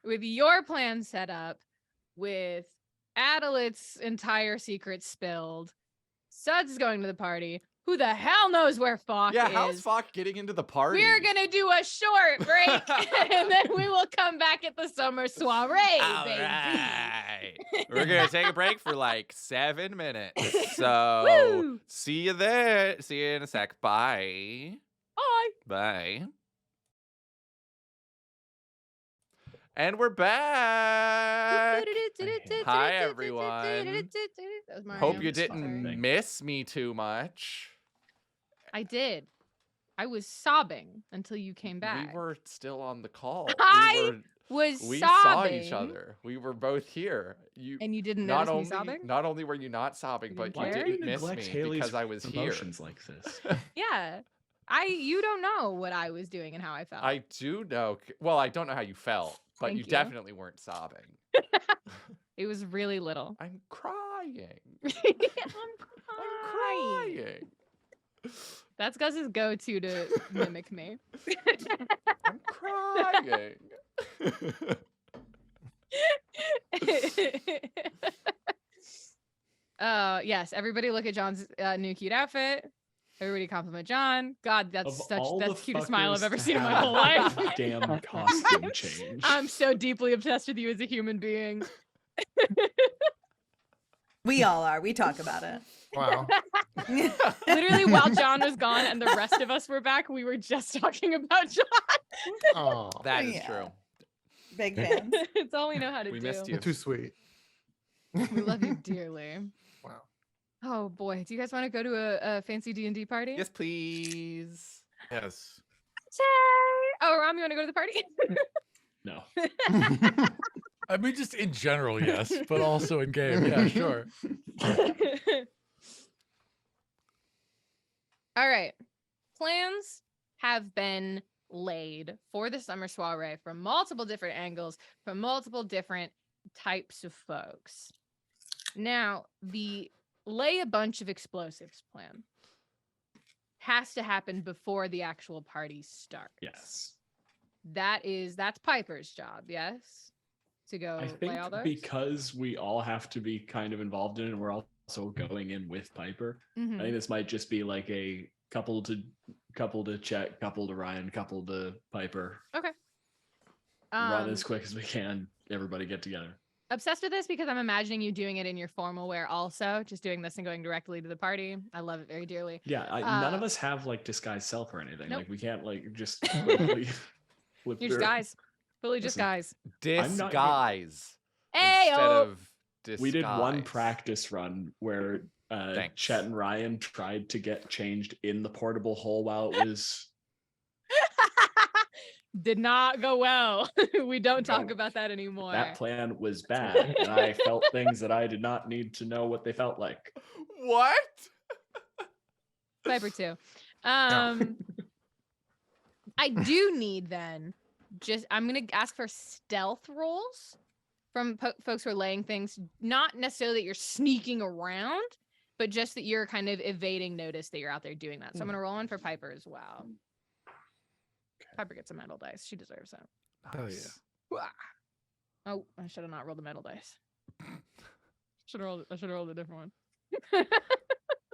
With your plan set up, with Adelaide's entire secret spilled, Suds is going to the party. Who the hell knows where Falk Yeah, is? how's Falk getting into the party? We're gonna do a short break, and then we will come back at the summer soiree, All baby. right. We're gonna take a break for like 7 minutes. So Woo! see you there. See you in a sec. Bye. Bye. Bye. And we're back. Hi, everyone. That was Mario. Hope you It's fine. didn't Thank you. miss me too much. I did. I was sobbing until you came back. We were still on the call. I We were was We sobbing. saw each other. We were both here. You And you didn't not notice me only sobbing? not only were you not sobbing, You but didn't you care? Why do you didn't miss neglect me Haley's because I was here. emotions like this? Yeah. You don't know what I was doing and how I felt. I do know. Well, I don't know how you felt, but Thank you you. definitely weren't sobbing. It was really little. I'm crying. I'm I'm crying. That's Gus's go-to to mimic me. I'm crying. Yes, everybody look at John's new cute outfit. Everybody compliment John. God, Of that's all the the cutest smile I've fuckers ever to seen in my have whole life. Damn costume change. I'm so deeply obsessed with you as a human being. We all are. We talk about it. Wow. Literally, while John was gone and the rest of us were back, we were just talking about John. Oh, That is Yeah. true. Big fans. It's all we know how to We do. missed you. you're too sweet. We love you dearly. Wow. Oh boy, do you guys want to go to a fancy D&D party? Yes, please. Yes. Oh, Ram, you want to go to the party? No. I mean, just in general, yes, but also in game. Yeah, sure. All right. Plans have been laid for the summer soiree from multiple different angles, from multiple different types of folks. Now, the lay a bunch of explosives plan has to happen before the actual party starts. Yes. That's Piper's job, yes? To go I think lay all those? because we all have to be kind of involved in it, and we're also going in with Piper. Mhm. I think this might just be like a couple to Chet, couple to Ryan, couple to Piper. Run as quick as we can. Everybody get together. Obsessed with this because I'm imagining you doing it in your formal wear also, just doing this and going directly to the party. I love it very dearly. Yeah, none of us have like disguise self or anything. Nope. Like we can't like just quickly flip You're just through. guys. Fully just Listen, guys. I'm not- Disguise. Hey, Instead of disguise. We did one practice run where Thanks. Chet and Ryan tried to get changed in the portable hole while it was. Did not go well. We don't talk No. about that anymore. That plan was bad, and I felt things that I did not need to know what they felt like. What? Piper too. I do need then I'm gonna ask for stealth rolls from folks who are laying things, not necessarily that you're sneaking around, but just that you're kind of evading notice that you're out there doing that. So I'm gonna roll one for Piper as well. Piper gets a metal dice. She deserves it. Hell yeah. Oh, I should have not rolled the metal dice. I should have rolled a different one.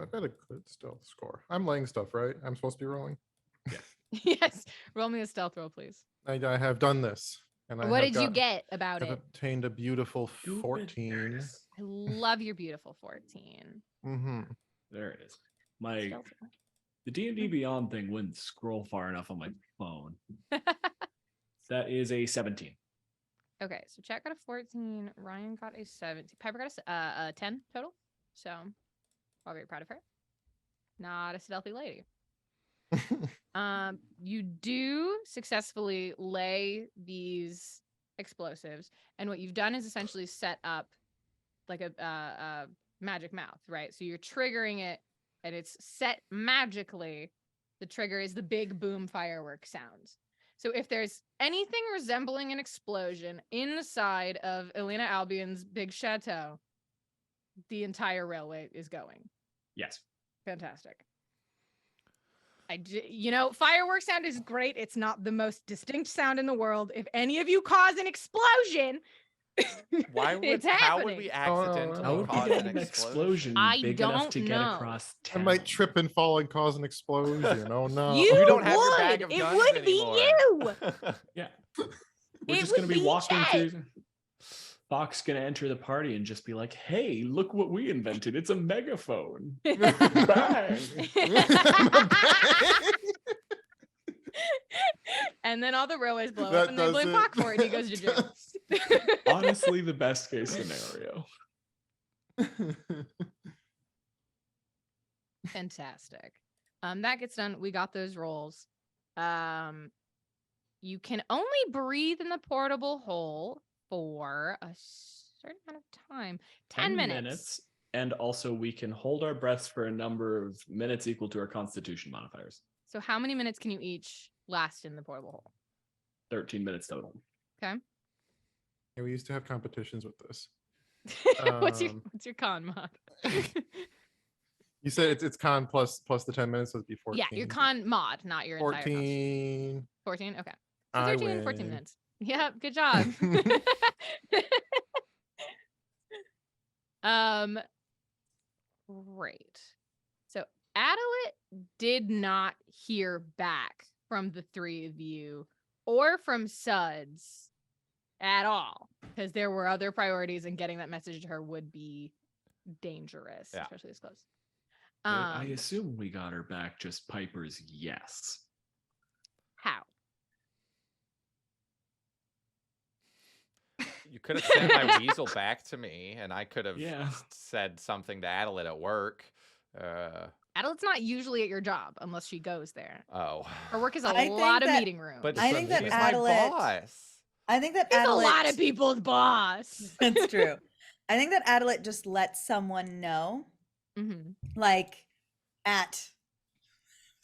I've got a good stealth score. I'm laying stuff, right? I'm supposed to be rolling. Yes. Roll me a stealth roll, please. I have done this. And What did you get about I've it? obtained a beautiful Stupid 14. nerds. I love your beautiful 14. Mm-hmm. There it is. My Stealth roll. the D&D Beyond thing wouldn't scroll far enough on my phone. That is a 17. Okay, so Chat got a 14. Ryan got a 17. Piper got a 10 total. So, I'm very proud of her. Not a stealthy lady. You do successfully lay these explosives, and what you've done is essentially set up like a magic mouth, right? So you're triggering it, and it's set magically. The trigger is the big boom firework sounds. So if there's anything resembling an explosion inside of Elena Albion's big chateau, the entire railway is going. Yes. Fantastic. Firework sound is great. It's not the most distinct sound in the world. If any of you cause an explosion, How would happening. we Oh, accidentally How would we cause get an an explosion? explosion I big enough don't to get know. across I town? might trip and fall and cause an explosion. Oh no. You don't have your would. bag of It guns would anymore. be you. Yeah. It We're just gonna would be be walking Chet. through. Fox gonna enter the party and just be like, "Hey, look what we invented! It's a megaphone!" Bang! And then all the railways blow That up and they blame does it. Fox for it and he goes to jail. Honestly, the best case scenario. Fantastic. That gets done. We got those rolls. you can only breathe in the portable hole for a certain amount of time. 10 minutes. And also we can hold our breaths for a number of minutes equal to our constitution modifiers. So how many minutes can you each last in the portable hole? 13 minutes total. Okay. Yeah, we used to have competitions with this. what's your con mod? You said it's con plus the 10 minutes, so it'd be 14. Yeah, your con mod, not your entire constitution. 14. 14? Okay. So I 13 and 14 win. minutes. Yeah, good job. Great. So Adelaide did not hear back from the three of you or from Suds at all, because there were other priorities, and getting that message to her would be dangerous, especially this close. I assume we got her back, just Piper's yes. How? You could have sent my weasel back to me, and I could have Yeah. said something to Adelaide at work. Adelaide's not usually at your job unless she goes there. Oh. Her work is a I think lot of that- meeting rooms. But I think that she's Adelaide- my boss. I think that She's a Adelaide. lot of people's boss. That's true. I think that Adelaide just lets someone know, Mhm. like at.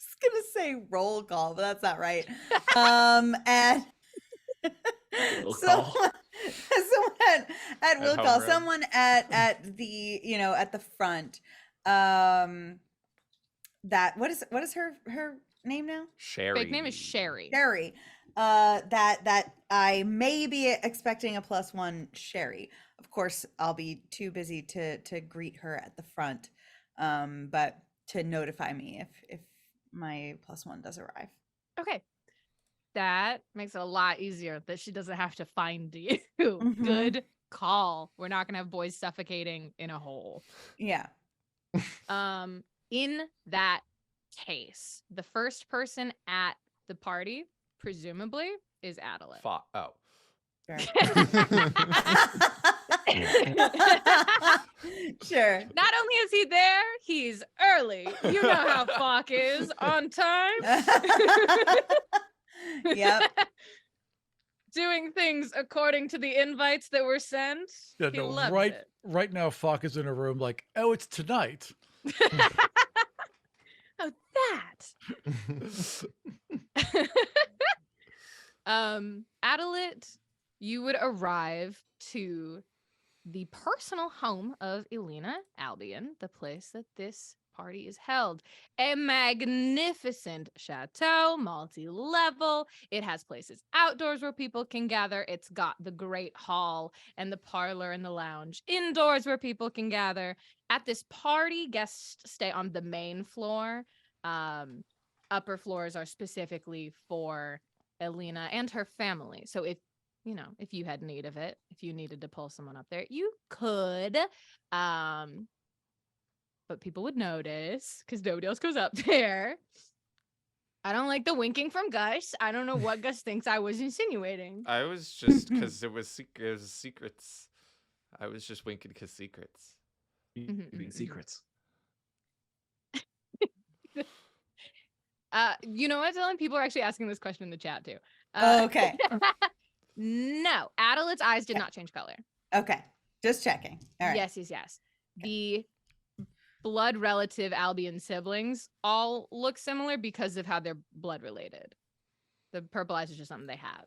I was gonna say roll call, but that's not right. And Roll someone, call. someone at will call, homeroom. someone at the at the front. That what is her name now? Sherry. Fake name is Sherry. Sherry. That I may be expecting a +1 Sherry. Of course, I'll be too busy to greet her at the front, but to notify me if my +1 does arrive. Okay. That makes it a lot easier that she doesn't have to find you. Mhm. Good call. We're not gonna have boys suffocating in a hole. Yeah. In that case, the first person at the party, presumably, is Adelaide. Oh. Sure. Sure. Not only is he there, he's early. You know how Falk is, on time. Yep. Doing things according to the invites that were sent. Yeah, He no, loves right, it. right now, Falk is in a room like, oh, it's tonight. Oh, that. Adelaide, you would arrive to the personal home of Elena Albion, the place that this party is held. A magnificent chateau, multi-level. It has places outdoors where people can gather. It's got the great hall and the parlor and the lounge indoors where people can gather. At this party, guests stay on the main floor. Upper floors are specifically for Elena and her family. So if you had need of it, if you needed to pull someone up there, you could. But people would notice because nobody else goes up there. I don't like the winking from Gus. I don't know what Gus thinks I was insinuating. I was just because it was secrets. I was just winking because secrets. Keeping secrets. You know what, Dylan? People are actually asking this question in the chat too. Oh, okay. No, Adelaide's eyes did not change color. Okay. Just checking. All right. Yes. The blood relative Albion siblings all look similar because of how they're blood related. The purple eyes is just something they have.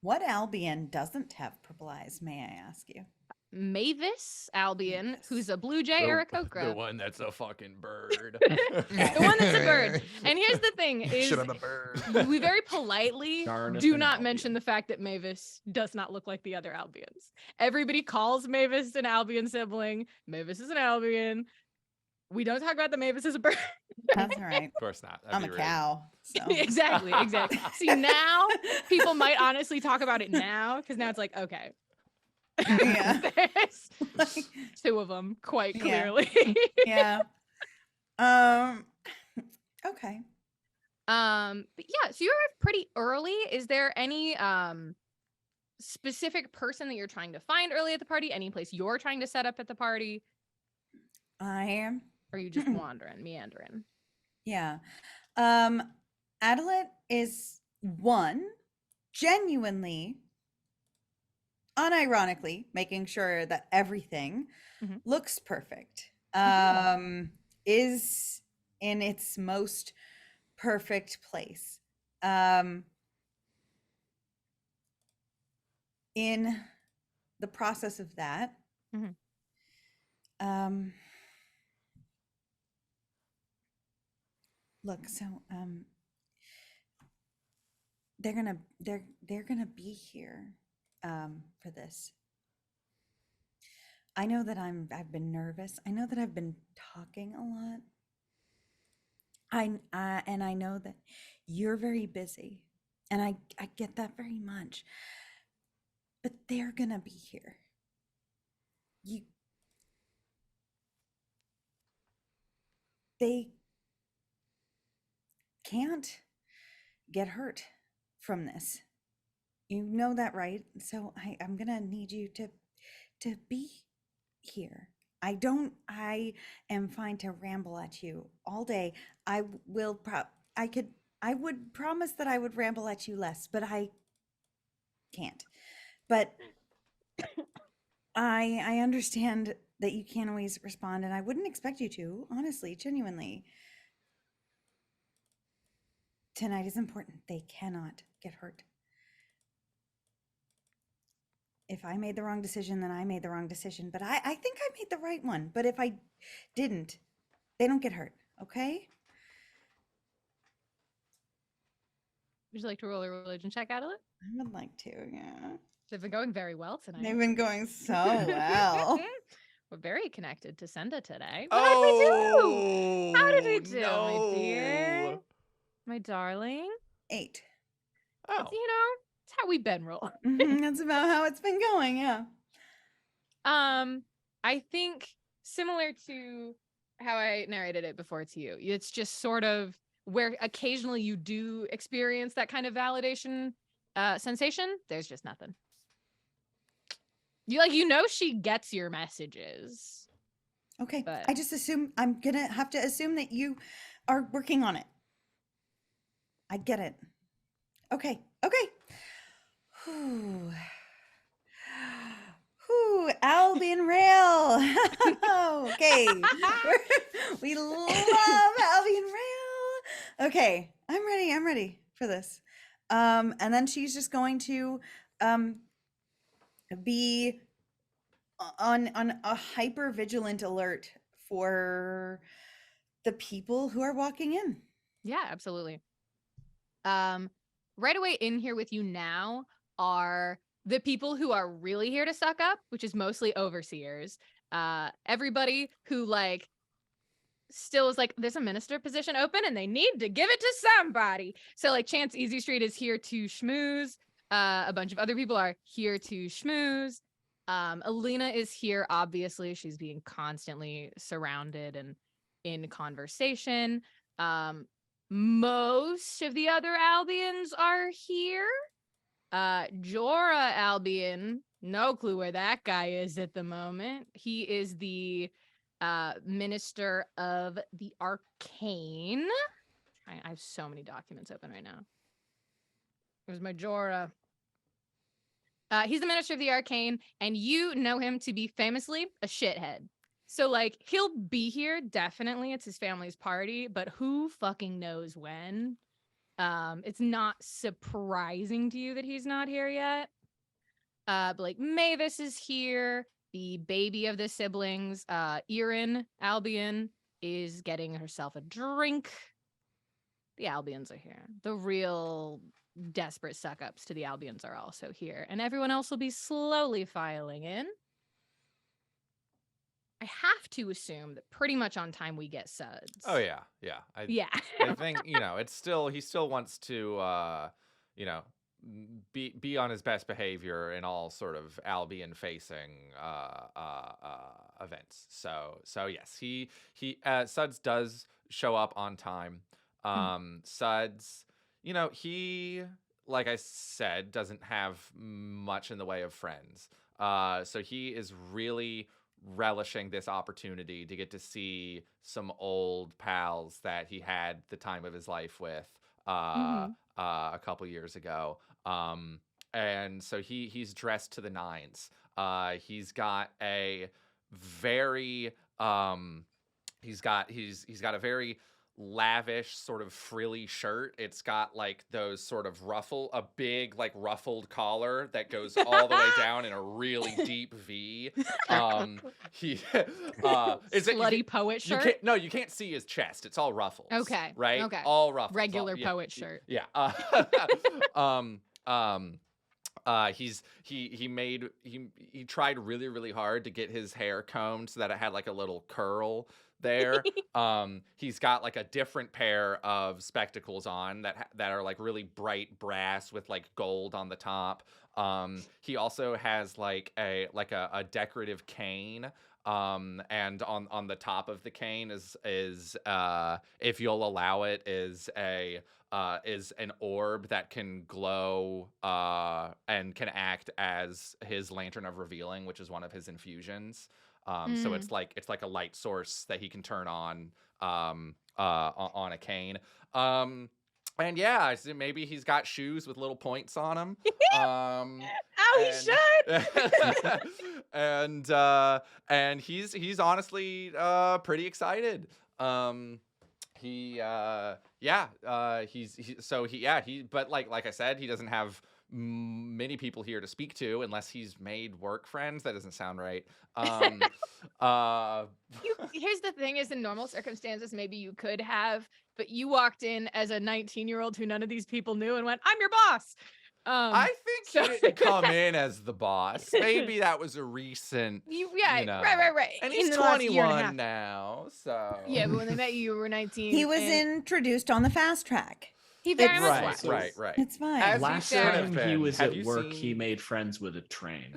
What Albion doesn't have purple eyes, may I ask you? Mavis Albion, Mavis. who's a blue jay or a The cocra. one that's a fucking bird. The one that's a bird. And here's the thing is Shit on the bird. we very politely Darneth do an not Albion. mention the fact that Mavis does not look like the other Albions. Everybody calls Mavis an Albion sibling. Mavis is an Albion. We don't talk about the Mavis as a bird. That's all right. Of course not. That'd I'm be a rude. cow. So. Exactly. See, now people might honestly talk about it now because now it's like, okay. Yeah. There's Like, two of them quite Yeah. clearly. yeah. Okay. But yeah, so you arrived pretty early. Is there any specific person that you're trying to find early at the party? Any place you're trying to set up at the party? I am. Or are you just wandering, meandering? Yeah. Adelaide is one, genuinely, unironically making sure that everything Mhm. looks perfect, Mhm. is in its most perfect place. In the process of that, Mhm. look, so they're gonna be here for this. I know that I've been nervous. I know that I've been talking a lot. And I know that you're very busy, and I get that very much. But they're gonna be here. They can't get hurt from this. You know that, right? So I'm gonna need you to be here. I am fine to ramble at you all day. I will I would promise that I would ramble at you less, but I can't. But I understand that you can't always respond, and I wouldn't expect you to, honestly, genuinely. Tonight is important. They cannot get hurt. If I made the wrong decision, then I made the wrong decision. But I think I made the right one. But if I didn't, they don't get hurt. Okay? Would you like to roll a religion check, Adelaide? I would like to, yeah. They've been going very well tonight. They've been going so well. We're very connected to Senda today. What did we do? How did we do, my dear? No. My darling? 8. Oh. It's, it's how we've been rolling. That's about how it's been going, yeah. I think similar to how I narrated it before to you, it's just sort of where occasionally you do experience that kind of validation sensation. There's just nothing. She gets your messages. Okay. But I just assume I'm gonna have to assume that you are working on it. I get it. Okay. Whew. Albion Rail. Okay. We love Albion Rail. Okay. I'm ready for this. And then she's just going to be on a hyper vigilant alert for the people who are walking in. yeah, absolutely. Right away in here with you now are the people who are really here to suck up, which is mostly overseers. Everybody who still is there's a minister position open and they need to give it to somebody. So Chance Easy Street is here to schmooze. A bunch of other people are here to schmooze. Alina is here, obviously. She's being constantly surrounded and in conversation. Most of the other Albions are here. Jorah Albion, no clue where that guy is at the moment. He is the Minister of the Arcane. I have so many documents open right now. There's my Jorah. He's the Minister of the Arcane, and you know him to be famously a shithead. So, he'll be here, definitely. It's his family's party, but who fucking knows when? It's not surprising to you that he's not here yet. But, Mavis is here. The baby of the siblings, Erin Albion, is getting herself a drink. The Albions are here. The real desperate suck-ups to the Albions are also here. And everyone else will be slowly filing in. I have to assume that pretty much on time we get Suds. Oh yeah. Yeah. I think it's still he still wants to be on his best behavior in all sort of Albion facing events. So yes, he Suds does show up on time. Suds, he, like I said, doesn't have much in the way of friends. So he is really relishing this opportunity to get to see some old pals that he had the time of his life with, a couple years ago. And so he's dressed to the nines. He's got a very he's got a very lavish sort of frilly shirt. It's got like those sort of a big like ruffled collar that goes all the way down in a really deep V. He Slutty poet shirt. You can't see his chest. It's all ruffles. Okay. Right? Okay. All ruffles. Regular poet shirt. Yeah. He tried really, really hard to get his hair combed so that it had like a little curl there. He's got like a different pair of spectacles on that are like really bright brass with like gold on the top. He also has like a decorative cane. And on the top of the cane is if you'll allow it, is an orb that can glow and can act as his lantern of revealing, which is one of his infusions. So it's like a light source that he can turn on a cane. And yeah, maybe he's got shoes with little points on them. He should. And he's honestly pretty excited. But like I said, he doesn't have many people here to speak to unless he's made work friends. That doesn't sound right. Here's the thing: is in normal circumstances, maybe you could have, but you walked in as a 19-year-old who none of these people knew and went, "I'm your boss." I think he didn't come in as the boss. Maybe that was a recent. Right. And he's 21 now, so yeah. But when they met you, you were 19. He was introduced on the fast track. He very much Right. was. right. It's fine. As Last should have time he been. was Have at you work, he seen- made friends with a train.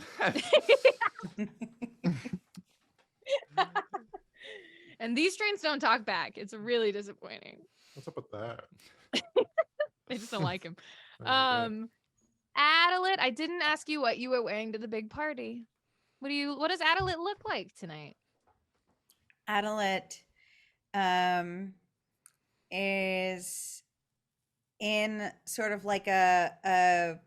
And these trains don't talk back. It's really disappointing. What's up with that? They just don't like him. Okay. Adelaide, I didn't ask you what you were wearing to the big party. What does Adelaide look like tonight? Adelaide is in sort of like a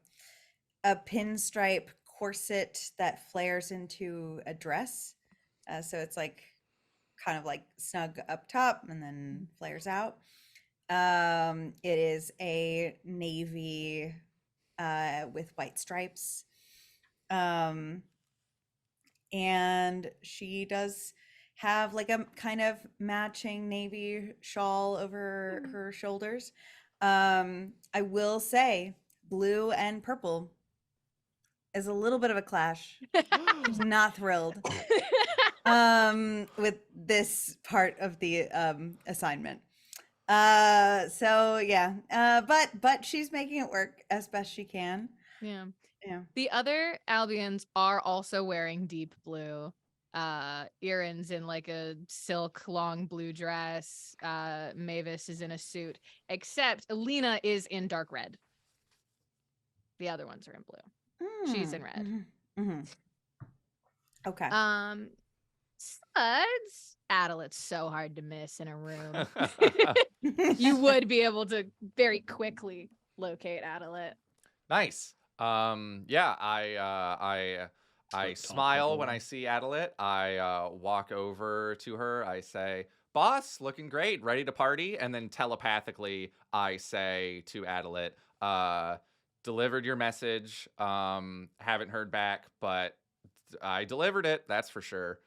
pinstripe corset that flares into a dress. So it's like kind of like snug up top and then flares out. It is a navy with white stripes. And she does have like a kind of matching navy shawl over her shoulders. I will say blue and purple is a little bit of a clash. She's not thrilled with this part of the assignment. So yeah, but she's making it work as best she can. Yeah. Yeah. The other Albions are also wearing deep blue. Erin's in like a silk long blue dress. Mavis is in a suit, except Alina is in dark red. The other ones are in blue. She's in red. Okay. Suds. Adelaide's so hard to miss in a room. You would be able to very quickly locate Adelaide. Nice. I smile when I see Adelaide. I walk over to her. I say, "Boss, looking great, ready to party." And then telepathically, I say to Adelaide, "Delivered your message. Haven't heard back, but I delivered it. That's for sure."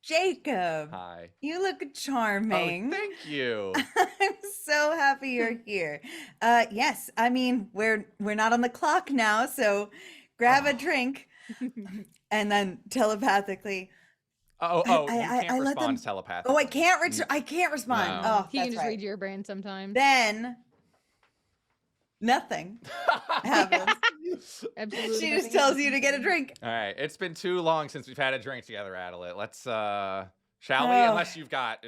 Jacob, Hi. you look Oh, charming. thank you. I'm so happy you're here. Yes, I mean we're not on the clock now, so grab a drink, and then telepathically. You can't I let them- respond telepathically. Oh, I can't respond. No. Oh, He that's can just right. read your brain sometimes. Then nothing happens. Absolutely. She just nothing tells else. you to get a drink. All right, it's been too long since we've had a drink together, Adelaide. Let's shall we? Oh. Unless you've got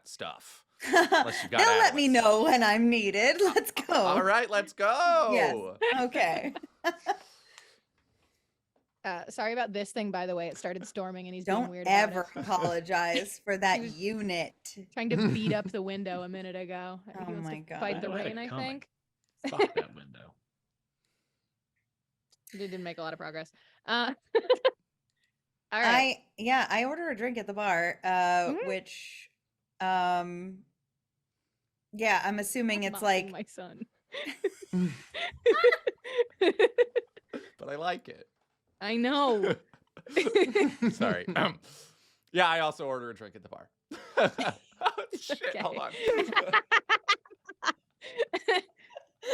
stuff. They'll you've got let me Atlas. know when I'm needed. Let's go. All right, let's go. Yes. Okay. sorry about this thing, by the way. It started storming and he's being Don't weird ever about it. apologize for that was- unit. Trying to beat up the window a minute ago. Oh He wants my to God. fight the I had it rain, I coming. think. Fuck that window. He didn't make a lot of progress. All right. I order a drink at the bar, which yeah, I'm assuming it's Mocking like my son. But I like it. I know. Sorry. Yeah, I also order a drink at the bar. Oh, shit, hold on.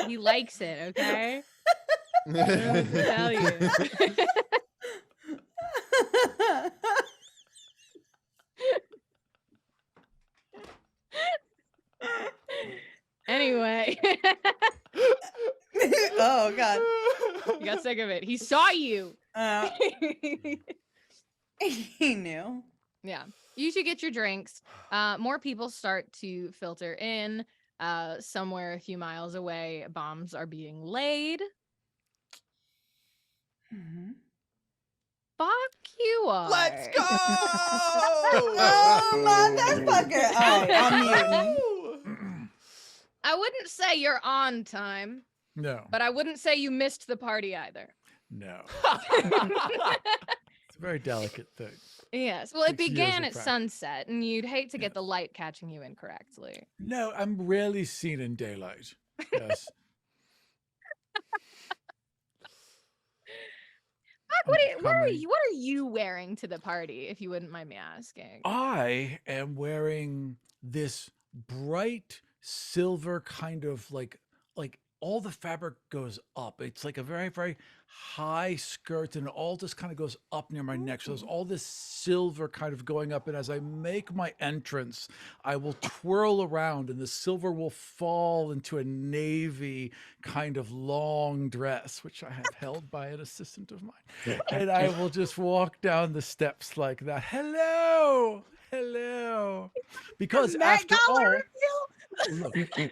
He likes it, okay? I don't know what to tell you. Anyway, oh God. you got sick of it. He saw you. He knew. Yeah. You should get your drinks. More people start to filter in. Somewhere a few miles away, bombs are being laid. Mhm. Fuck you are. Let's go! Oh, motherfucker. All right, I'm muting. I wouldn't say you're on time, No, but I wouldn't say you missed the party either. no. It's a very delicate thing. Yes. Well, it 6 years began of at practice. sunset, and you'd hate to get the light catching you incorrectly. No, I'm rarely seen in daylight. Yes. Fuck, what I'm are coming. you? What are you wearing to the party, if you wouldn't mind me asking? I am wearing this bright silver kind of like all the fabric goes up. It's like a very, very high skirt and it all just kind of goes up near my neck. So there's all this silver kind of going up. And as I make my entrance, I will twirl around and the silver will fall into a navy kind of long dress, which I have held by an assistant of mine. And I will just walk down the steps like that. Hello. Hello. Because after all,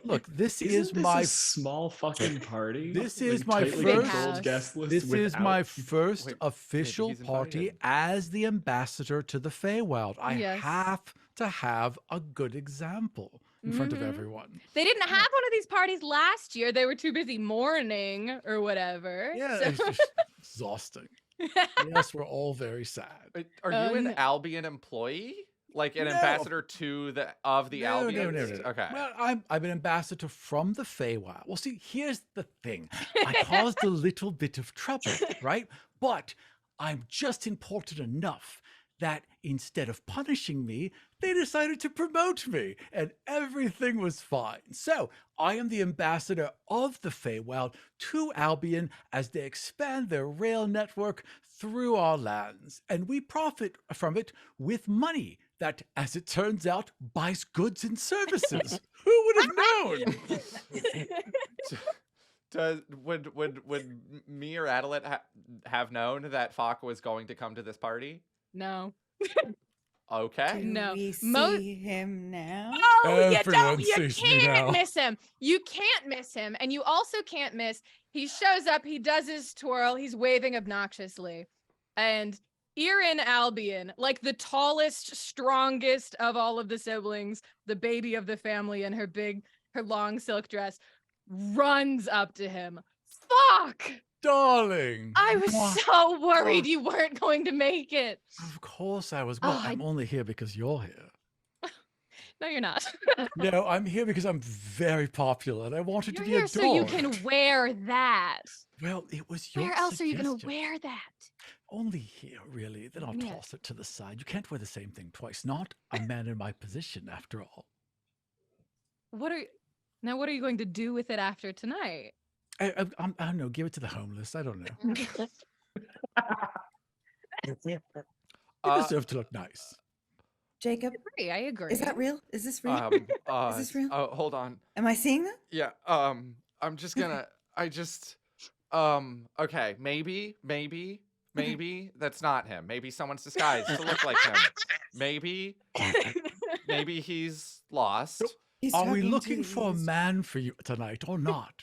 look, this is Isn't this my a small fucking party. This is Like, my tightly Big first- controlled house. guest list. this is my without- first Wait, official he's party invited. as the ambassador to the Feywild. I Yes. have to have a good example in front of Mhm. everyone. They didn't have one of these parties last year. They were too busy mourning or whatever. Yeah, So- it's just exhausting. Yes, we're all very sad. Wait, Are you an no. Albion employee? Like an No. ambassador to the Albion? No. Okay. Well, I'm an ambassador from the Feywild. Well, see, here's the thing. I caused a little bit of trouble, right? But I'm just important enough that instead of punishing me, they decided to promote me, and everything was fine. So I am the ambassador of the Feywild to Albion as they expand their rail network through our lands, and we profit from it with money that, as it turns out, buys goods and services. Who would have known? Would me or Adelaide have known that Falk was going to come to this party? No. Okay. Do No. we see Mo- him now? Oh, Everyone you sees me can't now. miss him. You can't miss him. And you also can't miss, he shows up, he does his twirl, he's waving obnoxiously. And Erin Albion, like the tallest, strongest of all of the siblings, the baby of the family in her long silk dress, runs up to him. Fuck! Darling. I was Mwah. so worried you weren't going to make it. Of course I was. Well, Oh, I'm only here because you're here. No, you're not. No, I'm here because I'm very popular and I wanted You're to be here adored. so you can wear that. Well, it was your Where else are you going to suggestion. wear that? Only here, really. Then I'll Yes. toss it to the side. You can't wear the same thing twice. Not a man in my position, after all. What are you going to do with it after tonight? I don't know. Give it to the homeless. I don't know. They Uh, deserve to look nice. Jacob, I agree. is that real? Is this real? Is this real? Oh, hold on. Am I seeing that? Yeah. I'm just gonna. Okay. Maybe that's not him. Maybe someone's disguised to look like him. Maybe he's lost. He's Are we talking to looking for a these- man for you tonight or not?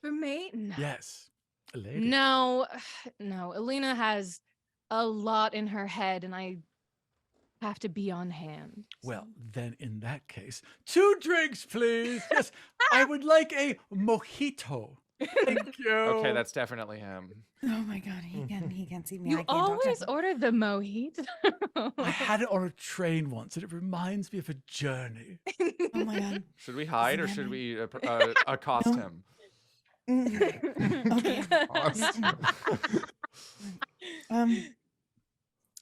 For me? No. Yes. A lady. No, Elena has a lot in her head, and I have to be on hand. Well, then in that case, 2 drinks, please. Yes, I would like a mojito. Thank you. Okay, that's definitely him. Oh my god, he can't see me. I You can't talk to always him. order the mojito. I had it on a train once, and it reminds me of a journey. Oh my god. Should we hide or that should me? we accost No. him? Okay. Awesome.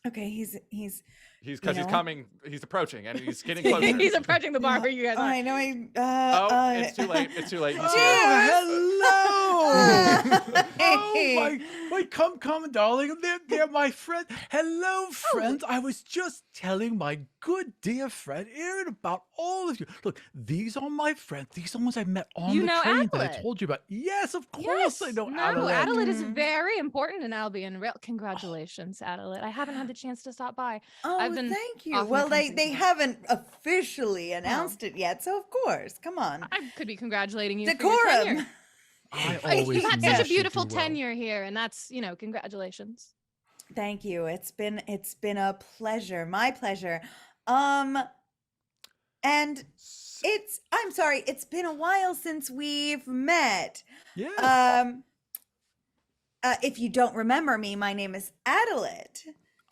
Okay, he's He's You because he's know? coming. He's approaching and he's getting closer. He's approaching the bar where you guys are. I know Oh, it's too late. It's too late. He's here. Oh, hello. Hey. Come, darling. They're my friend. Hello, friends. I was just telling my good dear friend Erin about all of you. Look, these are my friends. These are ones I met on You the know train that I Adelaide? told you about. Yes, of course Yes, I know no, Adelaide. Adelaide is Mhm. very important in Albion. Congratulations, Adelaide. I haven't had the chance to stop by. Oh, I've been thank you. off in the Well, they country, so- haven't officially announced it yet, so of course, come on. I could be congratulating you for your Decorum. tenure. I Like, always You've had knew such a she'd beautiful do well. tenure here, and that's, congratulations. Thank you. It's been a pleasure. My pleasure. And I'm sorry, it's been a while since we've met. Yeah. If you don't remember me, my name is Adelaide.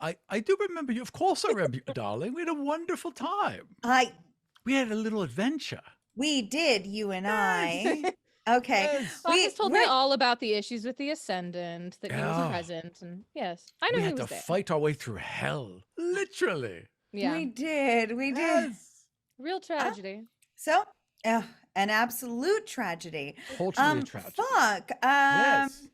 I do remember you. Of course I remember you, darling. We had a wonderful time. We had a little adventure. We did, you and I. Okay. Yes. Marcus told me we're- all about the issues with the Ascendant, that he was Yeah. present, and yes, I know We he had to was there. fight our way through hell. Literally. Yeah, We did. Yes. real tragedy. So, an absolute tragedy. Totally a tragedy. Fuck. Yes.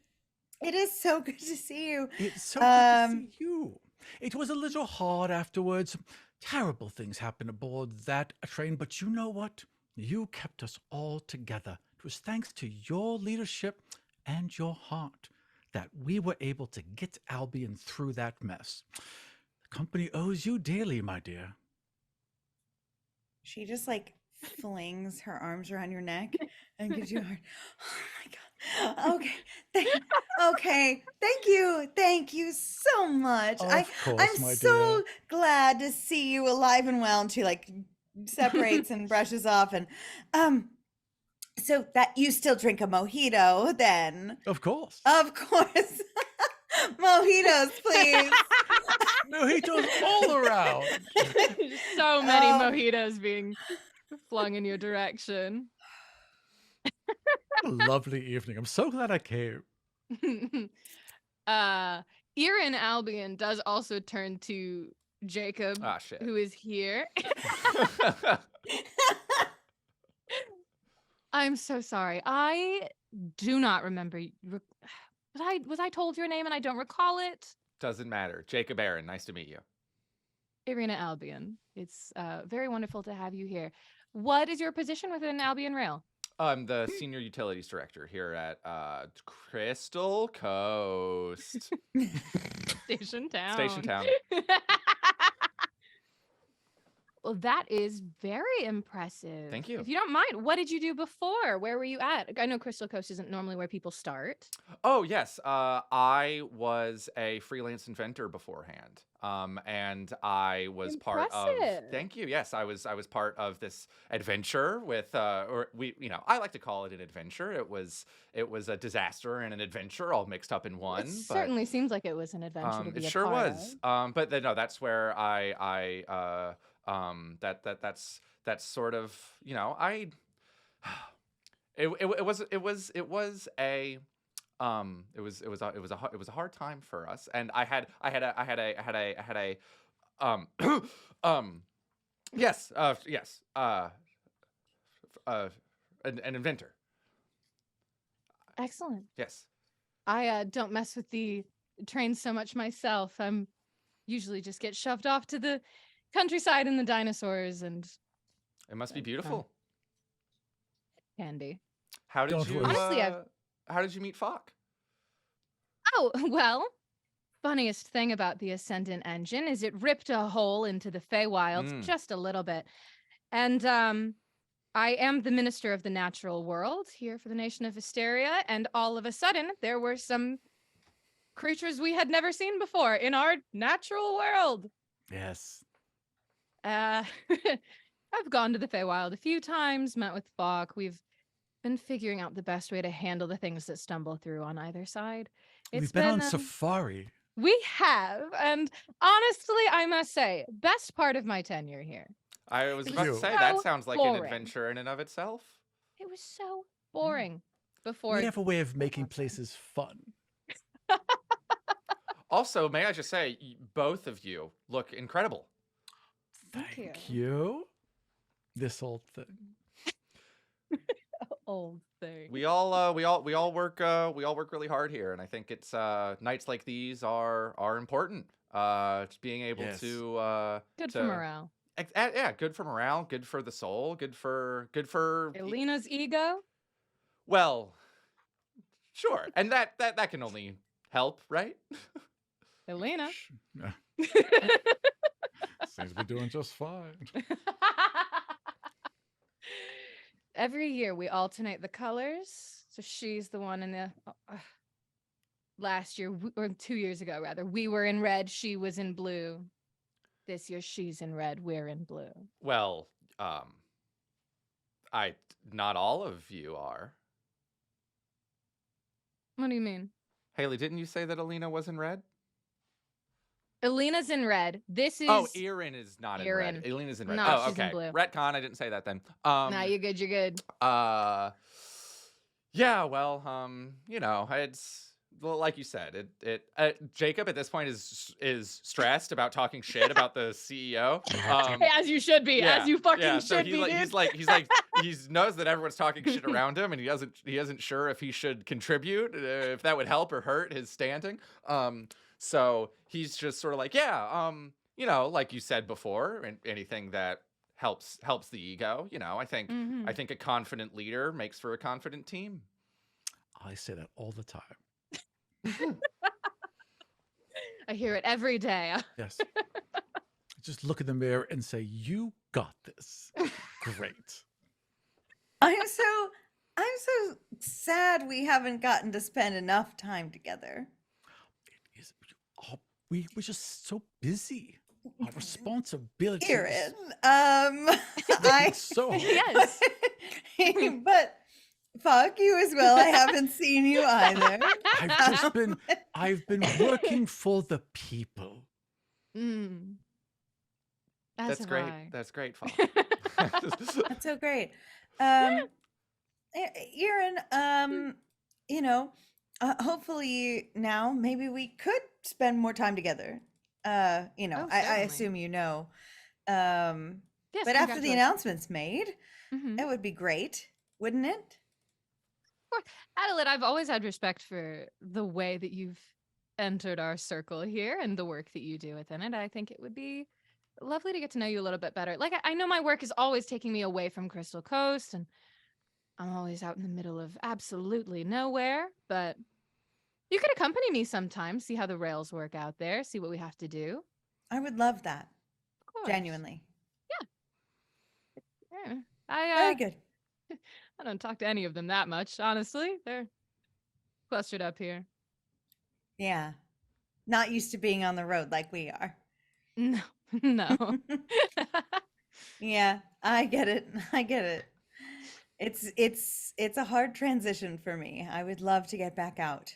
It is so good to see you. It's so good to see you. It was a little hard afterwards. Terrible things happened aboard that train, but you know what? You kept us all together. It was thanks to your leadership and your heart that we were able to get Albion through that mess. The company owes you dearly, my dear. She just like flings her arms around your neck and gives you a heart. Oh my god. Okay. Thank you so much. Of course, I'm my so dear. glad to see you alive and well. And she like separates and brushes off. And so that you still drink a mojito then? Of course. Of course. Mojitos, please. Mojitos all around. So many Oh. mojitos being flung in your direction. What a lovely evening. I'm so glad I came. Erin Albion does also turn to Jacob, Ah, shit. who is here. I'm so sorry. I do not remember. Was I told your name and I don't recall it? Doesn't matter. Jacob Aaron, nice to meet you. Irina Albion. It's very wonderful to have you here. What is your position within Albion Rail? I'm the senior utilities director here at Crystal Coast Station Town. Station Town. Well, that is very impressive. Thank you. If you don't mind, what did you do before? Where were you at? I know Crystal Coast isn't normally where people start. Oh yes, I was a freelance inventor beforehand, and I was part of. Impressive. Thank you. Yes, I was part of this adventure with, or we, I like to call it an adventure. It was a disaster and an adventure all mixed up in one. It but, certainly seems like it was an adventure to be it a sure part was. of. But no, that's where that's sort of I. It was a hard time for us, and I had a yes an inventor. Excellent. Yes. I don't mess with the trains so much myself. I'm usually just get shoved off to the countryside and the dinosaurs and It must be beautiful. candy. How did Don't you worry. Honestly, how did you meet Falk? Oh, well, funniest thing about the Ascendant engine is it ripped a hole into the Feywild Mm. just a little bit. And I am the Minister of the Natural World here for the nation of Hysteria, and all of a sudden there were some creatures we had never seen before in our natural world. Yes. I've gone to the Feywild a few times, met with Falk. We've been figuring out the best way to handle the things that stumble through on either side. We've been on a- safari. We have, and honestly, I must say, best part of my tenure here. I was It about to was say so that sounds like an boring. adventure in and of itself. It was so boring before. We have a way of making places fun. Also, may I just say, both of you look incredible. Thank you. This old thing. Old thing. We all work really hard here, and I think it's nights like these are important. Just being able Yes. to Good to, for morale. Yeah, good for morale, good for the soul, good for Elena's ego. well, sure, and that can only help, right? Elena. Yeah, seems to be doing just fine. Every year we alternate the colors. So she's the one in the last year or 2 years ago rather. We were in red, she was in blue. This year she's in red, we're in blue. Well, not all of you are. What do you mean? Haley, didn't you say that Alina was in red? Elena's in red. This is Erin is not in Erin. red. Alina's in red. No, oh, she's in okay. blue. Retcon, I didn't say that then. Nah, you're good, you're good. Yeah, well, it's well, like you said, Jacob at this point is stressed about talking shit about the CEO. As you should be, as you fucking so should he's be. like, Dude. he knows that everyone's talking shit around him, and he isn't sure if he should contribute, if that would help or hurt his standing. So he's just sort of like, like you said before, and anything that helps the ego. I think Mhm. I think a confident leader makes for a confident team. I say that all the time. I hear it every day. Yes. Just look in the mirror and say, "You got this." Great. I'm so sad we haven't gotten to spend enough time together. It is. We're just so busy. Our responsibilities. Erin, It's so hard. Yes. but fuck you as well. I haven't seen you either. I've been working for the people. Mm. As That's have great. I. That's great, Falk. That's so great. Erin, hopefully now maybe we could spend more time together. I certainly. assume you know. Yes, But after the congratulations. announcement's made, Mhm. it would be great, wouldn't it? Adelaide, I've always had respect for the way that you've entered our circle here and the work that you do within it. I think it would be lovely to get to know you a little bit better. Like, I know my work is always taking me away from Crystal Coast, and I'm always out in the middle of absolutely nowhere, but you could accompany me sometime, see how the rails work out there, see what we have to do. I would love that. Of course. Genuinely. Yeah. Very good. I don't talk to any of them that much, honestly. They're clustered up here. Yeah. Not used to being on the road like we are. No, no. Yeah, I get it. I get it. It's a hard transition for me. I would love to get back out.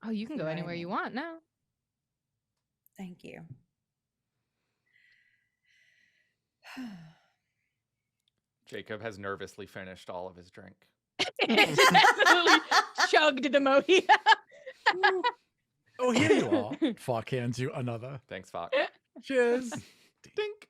Oh, you can go know what I anywhere you mean. want now. Thank you. Jacob has nervously finished all of his drink. Absolutely chugged the mojito. Oh, here you are. Falk hands you another. Thanks, Falk. Cheers. Dink.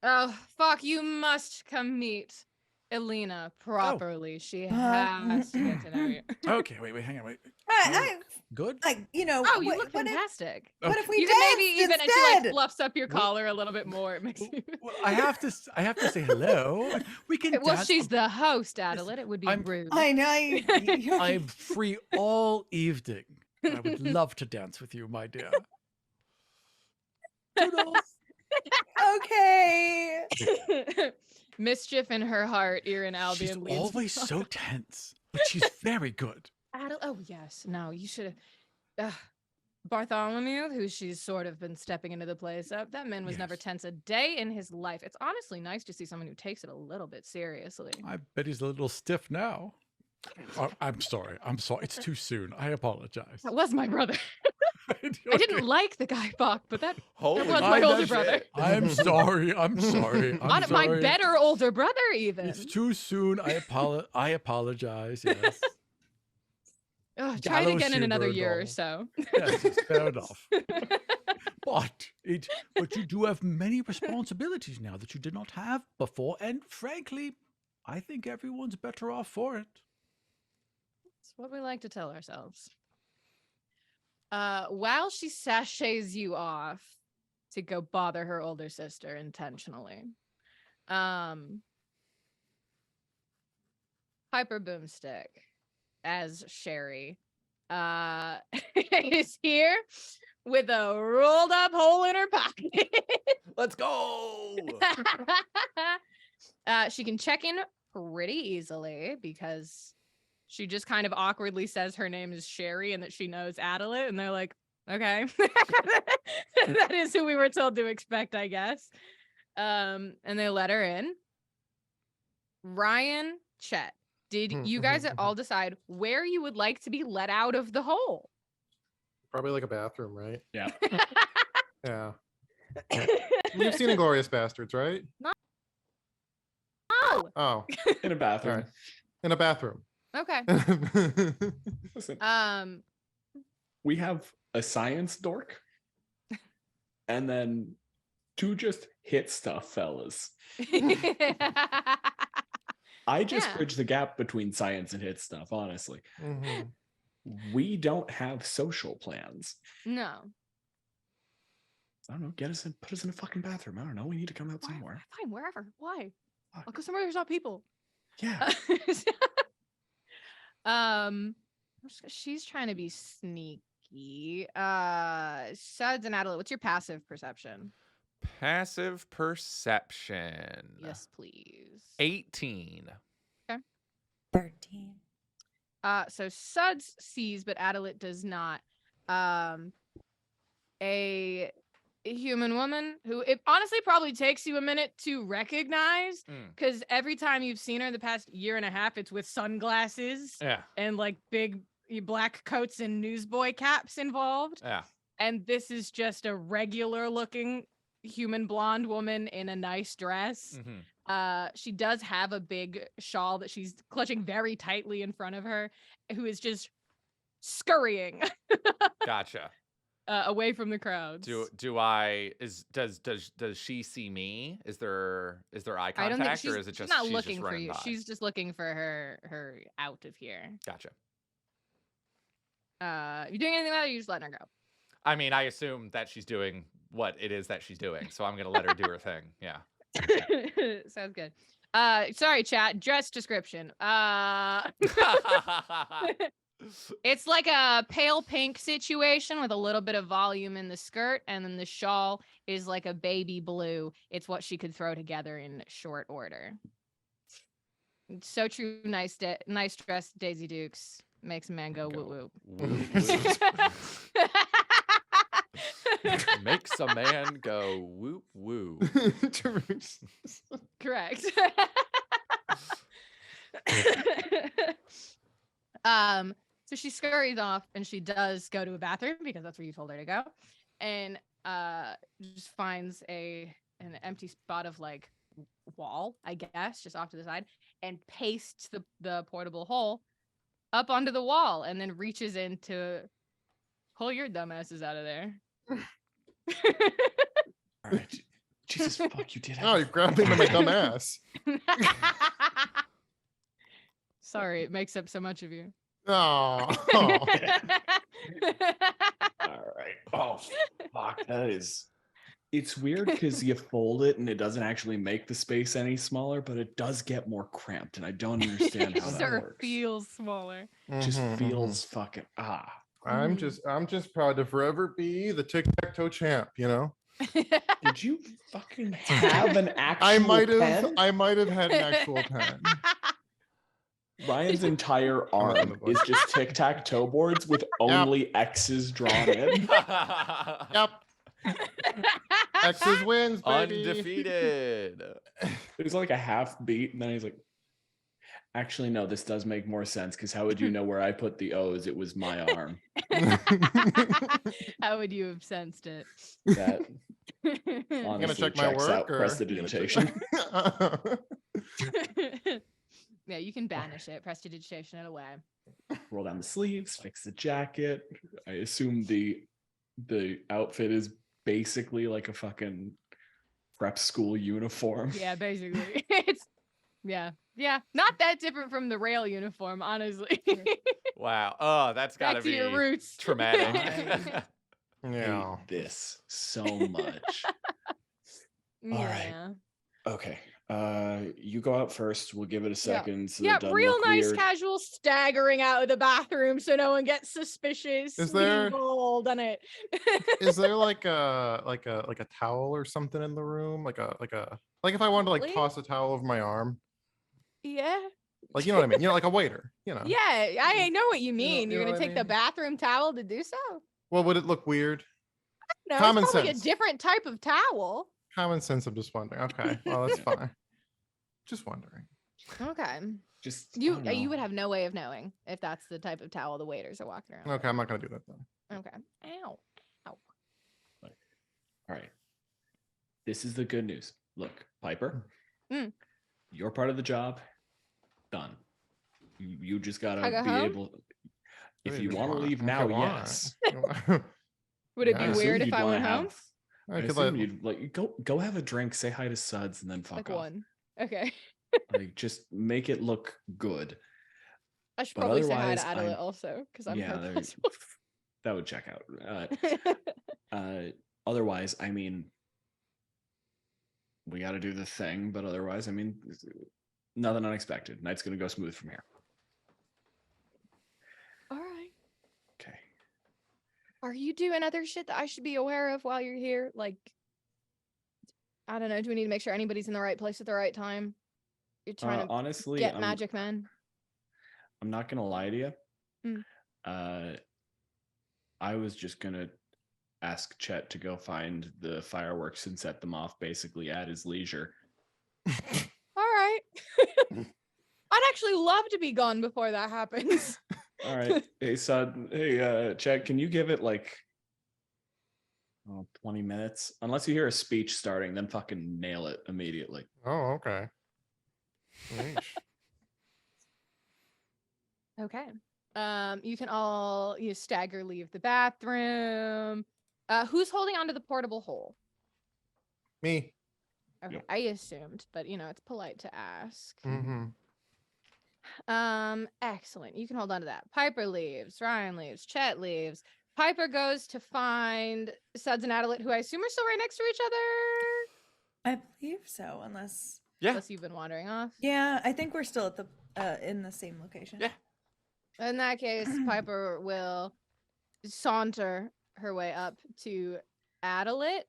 Oh, fuck, you must come meet Elena properly. She has to get to know you. Okay, wait, hang on, wait. I Good? like, Oh, you look what if, fantastic. what if we You can maybe danced even, and she like instead? fluffs up your collar a little bit more. It makes you... Well, I have to say hello. We can Well, dance. she's the host, Adelaide. It would be rude. I know. I'm free all evening. I would love to dance with you, my dear. Toodles. Okay. Mischief in her heart, Erin She's Albion leads. always so tense, but she's very good. Oh yes, no, you should have. Bartholomew, who she's sort of been stepping into the place of, that man was never Yes. tense a day in his life. It's honestly nice to see someone who takes it a little bit seriously. I bet he's a little stiff now. I'm sorry. It's too soon. I apologize. That was my brother. I didn't like the guy Bach, but that Holy was my shit. older brother. I'm sorry. I'm sorry. I'm My sorry. better older brother, even. It's too soon. I apologize. Yes. Ugh, try it gallows again in another humor year or and so. Yes, it's fair enough. But you do have many responsibilities now that you did not have before, and frankly, I think everyone's better off for it. It's what we like to tell ourselves. While she sachets you off to go bother her older sister intentionally, Piper Boomstick as Sherry is here with a rolled up hole in her pocket. Let's go. She can check in pretty easily because she just kind of awkwardly says her name is Sherry and that she knows Adelaide, and they're like, okay. That is who we were told to expect, I guess. And they let her in. Ryan, Chet, did you guys all decide where you would like to be let out of the hole? Probably like a bathroom, right? Yeah. Yeah. You've seen Inglourious Bastards, right? No. Oh, In a bathroom. Alright. In a bathroom. Okay. Listen, we have a science dork and then two just hit stuff fellas. I just Yeah. bridge the gap between science and hit stuff, honestly. Mhm. We don't have social plans. No. I don't know, put us in a fucking bathroom. I don't know. We need to come out Why? somewhere. Fine, wherever. Why? Fuck. I'll go somewhere there's not people. Yeah. She's trying to be sneaky. Suds and Adelaide, what's your passive perception? Passive perception. Yes, please. 18. 13. So Suds sees, but Adelaide does not. A human woman who it honestly probably takes you a minute to recognize, because every time you've seen her the past year and a half, it's with sunglasses Yeah. and like big black coats and newsboy caps involved. Yeah. And this is just a regular looking human blonde woman in a nice dress. She does have a big shawl that she's clutching very tightly in front of her, who is just scurrying Gotcha. away from the crowds. Does she see me? Is there eye I don't think contact, or is it she's just not she's looking just for running you. by? She's just looking for her out of here. Gotcha. You doing anything with that, or you just letting her go? I mean, I assume that she's doing what it is that she's doing, so I'm gonna let her do her thing. Yeah. Sounds good. Sorry, chat. Dress description. It's like a pale pink situation with a little bit of volume in the skirt, and then the shawl is like a baby blue. It's what she could throw together in short order. It's so true. Nice dress, Daisy Dukes. Makes a man go woo woo. Woo, woo. Makes a man go whoop woo. Correct. So she scurries off, and she does go to a bathroom because that's where you told her to go, and just finds an empty spot of like wall, I guess, just off to the side, and pastes the portable hole up onto the wall, and then reaches in to pull your dumbasses out of there. All right. Jesus fuck, you did Oh, you're grabbing my dumb ass. Sorry, it makes up so much of you. Oh. All right. Oh fuck, that is. It's weird because you fold it and it doesn't actually make the space any smaller, but it does get more cramped, and I don't understand how that Sure, works. feels smaller. Just Mhm, feels fucking I'm just proud to forever be the tic-tac-toe champ, you know? Did you fucking have an actual I might have pen? had an actual pen. Ryan's entire I'm not in the arm is bush. just tic-tac-toe boards with only X's drawn in. Yep. X's wins, baby. Undefeated. There's like a half beat, and then he's like, actually, no, this does make more sense, because how would you know where I put the O's? It was my arm. How would you have sensed it? That gonna honestly check my checks work, out or prestidigitation. Yeah, you can banish it, prestidigitation it away. Roll down the sleeves, fix the jacket. I assume the outfit is basically like a fucking prep school uniform. Yeah, basically. It's not that different from the rail uniform, honestly. Wow. Oh, that's gotta Back to be your roots. traumatic. Yeah. Hate this so much. All right. Yeah. Okay. You go out first. We'll give it a second. So Yeah, it doesn't real look nice weird. casual staggering out of the bathroom so no one gets suspicious. Is there- Gold on it. Is there like a towel or something in the room? Like if I wanted to like Really? toss a towel over my arm, Yeah. like you know what I mean? You know, like a waiter. You know. Yeah, I know what you mean. you You're know gonna what I take the mean? bathroom towel to do so. Well, would it look weird? No, Common it's probably sense. a different type of towel. Common sense. I'm just wondering. Okay. Well, that's fine. Just wondering. Okay. Just I You don't know. you would have no way of knowing if that's the type of towel the waiters are walking around. Okay, I'm not gonna do that then. Okay. Ow. All right. This is the good news. Look, Piper, Mm. your part of the job done. You just gotta I go be home? able. If What do you want to want? leave If now, I want. yes. Would it Yeah, be I weird assumed if you'd I wanna went home? have- I I could assume let- you'd like go have a drink, say hi to Suds, and then fuck Like off. one. Okay. Like just make it look good. I should But probably say hi otherwise, to Adelaide I'm- also because I'm yeah, her there- plus that would check out. one. Otherwise, I mean, we got to do the thing, but otherwise, I mean, nothing unexpected. Night's gonna go smooth from here. All right. Okay. Are you doing other shit that I should be aware of while you're here? Like, I don't know. Do we need to make sure anybody's in the right place at the right time? You're trying to Honestly, get magic men. I'm not gonna lie to you. Mm. I was just gonna ask Chet to go find the fireworks and set them off, basically at his leisure. All right. I'd actually love to be gone before that happens. All right. Hey, Sud. Hey, Chet, can you give it like 20 minutes? Unless you hear a speech starting, then fucking nail it immediately. Oh, okay. Yeesh. Okay. You can all stagger leave the bathroom. Who's holding onto the portable hole? Me. Okay, Yep. I assumed, but it's polite to ask. Mm-hmm. Excellent. You can hold on to that. Piper leaves, Ryan leaves, Chet leaves. Piper goes to find Suds and Adelaide, who I assume are still right next to each other. I believe so, unless. Yeah. Unless you've been wandering off. Yeah, I think we're still at the in the same location. Yeah. In that case, Piper will saunter her way up to Adelaide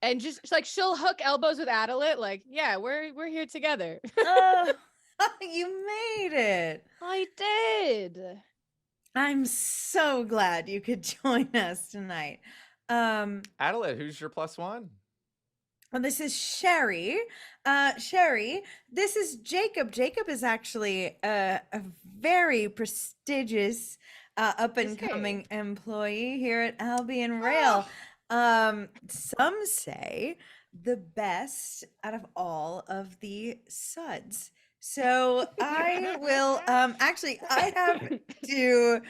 and just like she'll hook elbows with Adelaide, like, yeah, we're here together. Oh, you made it. I did. I'm so glad you could join us tonight. Adelaide, who's your plus one? Well, this is Sherry. Sherry, this is Jacob. Jacob is actually a very prestigious up and coming employee here at Albion Rail. Some say the best out of all of the Suds. So I will actually I have to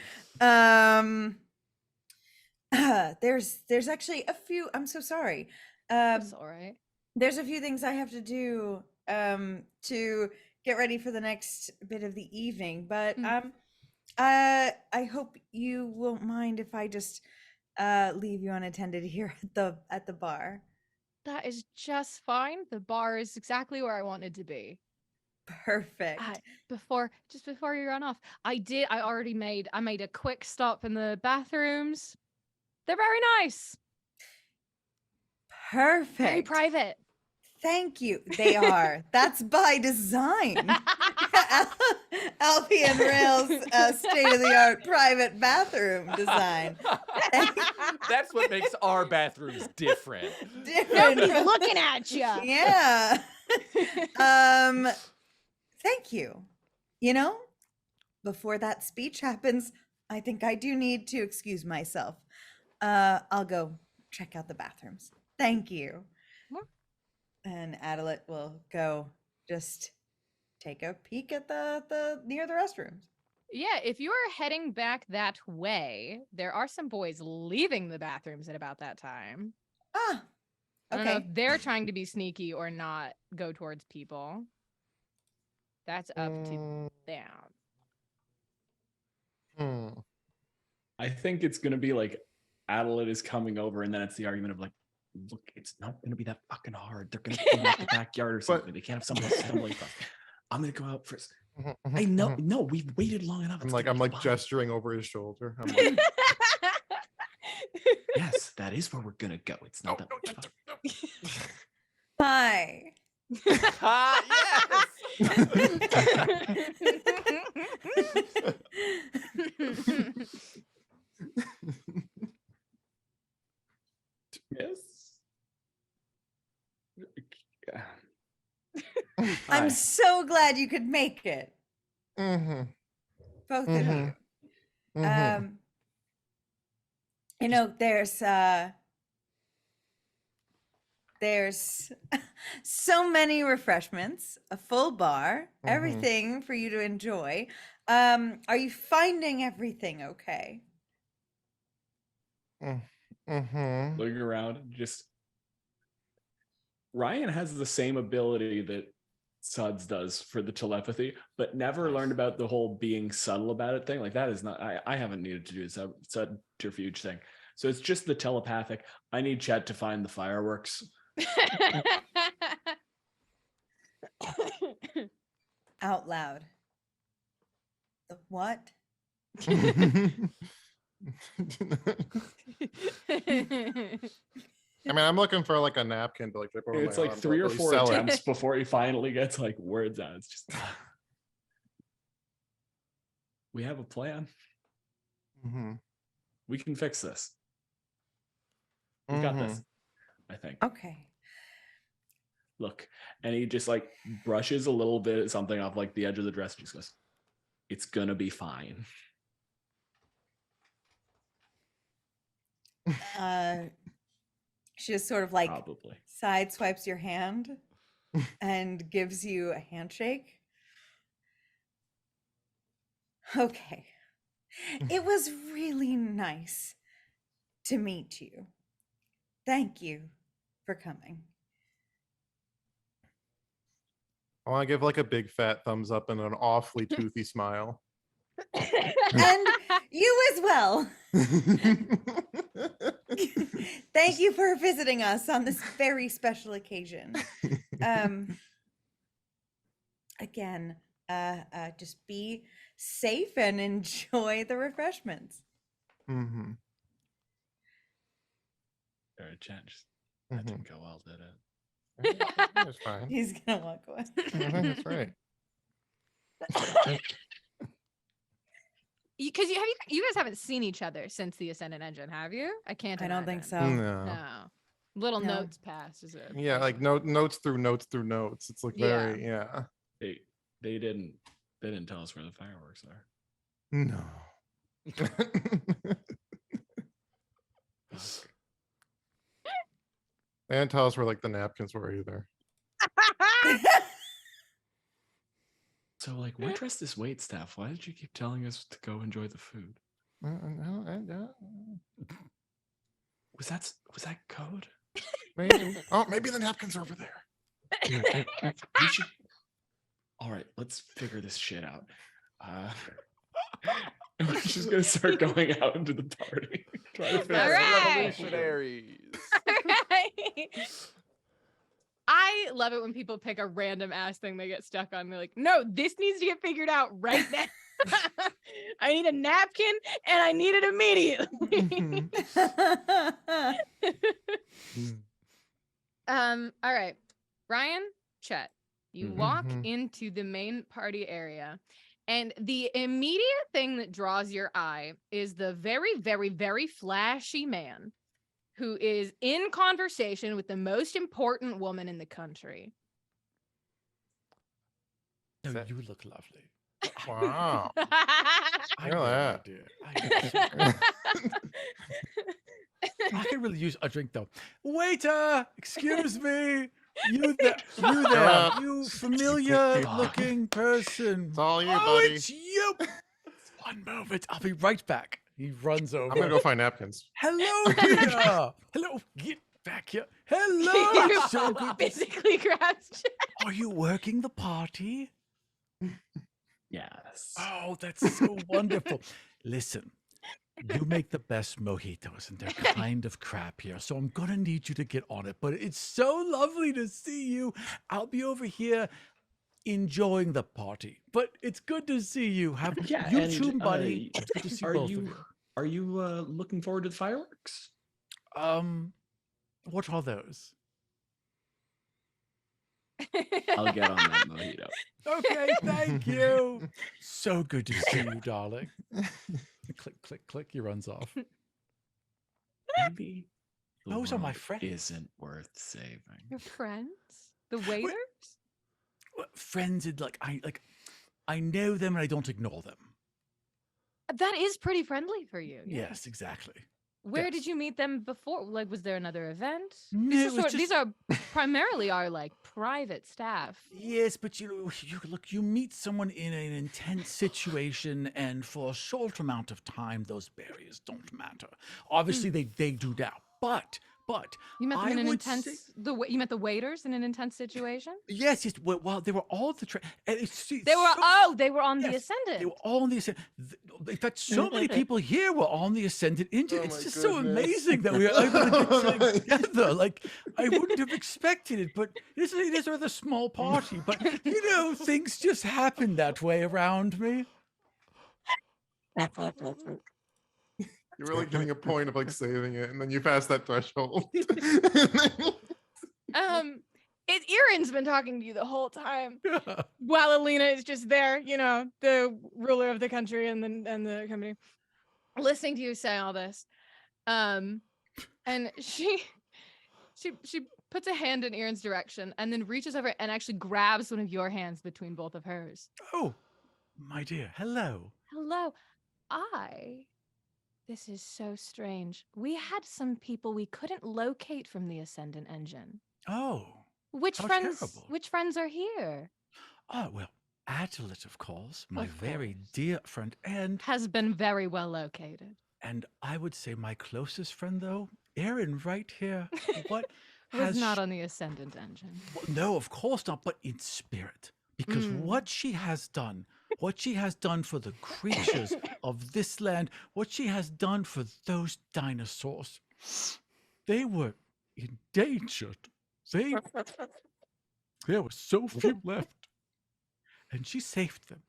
there's actually a few. I'm so sorry. That's all right. There's a few things I have to do to get ready for the next bit of the evening, but I hope you won't mind if I just leave you unattended here at the bar. That is just fine. The bar is exactly where I wanted to be. Perfect. Before you run off, I made a quick stop in the bathrooms. They're very nice. Perfect. Very private. Thank you. They are. That's by design. Albion Rails state-of-the-art private bathroom design. That's what makes our bathrooms different. Nobody's looking at you. Yeah. Thank you. You know, before that speech happens, I think I do need to excuse myself. I'll go check out the bathrooms. Thank you. And Adelaide will go just take a peek at the near the restrooms. Yeah, if you are heading back that way, there are some boys leaving the bathrooms at about that time. Ah, I don't know okay. if they're trying to be sneaky or not go towards people. That's up to them. I think it's gonna be like Adelaide is coming over, and then it's the argument of like, look, it's not gonna be that fucking hard. They're gonna be in the backyard or something. They can't have someone stumbling across. I'm gonna go out first. I know. No, we've waited long enough. I'm It's like gonna be fine. gesturing over his shoulder. I'm like, Yes, that is where we're gonna go. It's not that much fun. Hi. Yes. I'm Hi. so glad you could make it, mm-hmm, both of Mhm. you. mm-hmm. You know, there's so many refreshments, a full bar, everything for you to enjoy. Are you finding everything okay? Looking around, just Ryan has the same ability that Suds does for the telepathy, but never learned about the whole being subtle about it thing. Like that is not. I haven't needed to do this subterfuge thing. So it's just the telepathic. I need Chet to find the fireworks. Out loud. The what? I mean, I'm looking for like a napkin to like put over It's my like arm to 3 or really 4 sell it. attempts before he finally gets like words out. It's just we have a plan. We can fix this. We got this. I think. Okay. Look, and he just like brushes a little bit of something off like the edge of the dress and just goes, it's gonna be fine. She just sort of like Probably. side swipes your hand and gives you a handshake. Okay. It was really nice to meet you. Thank you for coming. I want to give like a big fat thumbs up and an awfully toothy smile. And you as well. Thank you for visiting us on this very special occasion. Again, just be safe and enjoy the refreshments. Or Chet just that didn't go well, did it? That's fine. He's gonna walk away. That's right. Because you guys haven't seen each other since the Ascendant Engine, have you? I can't. I don't think imagine. so. No. No. Little No. notes pass, is it? Yeah, like notes through notes through notes. It's like very They didn't tell us where the fireworks are. No. They didn't tell us where like the napkins were either. So like, what dressed this wait staff? Why did you keep telling us to go enjoy the food? Was that code? Maybe. Oh, maybe the napkins are over there. We should. All right, let's figure this shit out. We're just gonna start going out into the party. Try to figure All out right. Revolutionaries. I love it when people pick a random ass thing they get stuck on. They're like, no, this needs to get figured out right now. I need a napkin and I need it immediately. All right. Ryan, Chet, You Mhm. walk Mhm. into the main party area, and the immediate thing that draws your eye is the very, very, very flashy man who is in conversation with the most important woman in the country. No, Is that- you look lovely. Wow. I Look know, at my dear. I know, so good. I could really use a drink though. Waiter, excuse me. You there, up. you familiar looking person. It's all you, Oh, buddy. it's you. One moment, I'll be right back. He runs over. I'm gonna go find napkins. Hello, dear. Hello, get back here. Hello, it's so good. to see- Physically grabs Jack. Are you working the party? Yes. Oh, that's so wonderful. Listen, you make the best mojitos, and they're kind of crap here, so I'm gonna need you to get on it. But it's so lovely to see you. I'll be over here enjoying the party, but it's good to see you. Have Yeah, you and, too, buddy. It's good to see Are both you of you. are you looking forward to the fireworks? What are those? I'll get on that mojito. Okay, thank you. So good to see you, darling. Click, click, click. He runs off. Maybe the Those are my world friends. Isn't worth saving. Your friends? The waiters? Friends, I know them and I don't ignore them. That is pretty friendly for you. yeah. Yes, exactly. Where Yes. did you meet them before? Like, was there another event? No, it was These are primarily our like private staff. Yes, but you meet someone in an intense situation, and for a short amount of time, those barriers don't matter. Obviously, they do now, but You met them I in an would intense. say- You met the waiters in an intense situation. yes, well, they were all the They were they were on the Yes, ascendant. they were all on the ascendant. In fact, so many people here were on the ascendant engine. Oh It's my just so goodness. amazing that we were able to get together. Like, I wouldn't have expected it, but it is a rather small party. But, things just happen that way around me. You're really getting a point of like saving it, and then you pass that threshold. Erin's been talking to you the whole time, while Alina is just there, the ruler of the country and the company, listening to you say all this. And she puts a hand in Erin's direction and then reaches over and actually grabs one of your hands between both of hers. Oh, my dear. Hello. Hello. This is so strange. We had some people we couldn't locate from the Ascendant engine. Oh. Which How friends? terrible. Which friends are here? Oh, well, Adelaide, of course, my Of very course. dear friend, and Has been very well located. I would say my closest friend, though, Erin, right here. What Was not sh- on the Ascendant engine. Well, no, of course not, but in spirit. Because what she has done for the creatures of this land, what she has done for those dinosaurs, they were endangered. There were so few left. And she saved them.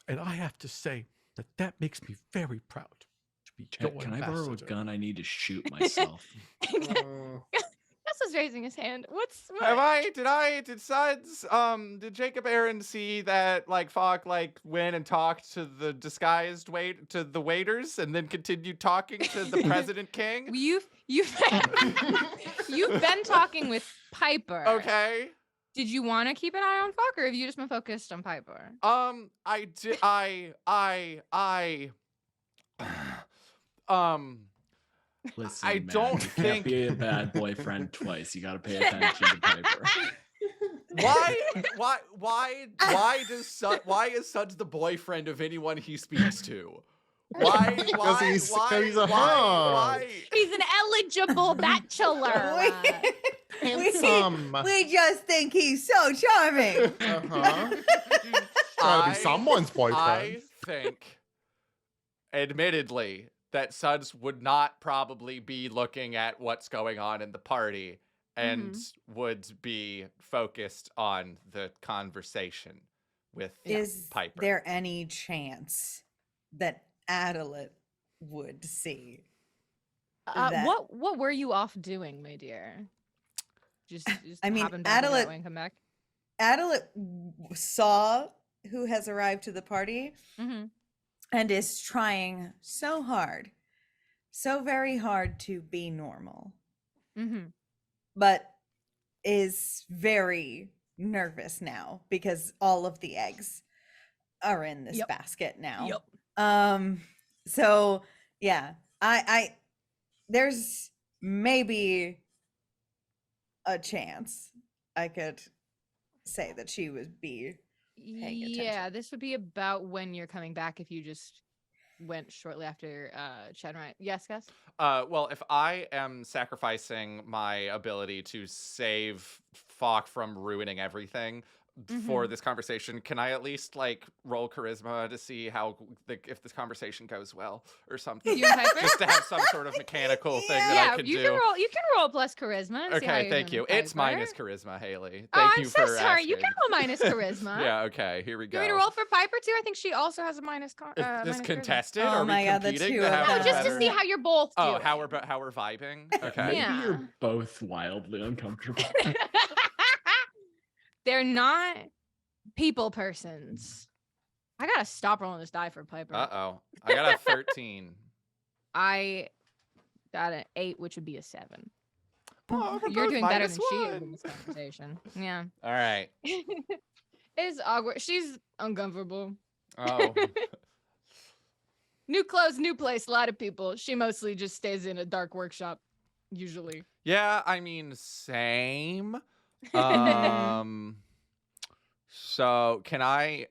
And I have to say that makes me very proud to be your Can I borrow a ambassador. gun? I need to shoot myself. Gus was raising his hand. What? Did Jacob Aaron see that Falk went and talked to the disguised to the waiters and then continued talking to the President King? You've been talking with Piper. Okay. Did you want to keep an eye on Falk, or have you just been focused on Piper? I did. Listen, I man, don't you think- can't be a bad boyfriend twice. You got to pay attention to Piper. Why is Suds the boyfriend of anyone he speaks to? Why? he's a hog. He's an eligible bachelor. Handsome. We just think he's so charming. Uh-huh. Trying to be someone's I boyfriend. think, admittedly, that Suds would not probably be looking at what's going on in the party and would be focused on the conversation with Is Piper. there any chance that Adelaide would see? that- What were you off doing, my dear? Just I mean, happened back in that Adelaide- way and come back. Adelaide saw who has arrived to the party Mm-hmm. and is trying so hard, so very hard to be normal, Mm-hmm. but is very nervous now because all of the eggs are in this Yep. basket now. Yep. So yeah, I there's maybe a chance I could say that she would be paying attention. Yeah, this would be about when you're coming back if you just went shortly after Chad and Ryan. Yes, Gus? Well, if I am sacrificing my ability to save Falk from ruining everything for this conversation, can I at least like roll charisma to see how if this conversation goes well or something? You and Piper? Just to have some sort of mechanical thing that I Yeah, can you do. can roll. You can roll plus charisma. And see how Okay, you're thank doing you. with It's Piper. minus charisma, Haley. Oh, Thank I'm you so for sorry. You asking. can roll minus charisma. Yeah, okay, here we Do go. you want me to roll for Piper too? I think she also has a minus. Is minus this charisma. contested? Oh Are my we God, the competing two to of have No, a them. just to better- see how you're both Oh, doing. how we're vibing? Okay. Maybe Yeah. you're both wildly uncomfortable. They're not people persons. I gotta stop rolling this die for Piper. Uh-oh. I got a 13. I got an 8, which would be a 7. Oh, we're You're both doing better minus than she is in one. this conversation. Yeah. All right. It's awkward. She's uncomfortable. Oh. New clothes, new place, a lot of people. She mostly just stays in a dark workshop, usually. Yeah, I mean, same. So can I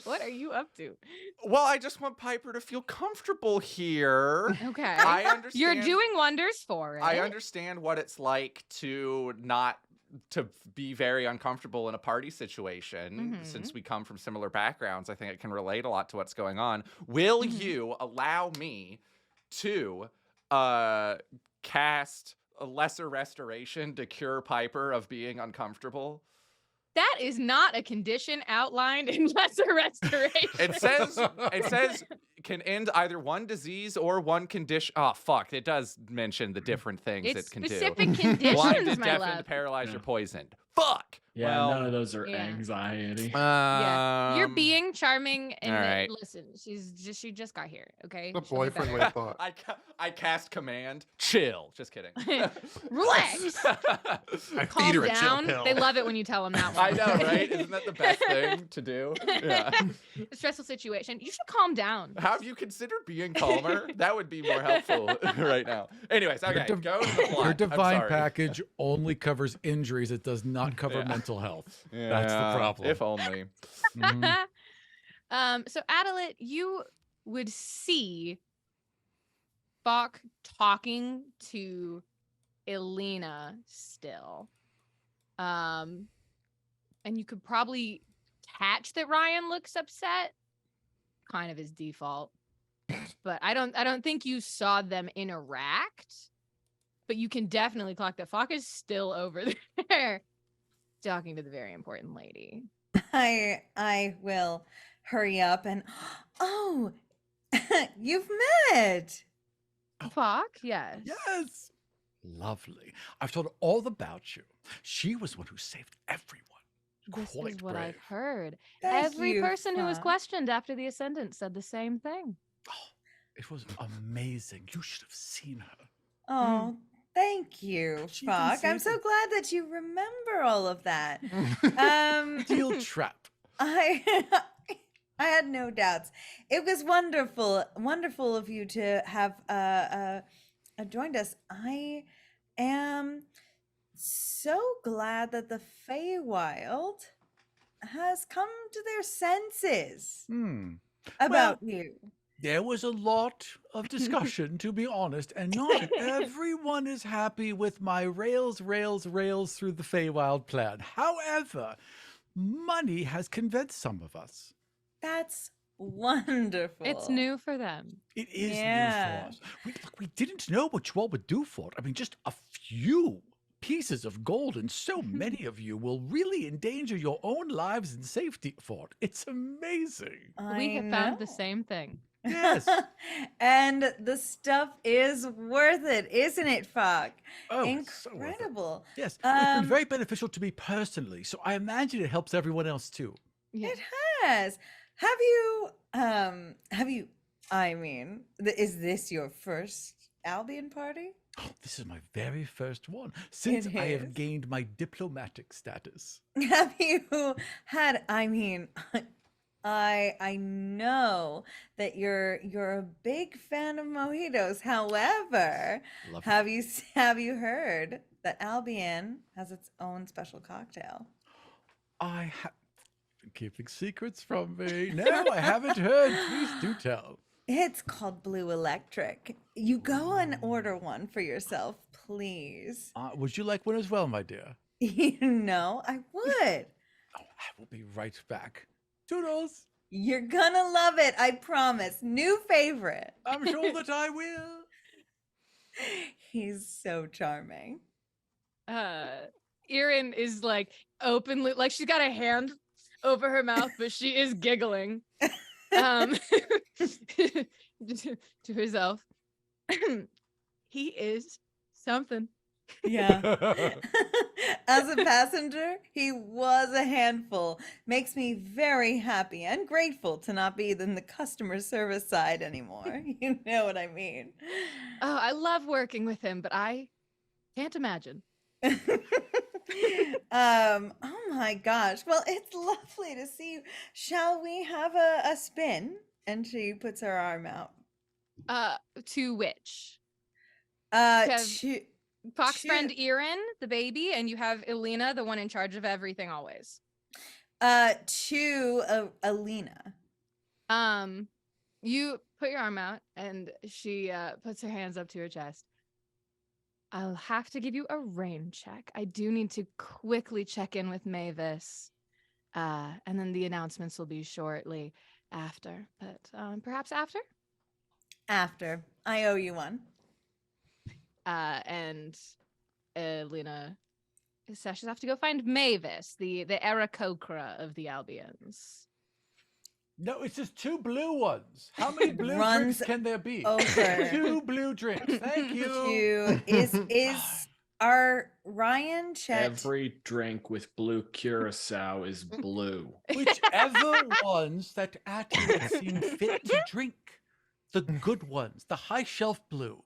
What are you up to? Well, I just want Piper to feel comfortable here. Okay. I understand. You're doing wonders for it. I understand what it's like to be very uncomfortable in a party situation. Mhm. Since we come from similar backgrounds, I think it can relate a lot to what's going on. Will Mhm. you allow me to cast a lesser restoration to cure Piper of being uncomfortable? That is not a condition outlined in lesser restoration. It says can end either one disease or one condition. Oh fuck! It does mention the different things It's it can specific do. conditions, Blinded, my deafened, love. paralyzed, or Yeah. poisoned. Fuck. Yeah, Well, none of those are yeah. anxiety. Yeah. You're um, being charming and all right. listen, she just got here, okay? The She'll get boyfriend better. we thought. I cast command. Chill. Just kidding. Relax. I Calm feed her a chill down. pill. They love it when you tell them that one. I know, right? Isn't that the best thing to do? Yeah. A stressful situation. You should calm down. Have you considered being calmer? That would be more helpful right now. Anyways, okay, div- go to the plot. Your I'm divine sorry. package only covers injuries. It does not cover Yeah. mental health. That's the problem. If only. Mhm. So Adelaide, you would see Bach talking to Elena still. And you could probably catch that Ryan looks upset. Kind of his default. But I don't think you saw them interact. But you can definitely clock that Falk is still over there talking to the very important lady. I will hurry up and oh, you've met. Falk, yes. Yes. Lovely. I've told her all about you. She was one who saved everyone. This Quite is what brave. I've heard. Thank Every you, person who was Fa. questioned after the Ascendant said the same thing. It was amazing. You should have seen her. Oh, thank you, She even Fuck. I'm saved so it. glad that you remember all of that. Steel trap. I I had no doubts. It was wonderful of you to have joined us. I am so glad that the Feywild has come to their senses about you. There was a lot of discussion, to be honest, and not everyone is happy with my rails through the Feywild plan. However, money has convinced some of us. That's wonderful. It's new for them. It is Yeah. new for us. We didn't know what you all would do for it. I mean, just a few pieces of gold, and so many of you will really endanger your own lives and safety for it. It's amazing. We have found the know. same thing. Yes. And the stuff is worth it, isn't it, Fuck? Oh, it's so worth it. Incredible. Yes, it's been very beneficial to me personally, so I imagine it helps everyone else too. Yeah. It has. Have you, I mean, is this your first Albion party? Oh, this is my very first one since It I is. have gained my diplomatic status. Have you had, I mean, I know that you're a big fan of mojitos. However, Love have you heard that Albion has its own special cocktail? I have been keeping secrets from me. No, I haven't heard. Please do tell. It's called Blue Electric. You go and order one for yourself, please. Would you like one as well, my dear? You know, I would. Oh, I will be right back. Toodles. You're gonna love it, I promise. New favorite. I'm sure that I will. He's so charming. Erin is like openly, like she's got a hand over her mouth, but she is giggling. To herself. He is something. Yeah. As a passenger, he was a handful. Makes me very happy and grateful to not be in the customer service side anymore. You know what I mean? Oh, I love working with him, but I can't imagine. Oh my gosh. Well, it's lovely to see you. Shall we have a spin? And she puts her arm out. To which? To Fox to- friend Erin, the baby, and you have Elena, the one in charge of everything always. to Alina. You put your arm out and she puts her hands up to her chest. I'll have to give you a rain check. I do need to quickly check in with Mavis. And then the announcements will be shortly after. But perhaps after? After. I owe you one. And Lena says she'll have to go find Mavis, the Aarakocra of the Albions. No, it's just 2 blue ones. How many blue Runs drinks can there be? over. 2 blue drinks. Thank you. Is our Ryan Chet? Every drink with blue curacao is blue. Whichever ones that Atlas seem fit to drink. The good ones, the high shelf blue.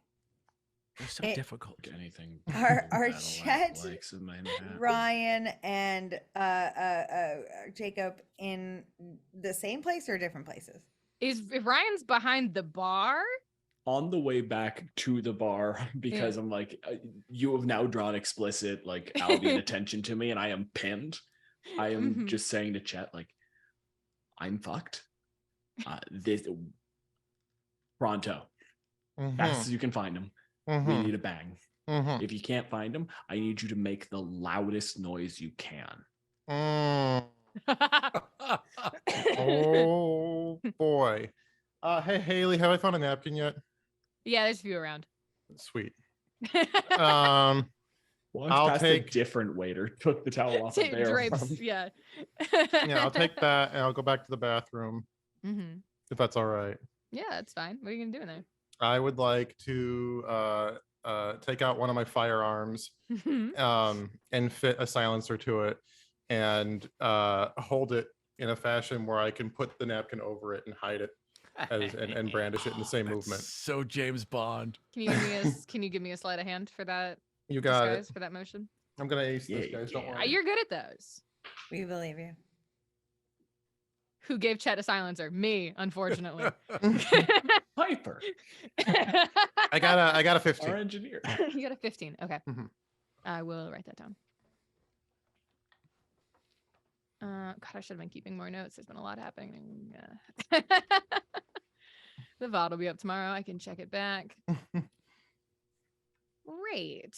They're so difficult. Anything. Our Adelaide Chet, likes in Manhattan. Ryan, and Jacob in the same place or different places? Is if Ryan's behind the bar? On the way back to the bar, because I'm like, you have now drawn explicit like Albion attention to me, and I am pinned. I am just saying to Chet, like, I'm fucked. This pronto, fast as you can find him. We need a bang. If you can't find him, I need you to make the loudest noise you can. Oh boy. Hey Haley, have I found a napkin yet? Yeah, there's a few around. Sweet. Walked I'll past take- a different waiter, took the towel off of their Drapes, arm. yeah. Yeah, I'll take that and I'll go back to the bathroom Mm-hmm. if that's all right. Yeah, that's fine. What are you gonna do in there? I would like to take out one of my firearms and fit a silencer to it and hold it in a fashion where I can put the napkin over it and hide it and brandish it in the same movement. So James Bond. Can you give me a sleight of hand for that? You got disguise, it. for that motion? I'm gonna ace this, Yeah, guys. Don't yeah. worry. You're good at those. We believe you. Who gave Chet a silencer? Me, unfortunately. Piper, I got a 15. our engineer. You got a 15. Okay. Mhm. I will write that down. God, I should have been keeping more notes. There's been a lot happening. The VOD will be up tomorrow. I can check it back. Great.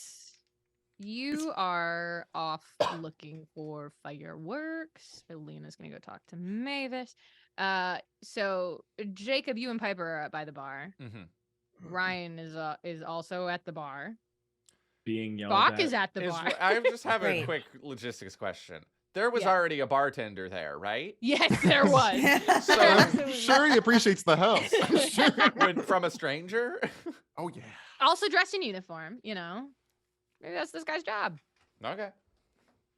You are off looking for fireworks. Elena's gonna go talk to Mavis. So Jacob, you and Piper are by the bar. Ryan is also at the bar. Being yelled Bach at. is at the bar. I just have a Great. quick logistics question. There was Yeah. already a bartender there, right? Yes, there was. So Absolutely. Sure, he appreciates the help. Sure. From a stranger. Oh yeah. Also dressed in uniform, you know. Maybe that's this guy's job. Okay.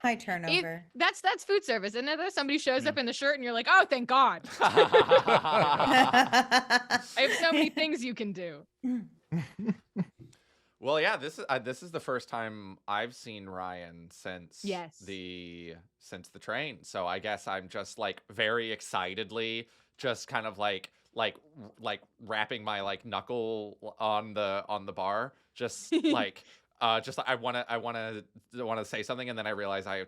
High turnover. That's food service, isn't it? Somebody shows up in the shirt and you're like, oh, thank God. Ah. I have so many things you can do. Well, yeah, this is the first time I've seen Ryan since Yes. the train. So I guess I'm just like very excitedly just kind of like wrapping my like knuckle on the bar, just like I want to say something, and then I realize I have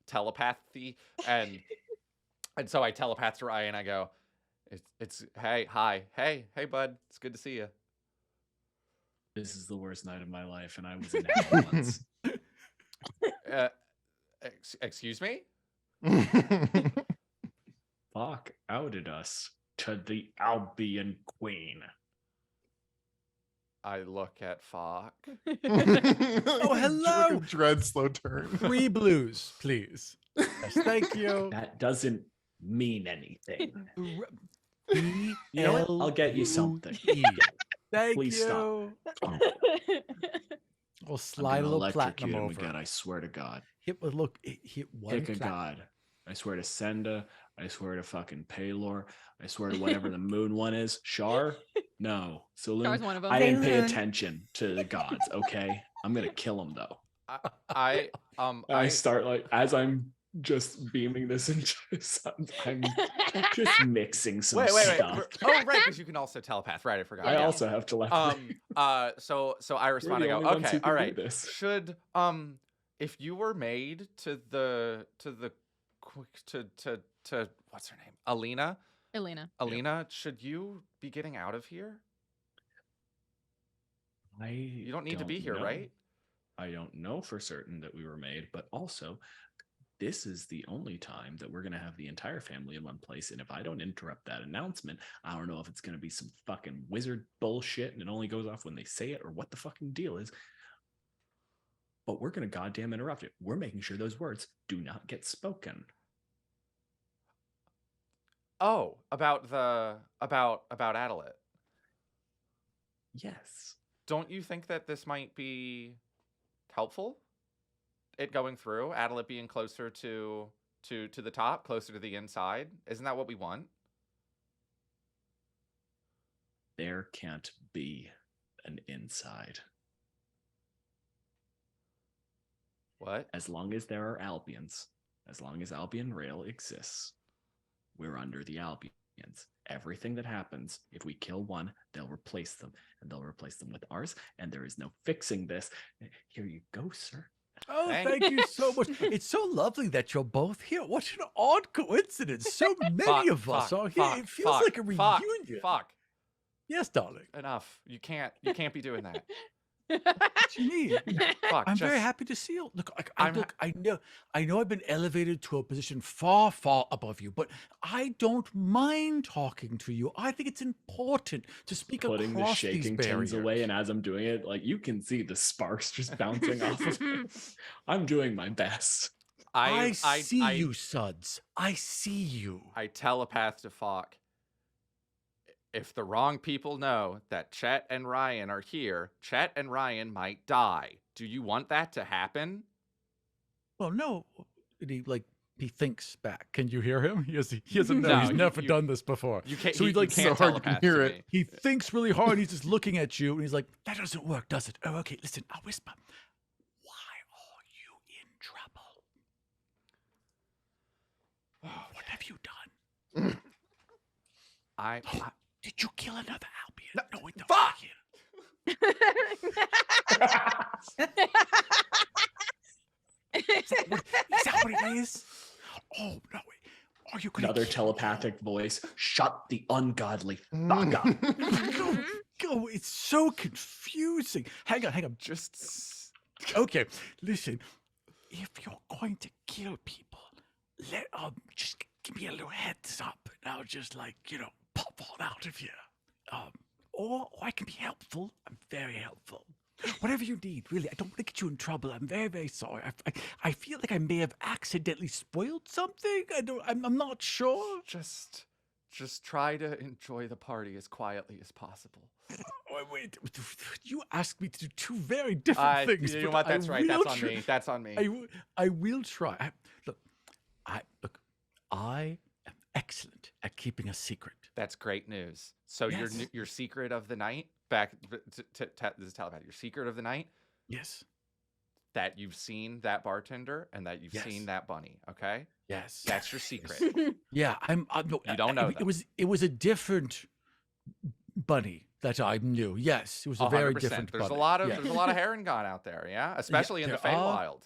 telepathy, and so I telepath to Ryan. I go, it's hey bud, it's good to see you. This is the worst night of my life, and I was in hell once. Excuse me? Fuck outed us to the Albion Queen. I look at Falk. Oh, hello. Dread slow turn. 3 blues, please. Yes, thank you. That doesn't mean anything. You know what? I'll get you something. Thank Please you. stop. We'll slide a little electrocute platinum him over. again, I swear to God. Hit one Pick a platinum. god. I swear to Senda. I swear to fucking Paylor. I swear to whatever the moon one is. Shar? No. Star's Saloon? one of them. I didn't pay Saloon. attention to the gods, okay? I'm gonna kill him though. I start like as I'm just beaming this into his son, I'm just mixing some wait. stuff. Oh, right, because you can also telepath. Right, I forgot. I Yeah. also have telepathy. So I respond. I the go, only ones okay, who can all do right. this." Should if you were made to what's her name? Elena. Alina, should you be getting out of here? You don't need to be here, know. right? I don't know for certain that we were made, but also this is the only time that we're going to have the entire family in one place. And if I don't interrupt that announcement, I don't know if it's going to be some fucking wizard bullshit and it only goes off when they say it or what the fucking deal is. But we're going to goddamn interrupt it. We're making sure those words do not get spoken. Oh, about Adelaide. Yes. Don't you think that this might be helpful? It going through, Adelaide being closer to the top, closer to the inside. Isn't that what we want? There can't be an inside. What? As long as there are Albions, as long as Albion Rail exists, we're under the Albions. Everything that happens, if we kill one, they'll replace them, and they'll replace them with ours, and there is no fixing this. Here you go, sir. Oh, Thank- thank you so much. It's so lovely that you're both here. What an odd coincidence. So many of us are here. It feels like a reunion. Fuck. Yes, darling. Enough. You can't be doing that. What you need? Fuck. I'm very just- happy to see you. Look, I'm I know I've been elevated to a position far, far above you, but I don't mind talking to you. I think it's important to speak Putting the across these shaking barriers. tins away, and as I'm doing it, like you can see the sparks just bouncing off of it. I'm doing my best. I see you, Suds. I see you. I telepath to Falk. If the wrong people know that Chet and Ryan are here, Chet and Ryan might die. Do you want that to happen? Well, no. He thinks back. Can you hear him? He doesn't know. No, He's never you- done this before. You can't. So you, he, like, you can't so hard you can telepath hear to it. me. He thinks really hard. He's just looking at you, and he's like, "That doesn't work, does it?" Oh, okay. Listen, I'll whisper. Why are you in trouble? What have you done? I Did you kill another Albion? No, wait, no. Fuck! Is that what it is? Oh no! Wait. Are you gonna Another kill- telepathic voice. Shut the ungodly fuck up. Go! It's so confusing. Hang on. just. Okay, listen. If you're going to kill people, just give me a little heads up, and I'll just pop on out of here. Or I can be helpful. I'm very helpful. Whatever you need, really. I don't want to get you in trouble. I'm very, very sorry. I feel like I may have accidentally spoiled something. I'm not sure. Just try to enjoy the party as quietly as possible. Wait, you asked me to do two very different things. You know but what? That's I right. That's will on tr- me. That's on me. I will try. I am excellent at keeping a secret. That's great news. So Yes. your secret of the night, back to this is telepathy. Your secret of the night, Yes. that you've seen that bartender and that you've Yes. seen that bunny. Okay, Yes. that's your secret. Yeah, no, You don't know them. It was a different bunny that I knew. Yes, it was a very 100%. different There's bunny. a lot of Yeah. there's a lot of Heron out there. Yeah, especially in the there are. Feywild.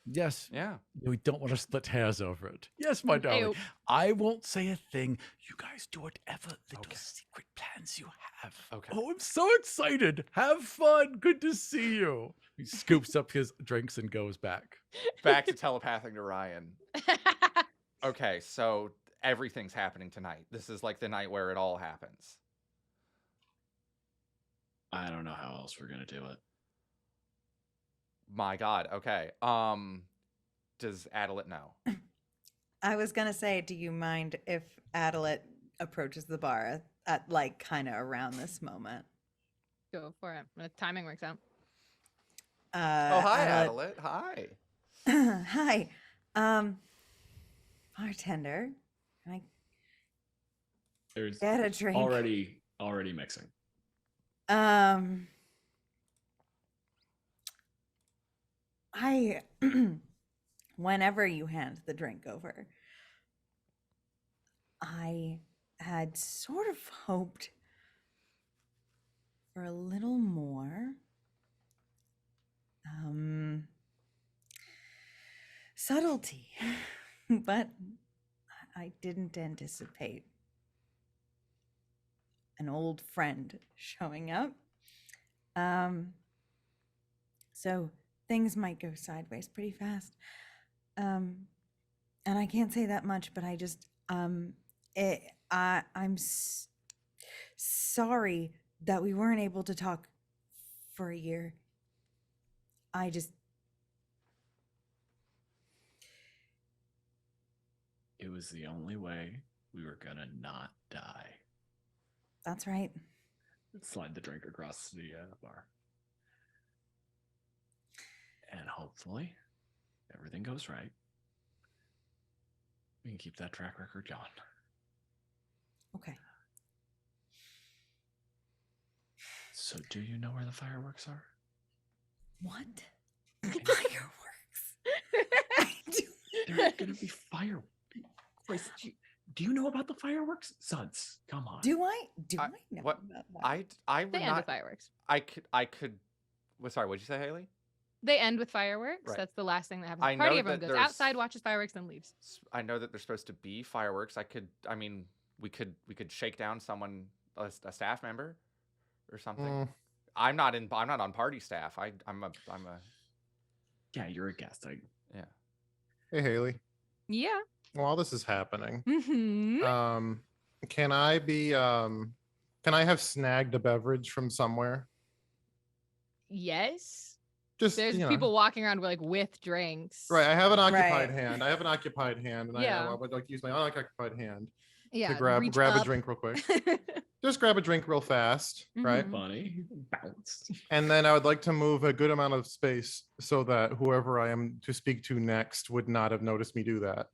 Yes. Yeah. We don't want to split hairs over it. Yes, my darling. Ew. I won't say a thing. You guys do whatever little Okay. secret plans you have. Okay. Oh, I'm so excited. Have fun. Good to see you. He scoops up his drinks and goes back. Back to telepathing to Ryan. Okay, so everything's happening tonight. This is like the night where it all happens. I don't know how else we're gonna do it. My God. Okay. Does Adelaide know? I was gonna say, do you mind if Adelaide approaches the bar at like kind of around this moment? Go for it. The timing works out. Oh, hi, Adelaide. Hi. Hi. Bartender, can I There's get a drink? already mixing. I whenever you hand the drink over, I had sort of hoped for a little more subtlety, but I didn't anticipate an old friend showing up. So things might go sideways pretty fast. And I can't say that much, but I just I'm sorry that we weren't able to talk for a year. It was the only way we were gonna not die. That's right. Slide the drink across the bar. And hopefully everything goes right. We can keep that track record going. Okay. So do you know where the fireworks are? What? Fireworks. I do. There's gonna be fireworks. Christ, do you know about the fireworks? Suds, come on. Do I know what- about that? I would They end not. with fireworks. I could. Well, sorry. What'd you say, Haley? They end with fireworks. Right. That's the last thing that happens. I At the party, know everyone that goes there's- outside, watches fireworks, then leaves. I know that there's supposed to be fireworks. I mean, we could shake down someone, a staff member, or something. Mm, I'm not on party staff. I'm a. Yeah, you're a guest. Yeah. hey, Haley. Yeah. While this is happening, Mm-hmm. can I have snagged a beverage from somewhere? Yes. Just There's you know. people walking around with drinks. Right, I have an occupied Right. hand. And Yeah. I would like to use my unoccupied hand Yeah. to grab reach a up. drink real quick. Just grab a drink real fast, right? Mhm. Bunny, bounce. And then I would like to move a good amount of space so that whoever I am to speak to next would not have noticed me do that.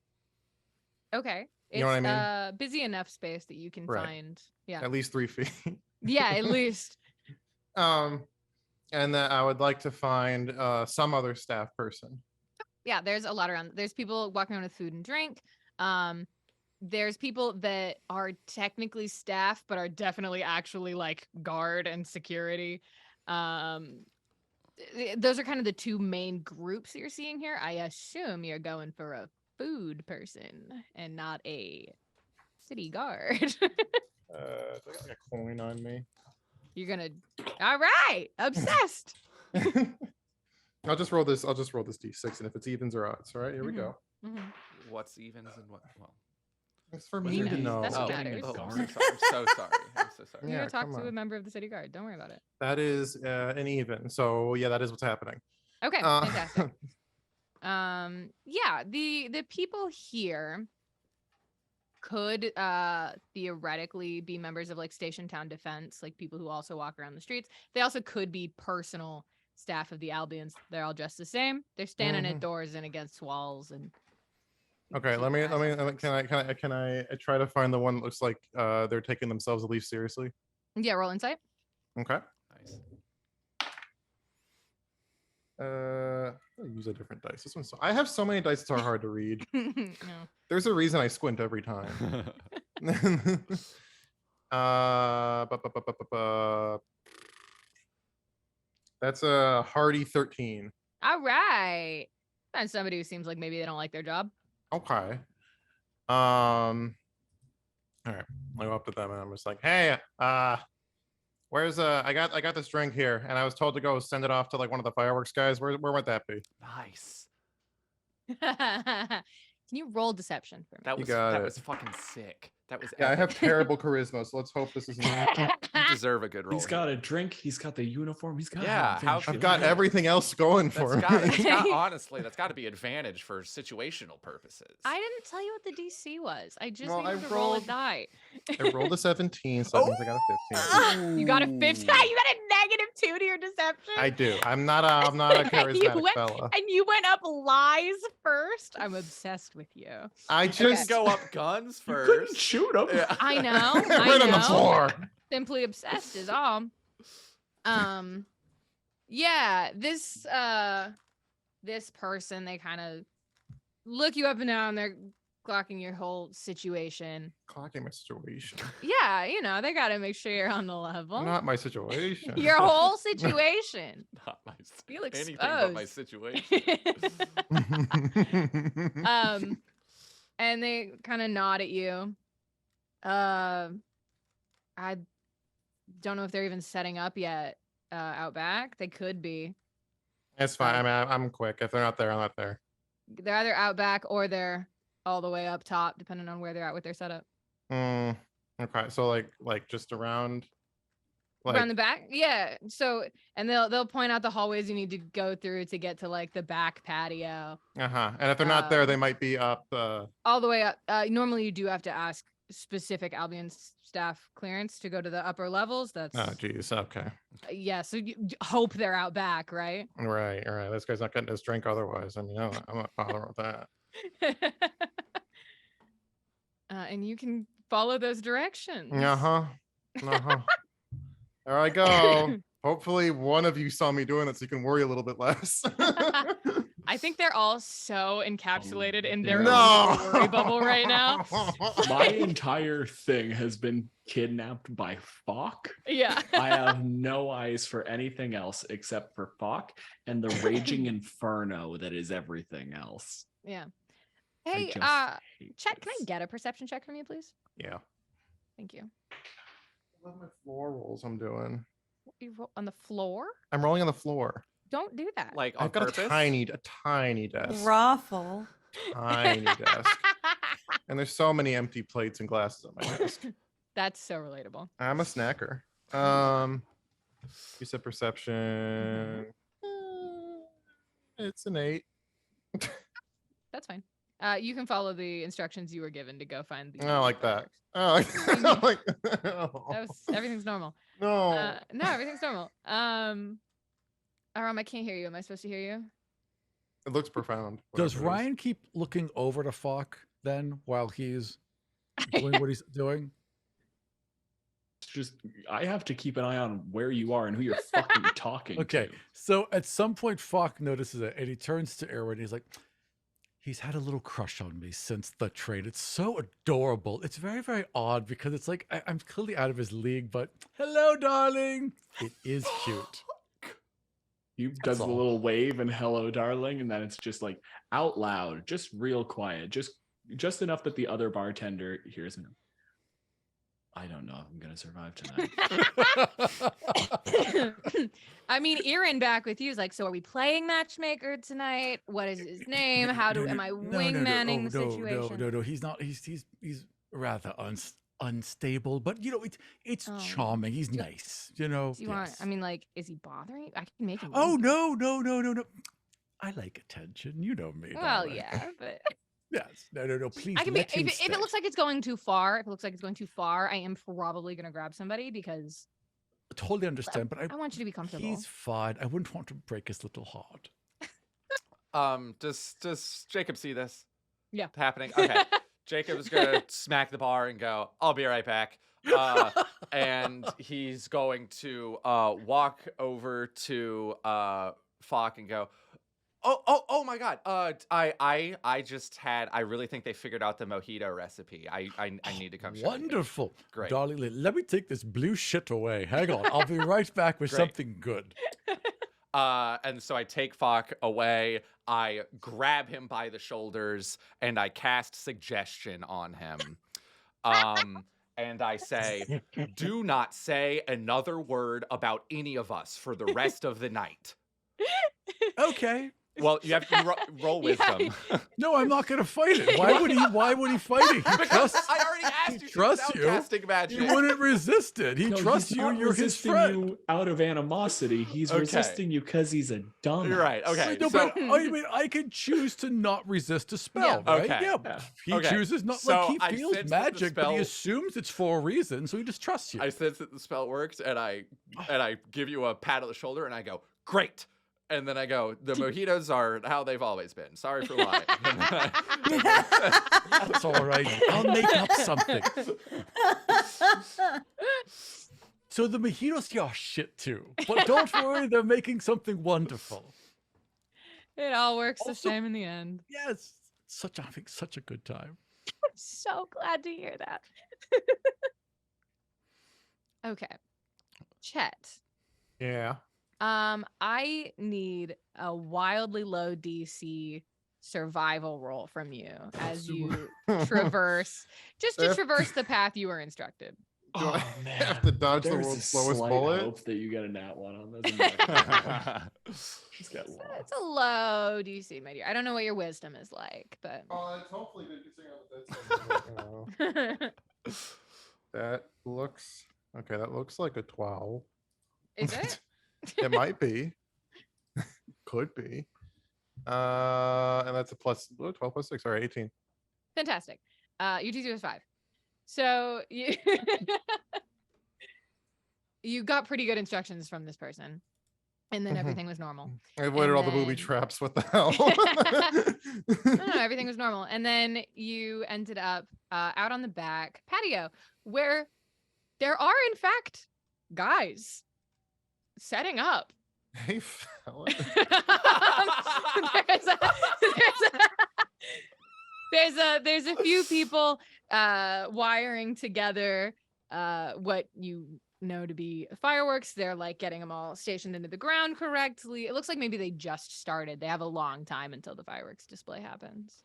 Okay. It's You know what I mean? Busy enough space that you can Right. find. Yeah. At least 3 feet. Yeah, at least. And then I would like to find some other staff person. Yeah, there's a lot around. There's people walking around with food and drink. There's people that are technically staff, but are definitely actually like guard and security. Those are kind of the two main groups you're seeing here. I assume you're going for a food person and not a city guard. Do I got like a coin on me? You're gonna. All right, obsessed. I'll just roll this d6, and if it's evens or odds, all right, here we Mhm. go. Mhm. What's evens and what? Well, It's for Was me there to any- know. That's what Oh, matters. oh, I'm Guard. so sorry. I'm so sorry. I'm so sorry. You Yeah, gotta talk come to a on. member of the city guard. Don't worry about it. That is an even. So yeah, that is what's happening. Okay, Uh, fantastic. Yeah, the people here could theoretically be members of like station town defense, like people who also walk around the streets. They also could be personal staff of the Albions. They're all dressed the same. They're standing at Mhm. doors and against walls and Okay, keep let me your eyes on folks. can I try to find the one that looks like they're taking themselves at least seriously? Yeah, roll insight. Okay. Nice. I'll use a different dice. This one's I have so many dice it's hard to read. No. There's a reason I squint every time. That's a hearty 13. All right. That's somebody who seems like maybe they don't like their job. Okay. All right. I go up to them and I'm just like, hey, where's I got this drink here, and I was told to go send it off to like one of the fireworks guys. Where would that be? Nice. Can you roll deception for me? That You was got that it. was fucking sick. That was Yeah, I have epic. terrible charisma, so let's hope this isn't. You deserve a good roll. He's got a drink. He's got the uniform. He's got. Yeah, how I've got everything else going for me. Honestly, that's got to be advantage for situational purposes. I didn't tell you what the DC was. I just Well, needed I to roll a rolled- die. I rolled a 17, so that means I got a 15. You got a 15. You got a -2 to your deception. I do. I'm not a charismatic went- fella. And you went up lies first. I'm obsessed with you. I just go up guns You couldn't first. shoot him. Yeah. I know. I right on the know. floor. Simply obsessed is all. Yeah, this person, they kind of look you up and down. They're clocking your whole situation. Clocking my situation. Yeah, you know, they got to make sure you're on the level. Not my situation. Your whole situation. Not my Feel anything but my exposed. situation. And they kind of nod at you. I don't know if they're even setting up yet out back. They could be. It's fine. I mean, I'm quick. If they're not there, I'm not there. They're either out back or they're all the way up top, depending on where they're at with their setup. Okay, so like just around. Around the back, yeah. So, and they'll point out the hallways you need to go through to get to like the back patio, And if they're not there, they might be up. all the way up. Normally, you do have to ask specific Albion staff clearance to go to the upper levels. That's Oh, geez. Okay. yeah. So you hope they're out back, right? Right. This guy's not getting his drink otherwise. I mean, I'm not bothering with that. And you can follow those directions. There I go. Hopefully, one of you saw me doing that, so you can worry a little bit less. I think they're all so encapsulated in their No. own worry bubble right now. My entire thing has been kidnapped by Falk. Yeah. I have no eyes for anything else except for Falk and the raging inferno that is everything else. Yeah. I Hey, just hate Chet, can I this. get a perception check from you, please? Yeah. Thank you. What are my floor rolls I'm doing? You roll on the floor? I'm rolling on the floor. Don't do that. Like on I've got purpose? a tiny desk. Raffle. Tiny desk. And there's so many empty plates and glasses on my desk. That's so relatable. I'm a snacker. You said perception. It's an 8. That's fine. You can follow the instructions you were given to go find the. I like that. Everything's normal. No. No, everything's normal. Aram, I can't hear you. Am I supposed to hear you? It looks profound. Does whatever it is. Ryan keep looking over to Falk then while he's doing what he's doing? It's just I have to keep an eye on where you are and who you're fucking talking Okay, to. so at some point Falk notices it and he turns to Erwin and he's like, he's had a little crush on me since the trade. It's so adorable. It's very, very odd because it's like I'm clearly out of his league, but hello, darling. It is cute. You does That's the all. little wave and hello, darling, and then it's just like out loud, just real quiet, just enough that the other bartender hears him. I don't know if I'm gonna survive tonight. I mean, Erin back with you is like, so are we playing matchmaker tonight? What is his name? How do am I wingmanning the situation? No. He's not. He's rather unstable, but it's Oh. charming. He's Do- nice, you know. Do you want? yes. I mean, like, is he bothering you? I can make him. Oh leave. no. I like attention. You know me. Well, darling. yeah, but Yes. No. Please I can be. let him If it stay. looks like it's going too far, I am probably gonna grab somebody because Totally understand, but I want you to be comfortable. he's fine. I wouldn't want to break his little heart. Does Jacob see this? Yeah. Happening? Okay. Jacob's gonna smack the bar and go, I'll be right back. And he's going to walk over to Falk and go, oh my god. I really think they figured out the mojito recipe. I need to come show you. Wonderful. Great. Darling, let me take this blue shit away. Hang on. I'll be right back with Great. something good. And so I take Falk away, I grab him by the shoulders, and I cast suggestion on him. And I say, do not say another word about any of us for the rest of the night. Okay. Well, you have to roll wisdom. No, I'm not going to fight it. Why would he fight it? He Because trusts, I already asked you to trusts without you. casting he magic. wouldn't resist it. He No, trusts he's you. not You're his resisting friend. you out of animosity. He's Okay. resisting you because he's a dumb. You're right. Okay. No, so, but I mean, I could choose to not resist a spell, Yeah. right? Okay. Yeah. Yeah. He Okay. chooses not. So Like I he feels sense that the magic, but he spell- assumes it's for a reason, so he just trusts you. I sense that the spell works, and I give you a pat on the shoulder, and I go, great. And then I go, the mojitos are how they've always been. Sorry for lying. That's all right. I'll make up something. So the mojitos are shit too, but don't worry, they're making something wonderful. It all works the Also- same in the end. Yes, having such a good time. I'm so glad to hear that. Okay, Chet. Yeah. I need a wildly low DC survival roll from you as you traverse, just to traverse the path you were instructed. Do I Oh man, have to dodge the There's world's a slowest slight bullet? hope that you get a nat one on this. He's got It's a low DC, my dear. I don't know what your wisdom is like, but It's hopefully good considering on the dead side. That looks okay. That looks like a 12. is it? It might be. Could be. And that's a plus 12 plus 6. Sorry, 18. Fantastic. Your DC was 5. So you you got pretty good instructions from this person, and then Mhm. everything was normal. I avoided all the booby then- traps. What the hell? No, everything was normal. And then you ended up out on the back patio where there are, in fact, guys setting up. Hey, fella. There's a few people wiring together what you know to be fireworks. They're like getting them all stationed into the ground correctly. It looks like maybe they just started. They have a long time until the fireworks display happens.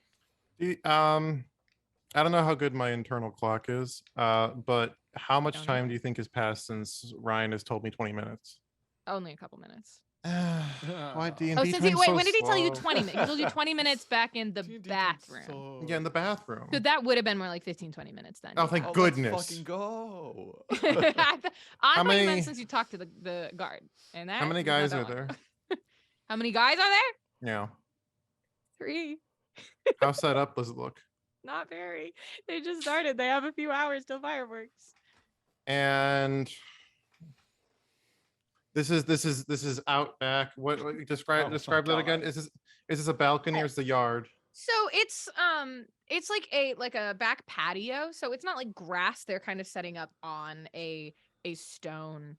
I don't know how good my internal clock is, but how much Don't time know. do you think has passed since Ryan has told me 20 minutes? Only a couple minutes. Why D&D Oh, since he, time's wait, so when did he tell you slow? 20 minutes? He told you 20 minutes back in the bathroom. Yeah, in the bathroom. So that would have been more like 15, 20 minutes then. Oh, thank Let's goodness. fucking go. I thought you many- meant since you talked to the guard. And that How many was not guys that are long. there? How many guys are there? Yeah. 3. How set up does it look? Not very. They just started. They have a few hours till fireworks. And this is out back. What describe Oh my describe that again? God. Is this a balcony or is the yard? So it's like a back patio. So it's not like grass. They're kind of setting up on a stone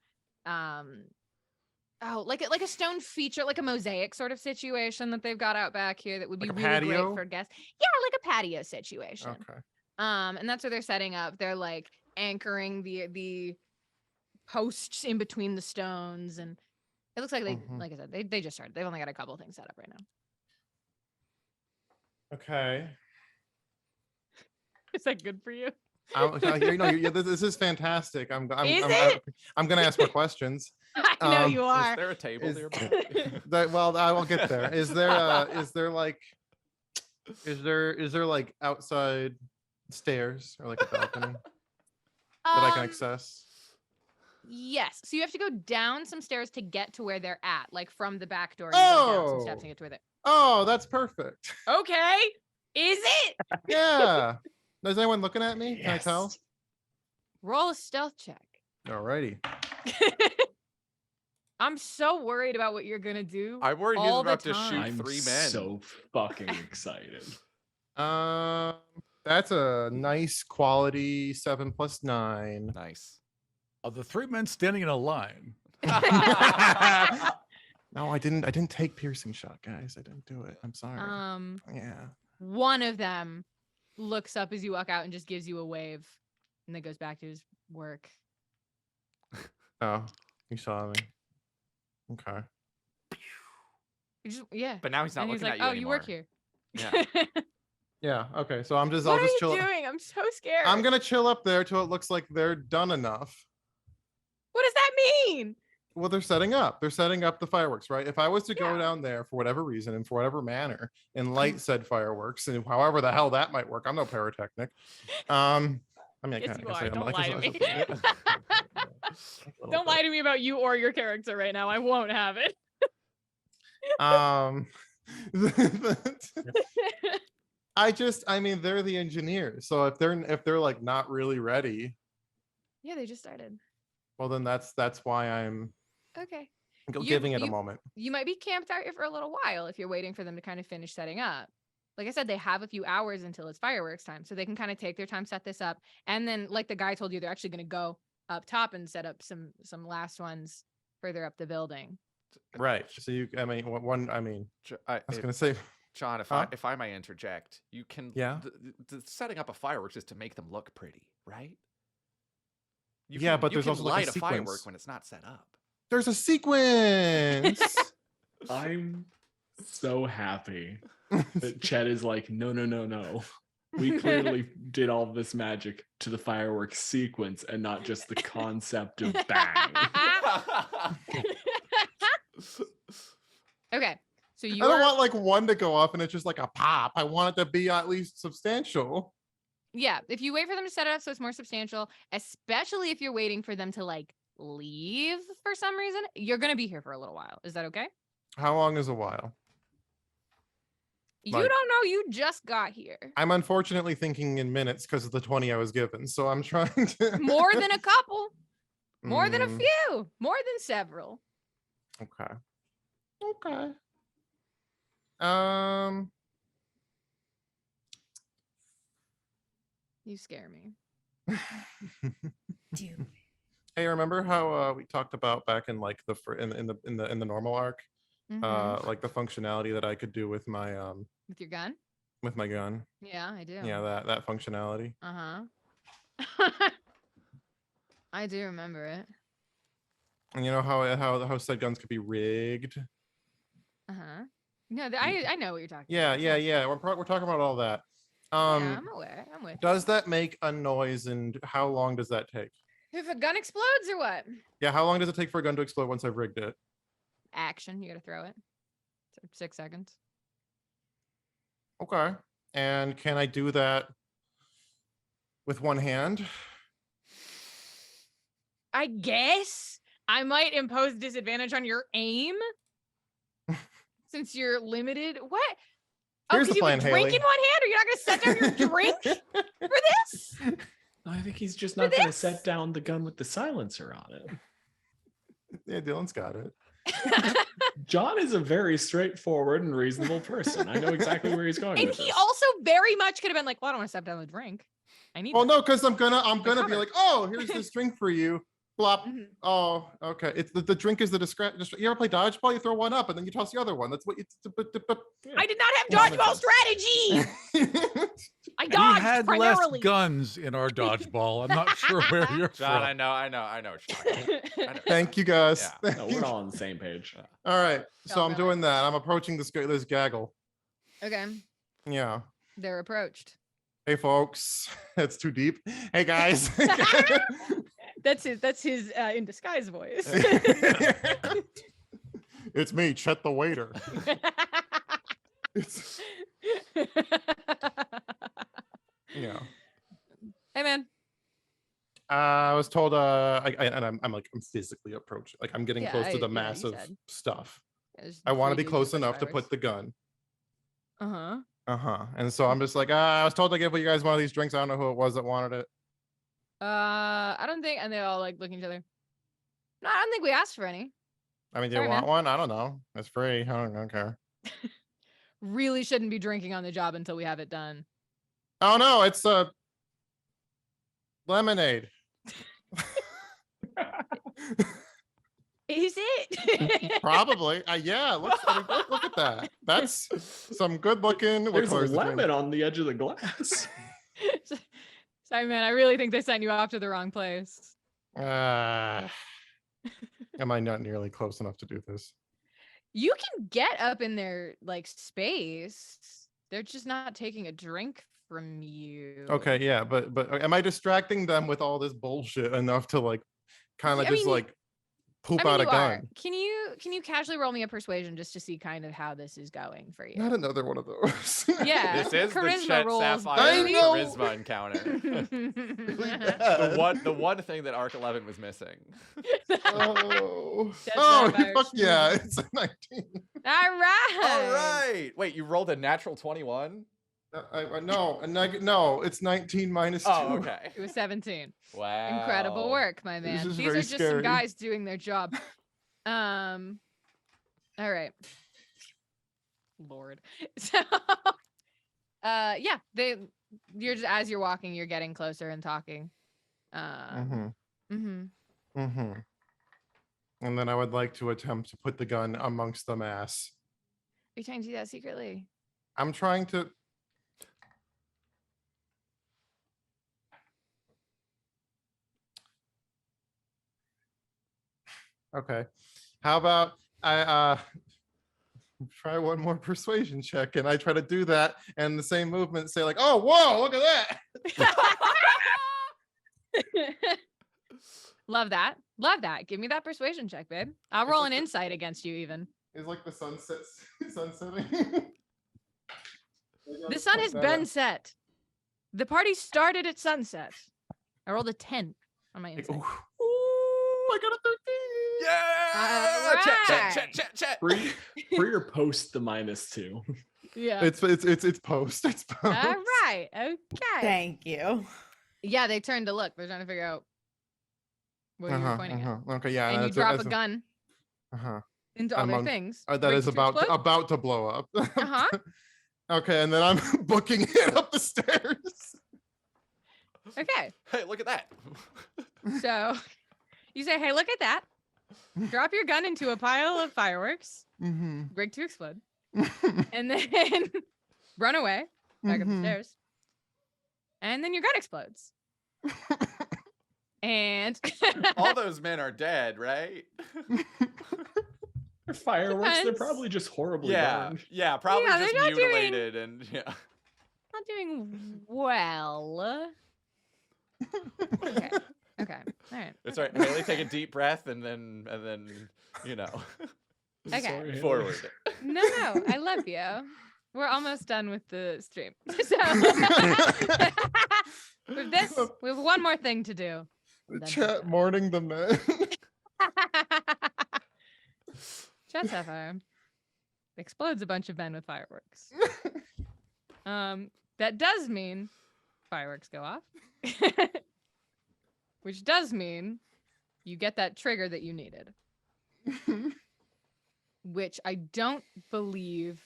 like a stone feature, like a mosaic sort of situation that they've got out back here that would be Like a really patio? great for guests. Yeah, like a patio situation. Okay. And that's what they're setting up. They're like anchoring the posts in between the stones, and it looks like they, Mhm. like I said, they just started. They've only got a couple things set up right now. Okay. Is that good for you? This is fantastic. I'm Is it? I'm gonna ask more questions. I know Um, you Is are. there a table Is- nearby? Well, I will get there. Is there like outside stairs or like a balcony that I can Um, access? Yes. So you have to go down some stairs to get to where they're at. Like from the back door, you go down some steps Oh. to get to where they're. Oh, that's perfect. Okay. Is it? Yeah. Is anyone looking at me? Can I tell? Yes. Roll a stealth check. Alrighty. I'm so worried about what you're gonna do. I'm worried he's all the about to shoot time. I'm 3 men. so fucking excited. That's a nice quality 7 + 9. Nice. Of the 3 men standing in a line, No, I didn't take piercing shot, guys. I didn't do it. I'm sorry. Yeah. One of them looks up as you walk out and just gives you a wave, and then goes back to his work. Oh, you saw me. Okay. Yeah. But now he's not And he's looking like, at you "Oh, you work anymore. here." Yeah. Yeah. Okay. So I'm just. What I'll are just you chill. doing? I'm so scared. I'm gonna chill up there till it looks like they're done enough. What does that mean? Well, they're setting up. They're setting up the fireworks, right? If I was to go Yeah. down there for whatever reason and for whatever manner and light said fireworks and however the hell that might work, I'm no pyrotechnic. I mean, I Yes, kinda you guess I are. am, Don't like, lie to it's- me. it's- a little Don't bit. lie to me about you or your character right now. I won't have it. I mean, they're the engineers. So if they're like not really ready, Yeah, they just started. well, then that's why I'm Okay. giving it a you- moment. You might be camped out here for a little while if you're waiting for them to kind of finish setting up. Like I said, they have a few hours until it's fireworks time, so they can kind of take their time, set this up, and then, like the guy told you, they're actually going to go up top and set up some last ones further up the building. Right. So I mean, I mean, I I was gonna say, John, Huh? if I may interject, you can. Yeah? The setting up a fireworks is to make them look pretty, right? Yeah, but you there's can also, like, a light a firework sequence. when it's not set up. there's a sequence. I'm so happy that Chet is like, no. We clearly did all this magic to the fireworks sequence and not just the concept of bang. Okay, so I you don't want like one to go off and it's just like a pop. I want it to be at least substantial. yeah, if you wait for them to set it up so it's more substantial, especially if you're waiting for them to like leave for some reason, you're going to be here for a little while. Is that okay? How long is a while? You Like- don't know. You just got here. I'm unfortunately thinking in minutes because of the 20 I was given. So I'm trying to More than a couple, more than a Mm, few, more than several. Okay. Okay. Um. You scare me. Dude. Hey, remember how we talked about back in like in the normal arc, Mhm. like the functionality that I could do with my With your gun? gun? Yeah, I do. Yeah, that functionality. Uh-huh. I do remember it. And you know how said guns could be rigged? Uh-huh. No, I know what you're talking Yeah, about. yeah. We're talking about all that. Yeah, I'm aware. I'm with you. Does that make a noise and how long does that take? If a gun explodes or what? Yeah, how long does it take for a gun to explode once I've rigged it? Action. You gotta throw it. 6 seconds. Okay. And can I do that with one hand? I guess I might impose disadvantage on your aim since you're limited. What? Here's 'Cause the you have plan, a drink Haley. in one hand, or you're not gonna set down your drink for this? I think he's just For not going to this? set down the gun with the silencer on it. Yeah, Dylan's got it. John is a very straightforward and reasonable person. I know exactly where he's going And with he this. also very much could have been like, "Well, I don't want to step down the drink. I need." Well, this." no, because I'm gonna be covered. like, oh, here's this drink for you. Blop. Mhm. Oh, okay. It's the drink is the you ever play dodgeball? You throw one up and then you toss the other one. That's what it's. I did not have Well, that dodgeball makes strategy. I we dodged had primarily. less guns in our dodgeball. I'm not sure where you're John, from. I know what you're talking about. I know. Thank you guys. Yeah. No, we're all on the same page. All right. So Oh, I'm really? doing that. I'm approaching this gaggle. Okay, Yeah. they're approached. Hey folks, it's too deep. Hey guys. That's his in disguise voice. It's me, Chet the waiter. It's, yeah. was told I'm physically approaching, like I'm getting close to the you massive said. stuff. There's I want to three be dudes close with enough to fireworks. put the gun. Uh-huh. And so I'm just like, I was told to give you guys one of these drinks. I don't know who it was that wanted it. I don't think, and they all like look at each other. No, I don't think we asked for any. I mean, do Sorry, you want man. one? I don't know. It's free. I don't care. Really shouldn't be drinking on the job until we have it done. Oh no, it's lemonade. Is it? Probably. Yeah. Look at that. That's some good looking. There's a lemon on the edge of the glass. Sorry, man. I really think they sent you off to the wrong place. Am I not nearly close enough to do this? You can get up in their like space. They're just not taking a drink from you. Okay, yeah, but am I distracting them with all this bullshit enough to like kind of just like poop out a gun? Can you casually roll me a persuasion just to see kind of how this is not for you? Not another one of those. Yeah. This is the charisma Chet rolls. Sapphire I know. charisma encounter. the one thing that Arc 11 was missing. Fuck yeah, it's a 19. All right. All right. Wait, you rolled a natural 21? No, it's 19 minus 2. Oh, okay. It was 17. Wow. Incredible work, my man. is These very are just some scary. guys doing their job. All right. Lord. So yeah, you're just, as you're walking, you're getting closer and talking. And then I would like to attempt to put the gun amongst the mass. Are you trying to do that secretly? I'm trying to. Okay. How about I try one more persuasion check, and I try to do that and the same movement say like, oh, whoa, look at that. Love that. Love that. Give me that persuasion check, babe. I'll roll an insight against you even. It's like the sunsetting. The sun has been set. The party started at sunset. I rolled a 10 on my insight. Ooh, I got a 13. Yeah. Alright. Chet. Pre or post the -2? Yeah. It's post. It's post. All right. Okay. Thank you. Yeah, they turned to look. They're trying to figure out what you were pointing at. Okay, yeah. And you drop a gun into all their Among- things. that Ready is to explode? about to blow up. Uh-huh. Okay, and then I'm booking it up the stairs. Okay. Hey, look at that. So you say, hey, look at that. Drop your gun into a pile of fireworks. Break to explode. And then run away back up the stairs. And then your gun explodes. And All those men are dead, right? They're fireworks. They're Depends. probably just horribly Yeah. burned. Yeah, probably Yeah, just they're not doing- mutilated and yeah. not doing well. Okay. Okay. All right. It's all right. Haley, take a deep breath and then you know, Okay. Sorry, Haley. forward. No, I love you. We're almost done with the stream. So with this, we have one more thing to do. Then Chat mourning the men. Chat Sapphire explodes a bunch of men with fireworks. That does mean fireworks go off. Which does mean you get that trigger that you needed. Which I don't believe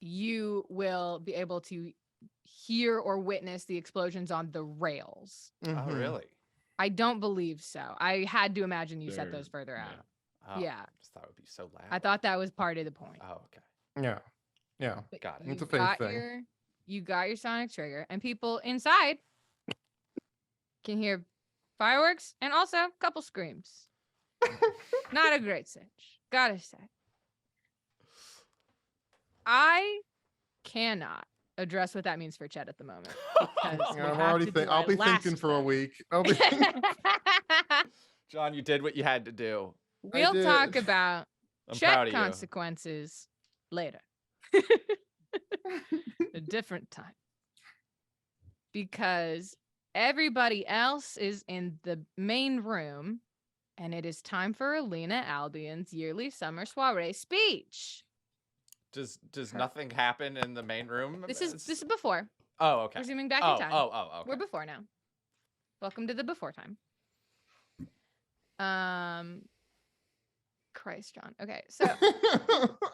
you will be able to hear or witness the explosions on the rails. Oh, really? I don't believe so. I had to imagine you set They're- those further out. Oh, Yeah. I just thought it would be so loud. I thought that was part of the point. Oh, okay. Yeah. But Got it. you It's a faith got thing. You got your sonic trigger, and people inside can hear fireworks and also a couple screams. Not a great cinch, gotta say. I cannot address what that means for Chet at the moment. because we I'm have already to do thinking. I'll our be last thinking for a thing. week. I'll be. John, you did what you had to do. We'll talk did. about I'm proud Chet of you. consequences later. A different time. Because everybody else is in the main room, and it is time for Alina Albion's yearly summer soiree speech. Does nothing happen in the main room? This is before. Oh, okay. We're zooming back Oh, in time. okay. We're before now. Welcome to the before time. Christ, John. Okay, so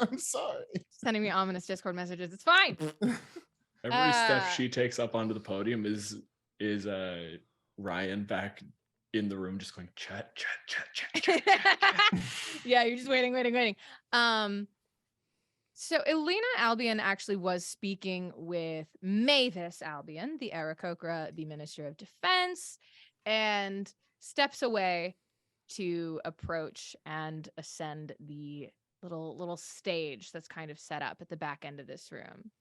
I'm sorry. sending me ominous Discord messages. It's fine. Every step she takes up onto the podium is Ryan back in the room just going chat. Yeah, you're just waiting. So Alina Albion actually was speaking with Mavis Albion, the Aarakocra, the Minister of Defense, and steps away to approach and ascend the little stage that's kind of set up at the back end of this room.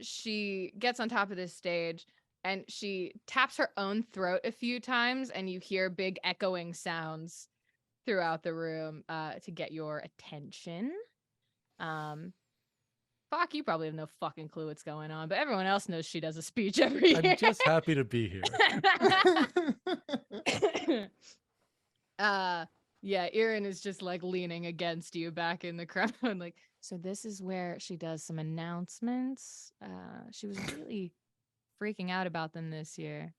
She gets on top of this stage and she taps her own throat a few times, and you hear big echoing sounds throughout the room to get your attention. Fuck, you probably have no fucking clue what's going on, but everyone else knows she does a speech every year. I'm just happy to be here. Yeah, Erin is just like leaning against you back in the crowd, like, so this is where she does some announcements. She was really freaking out about them this year.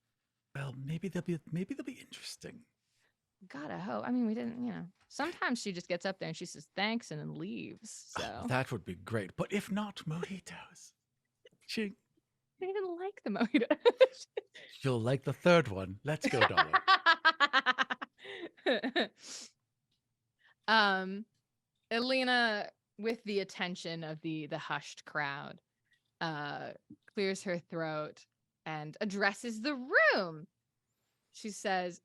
Well, maybe they'll be interesting. Gotta hope. I mean, we didn't, sometimes she just gets up there and she says thanks and then leaves. So Oh, that would be great. But if not, mojitos. I didn't even like the mojito. You'll like the third one. Let's go, darling. Alina, with the attention of the hushed crowd, clears her throat and addresses the room. She says,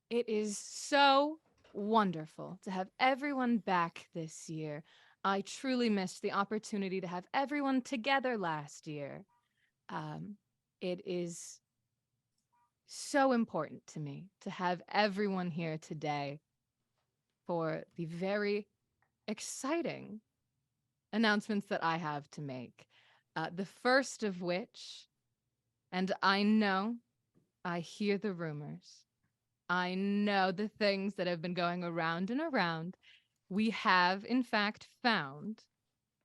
"It is so wonderful to have everyone back this year. I truly missed the opportunity to have everyone together last year. It is so important to me to have everyone here today for the very exciting announcements that I have to make. The first of which, and I know, I hear the rumors. I know the things that have been going around and around. We have, in fact, found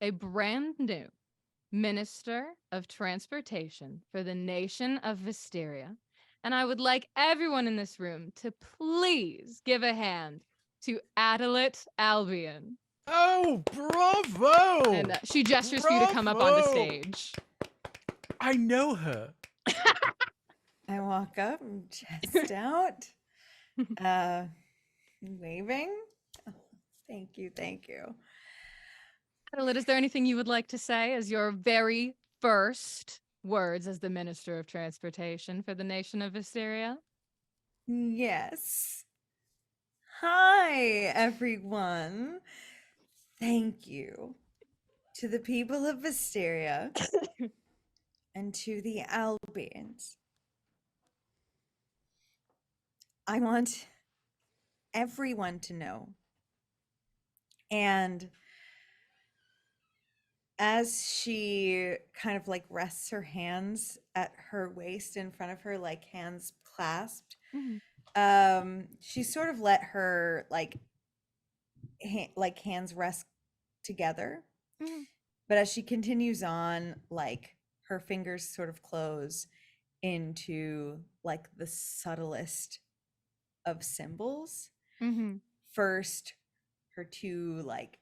a brand new Minister of Transportation for the nation of Wisteria. And I would like everyone in this room to please give a hand to Adelaide Albion." Oh, bravo! And she gestures for you to come up on the stage. I know her. I walk up and chest out, waving. Oh, thank you. Adelaide, is there anything you would like to say as your very first words as the Minister of Transportation for the nation of Wisteria? Yes. Hi, everyone. Thank you to the people of Wisteria and to the Albions. I want everyone to know. And as she kind of like rests her hands at her waist in front of her, like hands clasped, she sort of let her hands rest together. But as she continues on, like her fingers sort of close into like the subtlest of symbols. First, her two like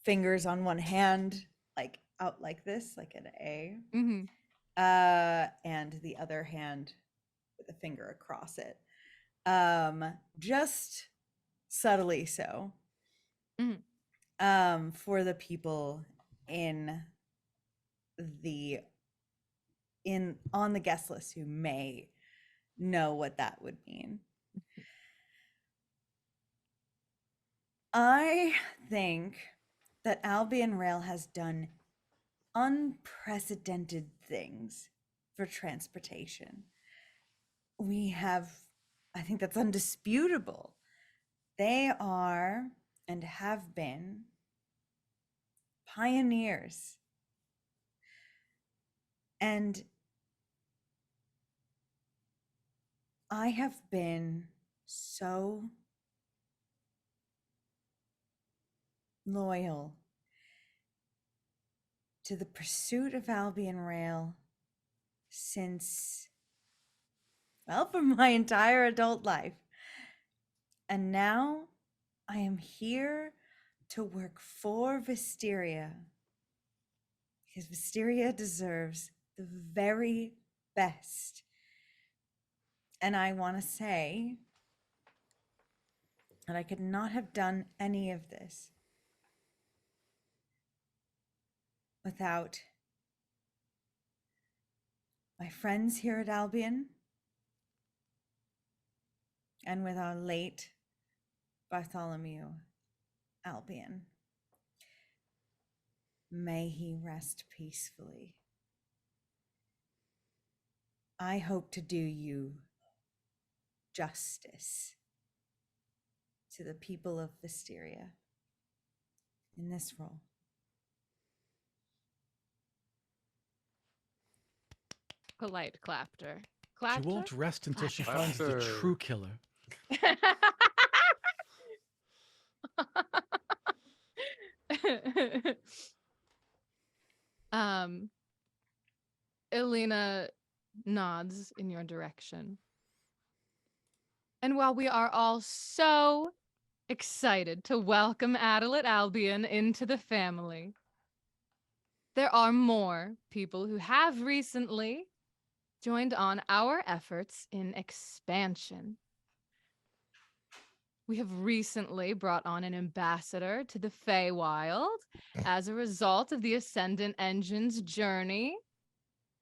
fingers on one hand, like out like this, like an A, and the other hand with a finger across it, just subtly so, for the people on the guest list who may know what that would mean. I think that Albion Rail has done unprecedented things for transportation. We have, I think that's undisputable. They are and have been pioneers. And I have been so loyal to the pursuit of Albion Rail since, well, for my entire adult life. And now I am here to work for Wisteria, because Wisteria deserves the very best. And I want to say that I could not have done any of this without my friends here at Albion and with our late Bartholomew Albion. May he rest peacefully. I hope to do you justice to the people of Wisteria in this role. Polite clapter. She Clapter? won't rest until she finds the Clapter. true killer. Elena nods in your direction. And while we are all so excited to welcome Adelaide Albion into the family, there are more people who have recently joined on our efforts in expansion. We have recently brought on an ambassador to the Feywild as a result of the Ascendant Engine's journey.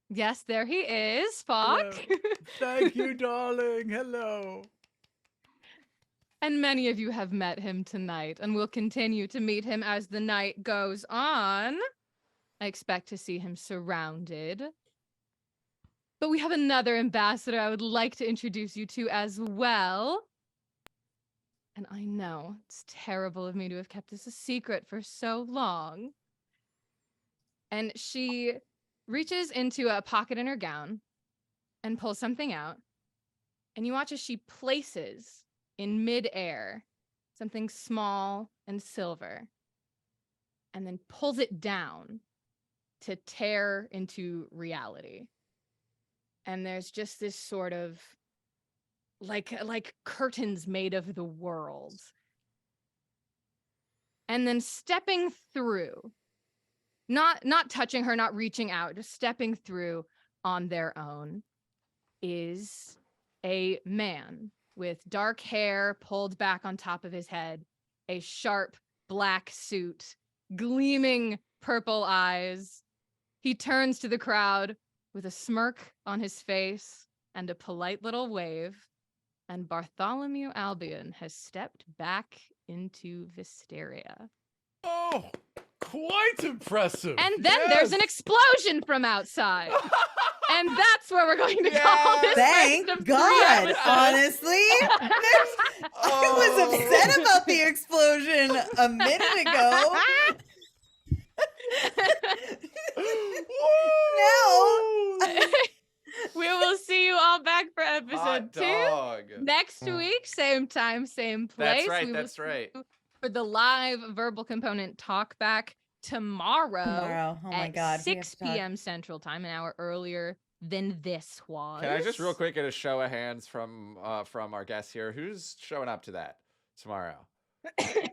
Yes, there he is, Spock. Hello. Thank you, darling. Hello. And many of you have met him tonight and will continue to meet him as the night goes on. I expect to see him surrounded. But we have another ambassador I would like to introduce you to as well. And I know it's terrible of me to have kept this a secret for so long. And she reaches into a pocket in her gown and pulls something out. And you watch as she places in midair something small and silver and then pulls it down to tear into reality. And there's just this sort of like curtains made of the world. And then stepping through, not touching her, not reaching out, just stepping through on their own, is a man with dark hair pulled back on top of his head, a sharp black suit, gleaming purple eyes. He turns to the crowd with a smirk on his face and a polite little wave, and Bartholomew Albion has stepped back into Wisteria. Oh, quite impressive. And then there's an explosion from outside. And that's where we're going to call this Thank first of 3 God, episodes. honestly. I was upset about the explosion a minute ago. Now, We will see you all back for episode Hot 2 dog. next week, same time, same place. That's right. We will That's see right. you for the live verbal component talk back tomorrow, oh my at God, we have 6 to talk. p.m. Central Time, an hour earlier than this was. Can I just real quick get a show of hands from our guests here? Who's showing up to that tomorrow?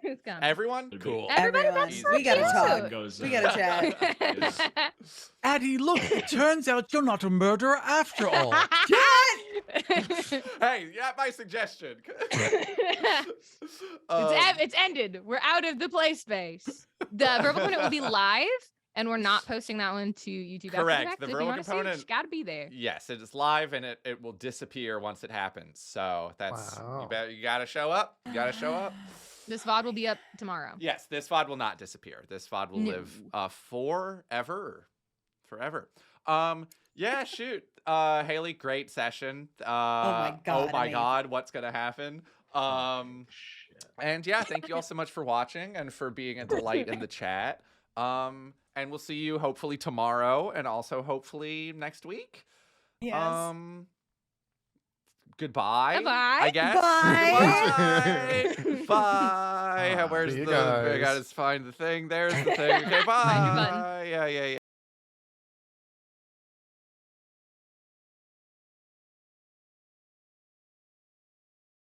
Who's coming? Everyone? It'd be- Cool. Everybody, Everyone, that's we gotta so talk. Goes, We gotta chat. Addie, look, it turns out you're not a murderer after all. Hey, yeah, my suggestion. It's ended. We're out of the play space. The verbal component will be live, and we're not posting that one to YouTube. Correct. After The the fact, so if verbal you want to see it, component- you gotta be there. Yes, it is live and it will disappear once it happens. So that's Wow. you gotta show up. You gotta show up. This VOD will be up tomorrow. Yes, this VOD will not disappear. This VOD will No. live forever. Yeah, shoot. Haley, great session. my God, Oh my amazing. God, what's gonna happen? Shit. And yeah, thank you all so much for watching and for being a delight in the chat. And we'll see you hopefully tomorrow and also hopefully next week. Yes. goodbye. Goodbye. I guess. Bye. Goodbye. Bye. Ah, Where's see the? you I guys. gotta find the thing. There's the thing. Okay, bye. Find your button. Yeah.